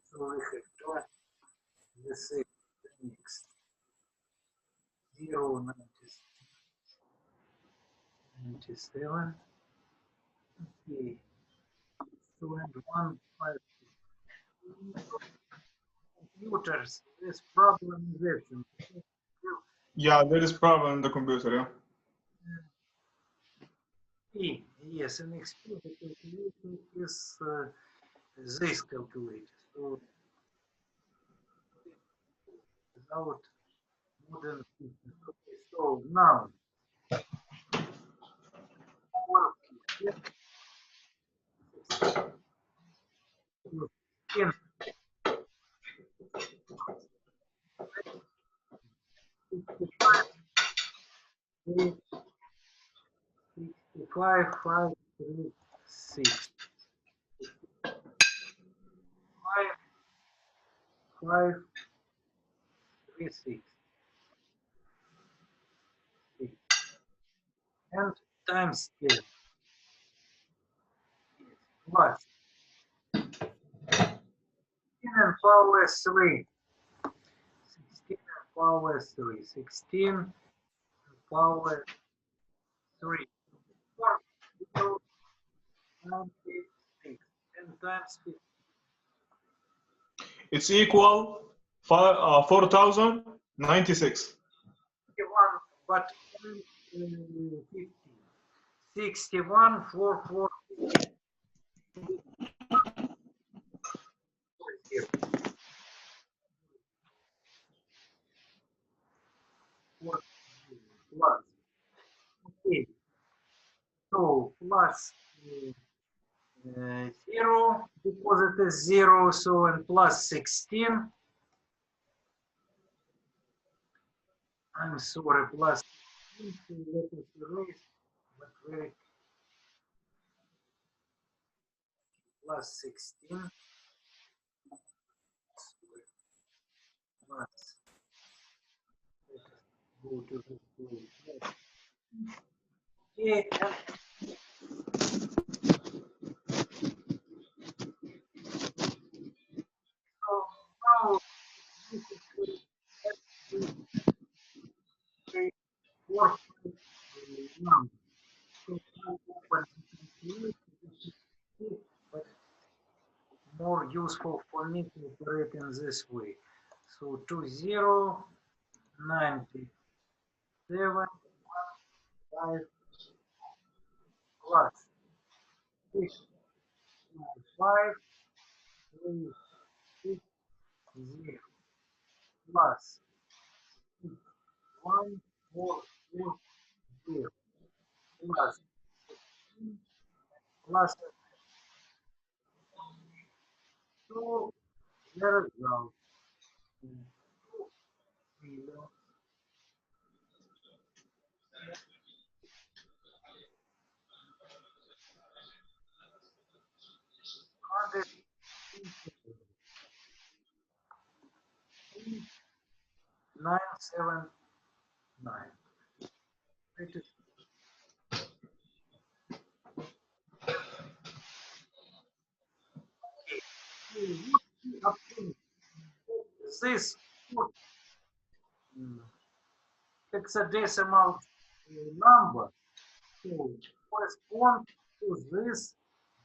So we have to this is next 0.97. Okay. 2 and 1 5 computers. This problem is this. Yeah, there is problem in the computer, yeah. Yes, an explicit calculator is this calculator. So without modern systems. Okay, so now in 65, 5, 3, 6. 5, 5, 3, 6. And times 10 plus 16 and power 3. 16 and power 3. 16 and power 3. 4, 96. 10 times 50. It's equal 4,096. 61, but 50. 61, 4, 4. Plus. Okay. So plus 0 because it is 0, so and plus 16 I'm sorry, plus 16, let us erase, but very plus 16, plus, let us go to this place. Okay, and so now this is a four number. So now open it, but more useful for me to operate in this way. So 2097 5 plus 6 5 3 6 0 plus 6 1 4 4 0 plus 16 plus 2 the result. 2 979. It is this hexadecimal number to correspond to this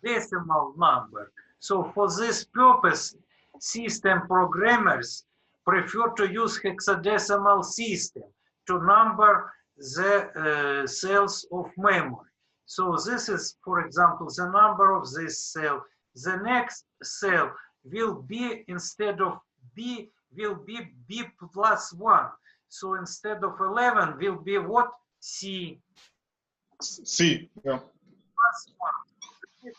decimal number. So for this purpose, system programmers prefer to use hexadecimal system to number the cells of memory. So this is, for example, the number of this cell. The next cell will be, instead of B, will be B plus 1. So instead of 11 will be what? C C, yeah. plus 1.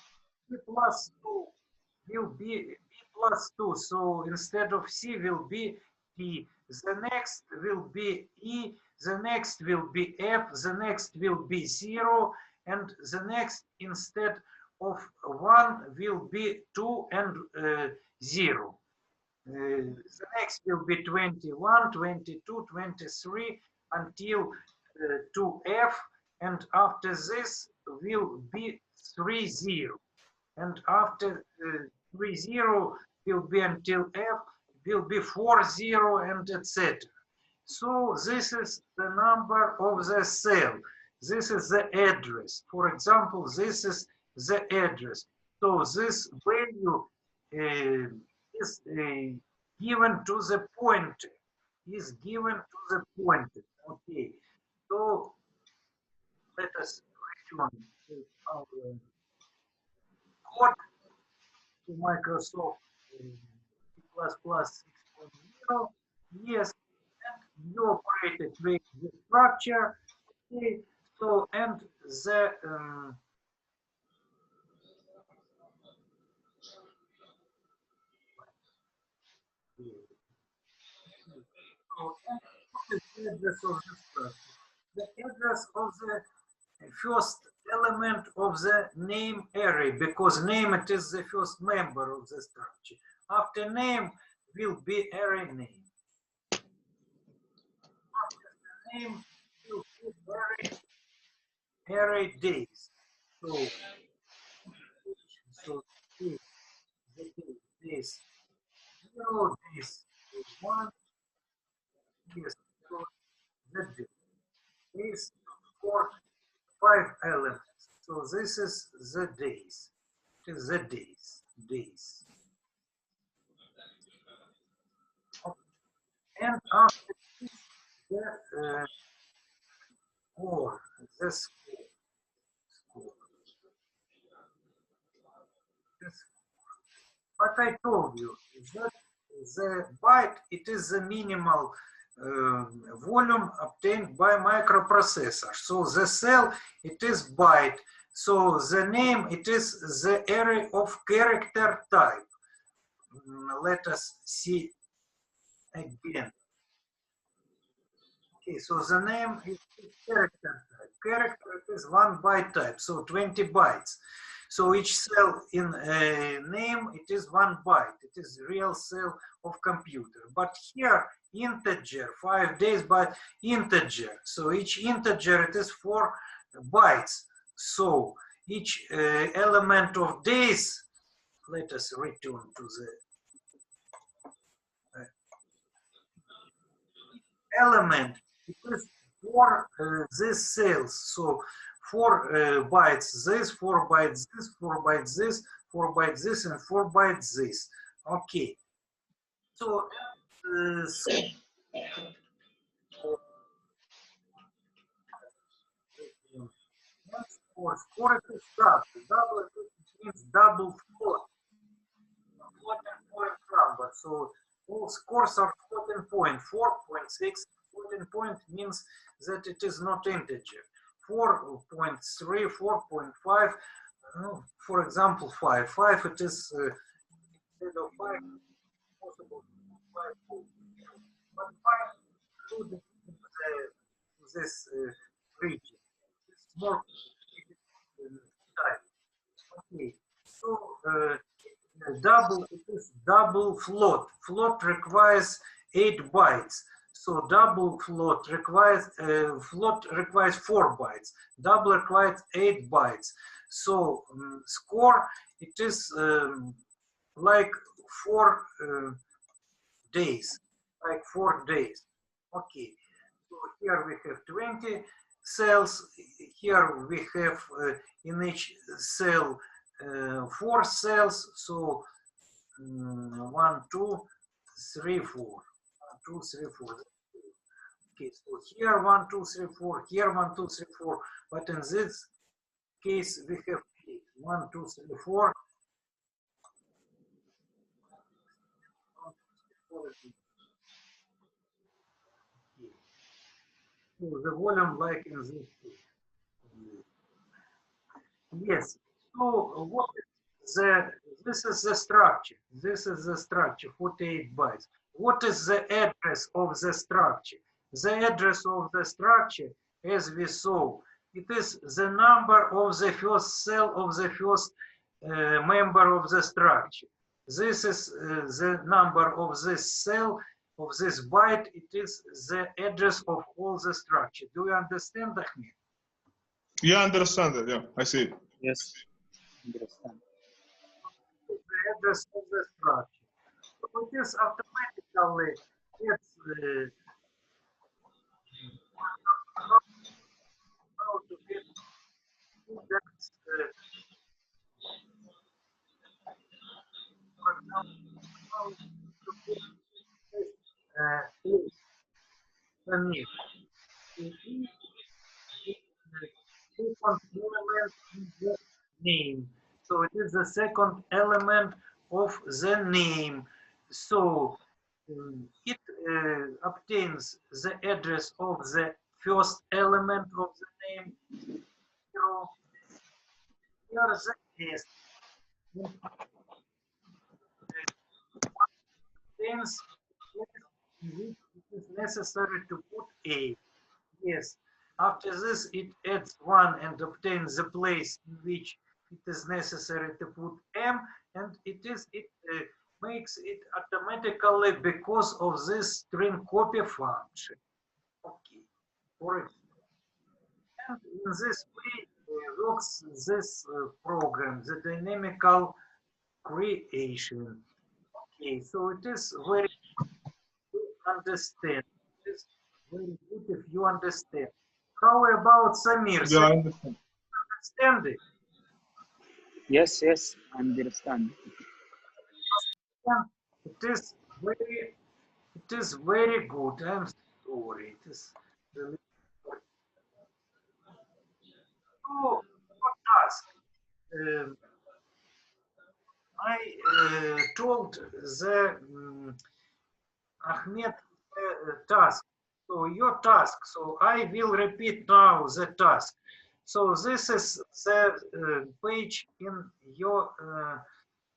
B plus 2 will be B plus 2. So instead of C will be P. The next will be E. The next will be F. The next will be 0. And the next, instead of 1, will be 2 and 0. The next will be 21, 22, 23 until 2F, and after this will be 30. And after 30 will be until F, will be 40 and etc. So this is the number of the cell. This is the address. For example, this is the address. So this value is given to the pointer. Is given to the pointer. Okay. So let us return to our code to Microsoft C++ 6.0. Yes, and you operated with the structure. Okay. So and the the address of the structure. The address of the first element of the name array, because name it is the first member of the structure. After name will be array name. After the name will be array days. So this 0, this 1, this 2, this 4, 5 elements. So this is the days. It is the days. And after this, the score, the score. But I told you that the byte, it is the minimal volume obtained by microprocessor. So the cell, it is byte. So the name, it is the array of character type. Let us see again. Okay, so the name is character type. Character is 1 byte type, so 20 bytes. So each cell in a name, it is 1 byte. It is real cell of computer. But here, integer, 5 days by integer. So each integer, it is 4 bytes. So each element of days, let us return to the element, it is for these cells. So 4 bytes this, 4 bytes this, 4 bytes this, 4 bytes this, and 4 bytes this. Okay. So score it is double. Double means double float. Floating point number. So all scores are floating point. 4.6 floating point means that it is not integer. 4.3, 4.5, for example, 5. 5 it is instead of 5 possible 5. But 5 included in this region. It's more type. Okay. So double, it is double float. Float requires 8 bytes. So double float requires 4 bytes. Double requires 8 bytes. So score, it is like 4 days, like 4 days. Okay. So here we have 20 cells. Here we have in each cell 4 cells. So 1, 2, 3, 4. 1, 2, 3, 4. Okay, so here 1, 2, 3, 4. Here 1, 2, 3, 4. But in this case we have 8. 1, 2, 3, 4. So the volume like in this case. Yes. So what is this is the structure. This is the structure, 48 bytes. What is the address of the structure? The address of the structure, as we saw, it is the number of the first cell of the first member of the structure. This is the number of this cell, of this byte. It is the address of all the structure. Do you understand, Ahmed? Yeah, I understand it. Yeah, I see it. Yes, understand. The address of the structure. So it is automatically, it's how to get that, for example, how to put this on it. Second element in the name. So it is the second element of the name. So it obtains the address of the first element of the name. Zero. Here is the S. Contains it is necessary to put A. Yes. After this, it adds 1 and obtains the place in which it is necessary to put M, and it makes it automatically because of this string copy function. Okay. For example, and in this way works this program, the dynamical creation. Okay, so it is very good to understand. It is very good if you understand. How about Samir? Yeah, I Samir, understand. understand it? Yes, yes, understand. It is very good. I'm sorry. It is really good. So, what task? I told the Ahmed task. So your task. So I will repeat now the task. So this is the page in your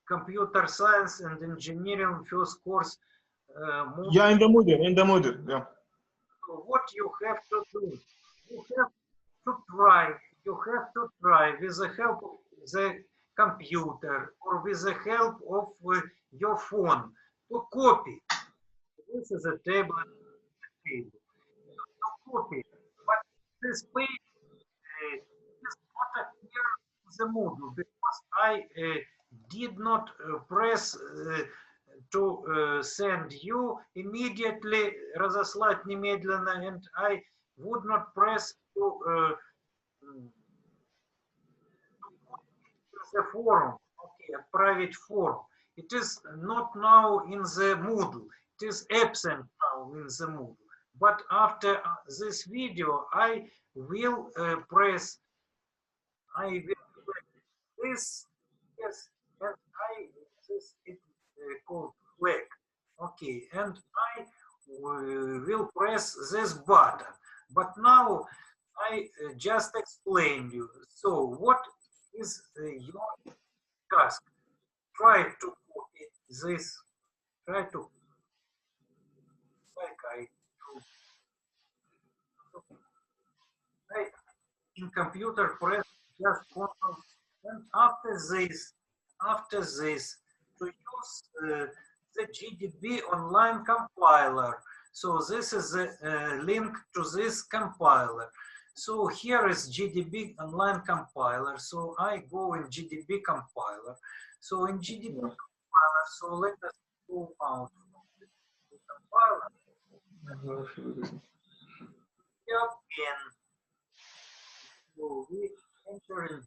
computer science and engineering first course. Yeah, in the Moodle, Yeah. what you have to do, you have to try, with the help of the computer or with the help of your phone to copy. This is a table. To copy, but this page is not appear in the Moodle because I did not press to send you immediately, разослать немедленно, and I would not press to the forum, okay, отправить forum. It is not now in the Moodle. It is absent now in the Moodle. But after this video, I will press. I will press this. Yes, and this is called flag. Okay, and I will press this button. But now I just explained you. So what is your task? Try to copy this. Try to like I do. In computer press just Ctrl, and after this to use the GDB online compiler. So this is a link to this compiler. So here is GDB online compiler. So I go in GDB compiler. So in GDB compiler, so let us go out from the compiler. Again. So we enter in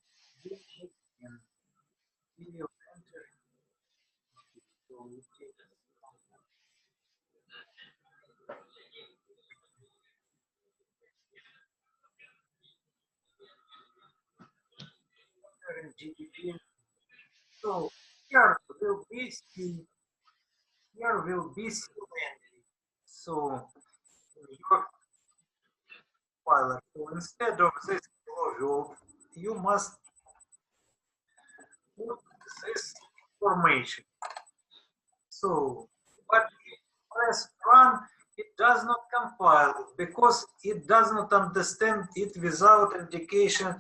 and we will enter. So we take enter in GDB. So here will be C. Here will be C entry. So your file. So instead of this closure, you must put this information. So, but press run, it does not compile because it does not understand it without indication,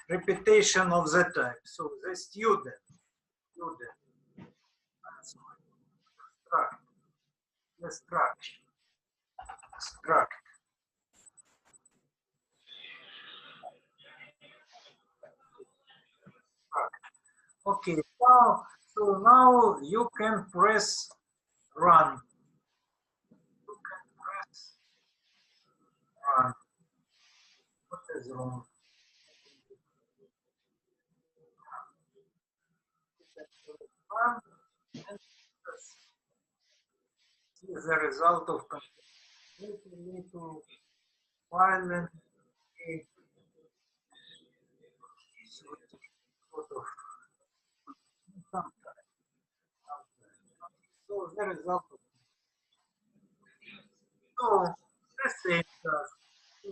repetition of the type. So the student, struct. Okay, so now you can press run. You can press run. What is wrong? Run and see the result of little file and so the result of so let's say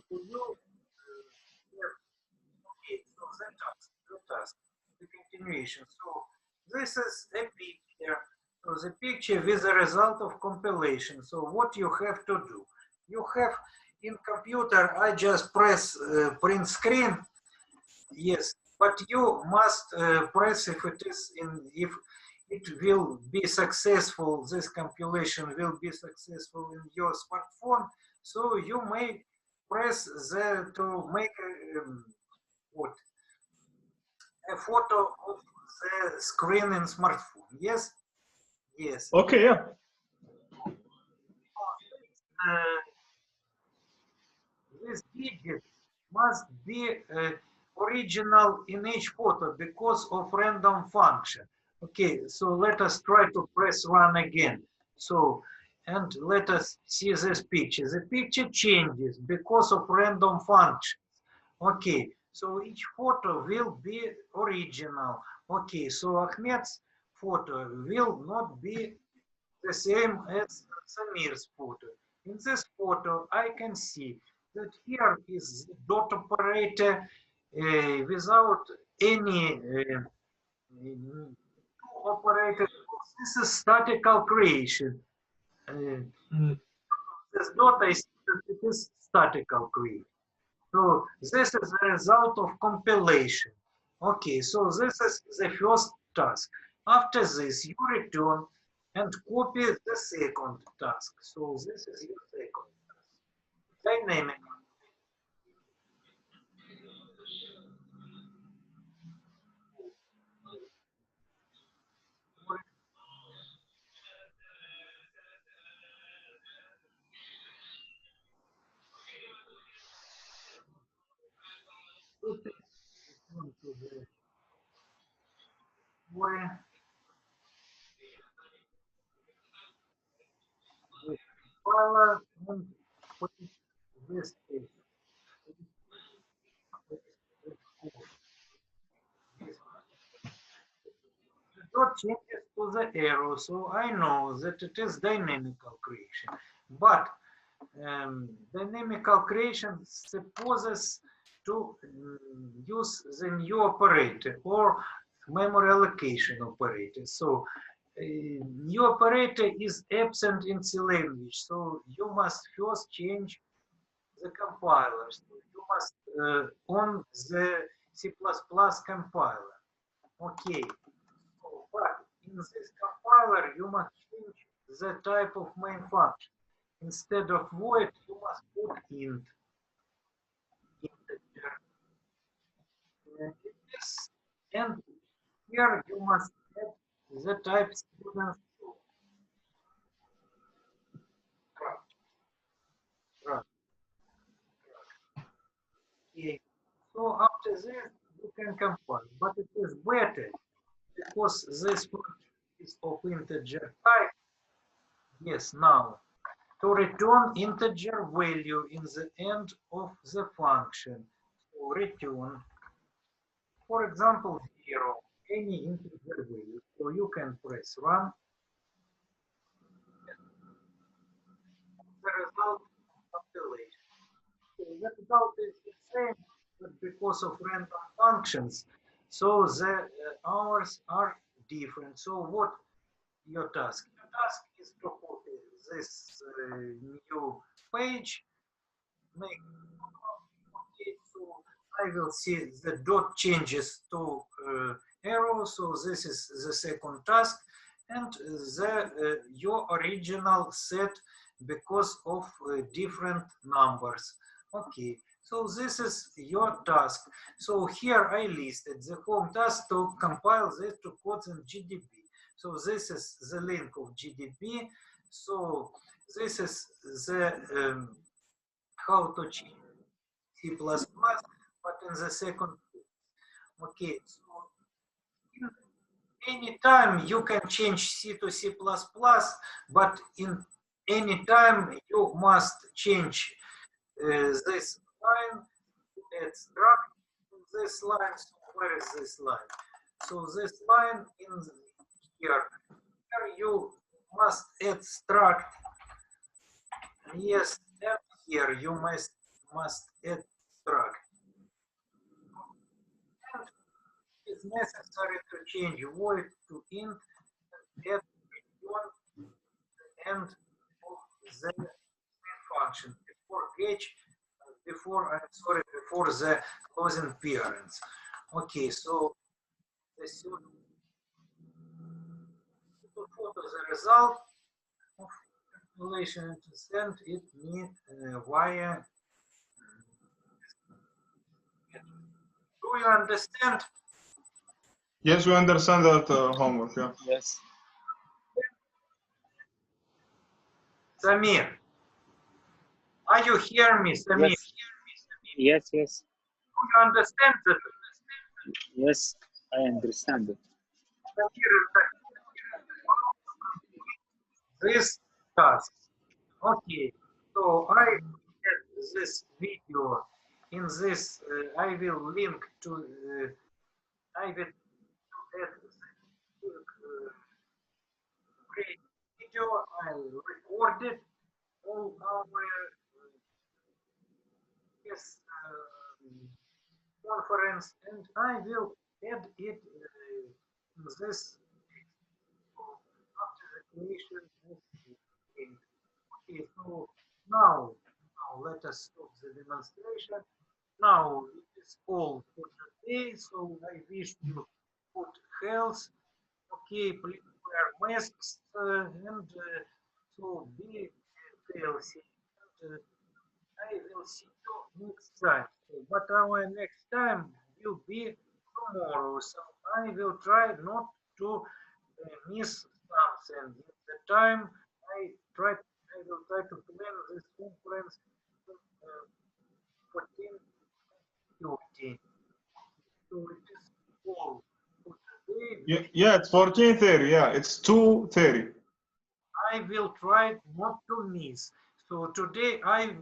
you okay, so the task, the continuation. So this is a picture. So the picture with the result of compilation. So what you have to do? You have in computer, I just press print screen. Yes, but you must press if it is if it will be successful, this compilation will be successful in your smartphone. So you may press to make what? A photo of the screen in smartphone. Yes? Yes. Okay, yeah. This digit must be original in each photo because of random function. Okay, so let us try to press run again. So, and let us see this picture. The picture changes because of random functions. Okay, so each photo will be original. Okay, so Ahmed's photo will not be the same as Samir's photo. In this photo, I can see that here is the dot operator without any operator. This is statical creation. This dot I see that it is statical creation. So this is the result of compilation. Okay, so this is the first task. After this, you return and copy the second task. So this is your second task. Dynamic. This is dot changes to the arrow, so I know that it is dynamical creation. But dynamical creation supposes to use the new operator or memory allocation operator. So new operator is absent in C language, so you must first change the compilers. So you must on the C++ compiler. Okay, so, but in this compiler you must change the type of main function. Instead of void, you must put int. Integer. And here you must add the type student struct. Okay. So after this, you can compile, but it is better because this function is of integer type. Yes, now to return integer value in the end of the function. So return, for example, 0, any integer value. So you can press run. The result of compilation. So the result is the same, but because of random functions, so the hours are different. So what your task? Your task is to copy this new page, make okay, so I will see the dot changes to arrow. So this is the second task, and the your original set because of different numbers. Okay, so this is your task. So here I listed the home task to compile this to codes in GDB. So this is the link of GDB. So this is the how to change C++, but in the second. Okay, so any time you can change C to C++, but in any time you must change this line, extract this line. So where is this line? So this line in here. Here you must extract. Yes, and here you must extract. And it's necessary to change void to int and add one end of the main function before gauge, before I'm sorry, before the closing parents. Okay, so the photo the result of calculation to send it me via. Do you understand? Yes, we understand that homework. Yeah. Yes. Samir, are you hear me, Samir? Yes. Yes. Yes. Do you understand that? Yes. I understand it. This task. Okay, so I had this video in this. I will link to. I will add great video. I recorded all our this conference, and I will add it in this after the creation of the game. Okay, so now Now let us stop the demonstration. Now it is all for today, so I wish you good health. Okay, please wear masks and so be healthy. And, I will see you next time. But our next time will be tomorrow, so I will try not to miss something. In the time I will try to plan this conference 14:30. So it is all for today. Yeah, yeah, it's 14:30. Yeah, it's 2:30. I will try not to miss. So today I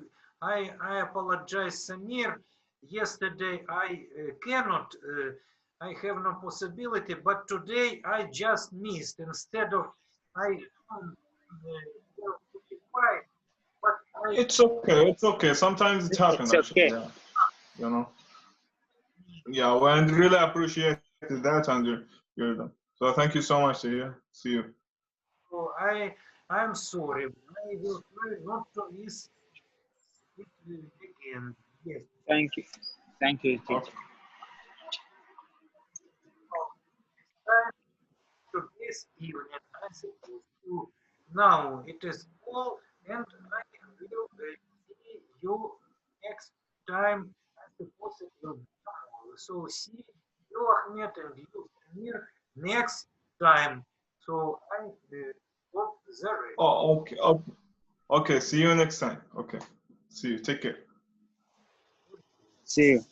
apologize, Samir. Yesterday I cannot. I have no possibility, but today I just missed. Instead of I 45, but I It's okay. It's okay. Sometimes it happens, It's actually. okay. Yeah, you know. Yeah, well, and really appreciate that, and you're done. So thank you so much. Yeah, see you. so I'm sorry. I will try not to miss it again. Yes. Thank you. Thank you, teacher. Okay. Today's evening. I suppose to now it is all, and I will see you next time. I suppose it will be tomorrow. So see you, Ahmed, and you, Samir, next time. So I hope the rest. Oh, okay. Okay. Okay. See you next time. Okay. See you. Take care. See you.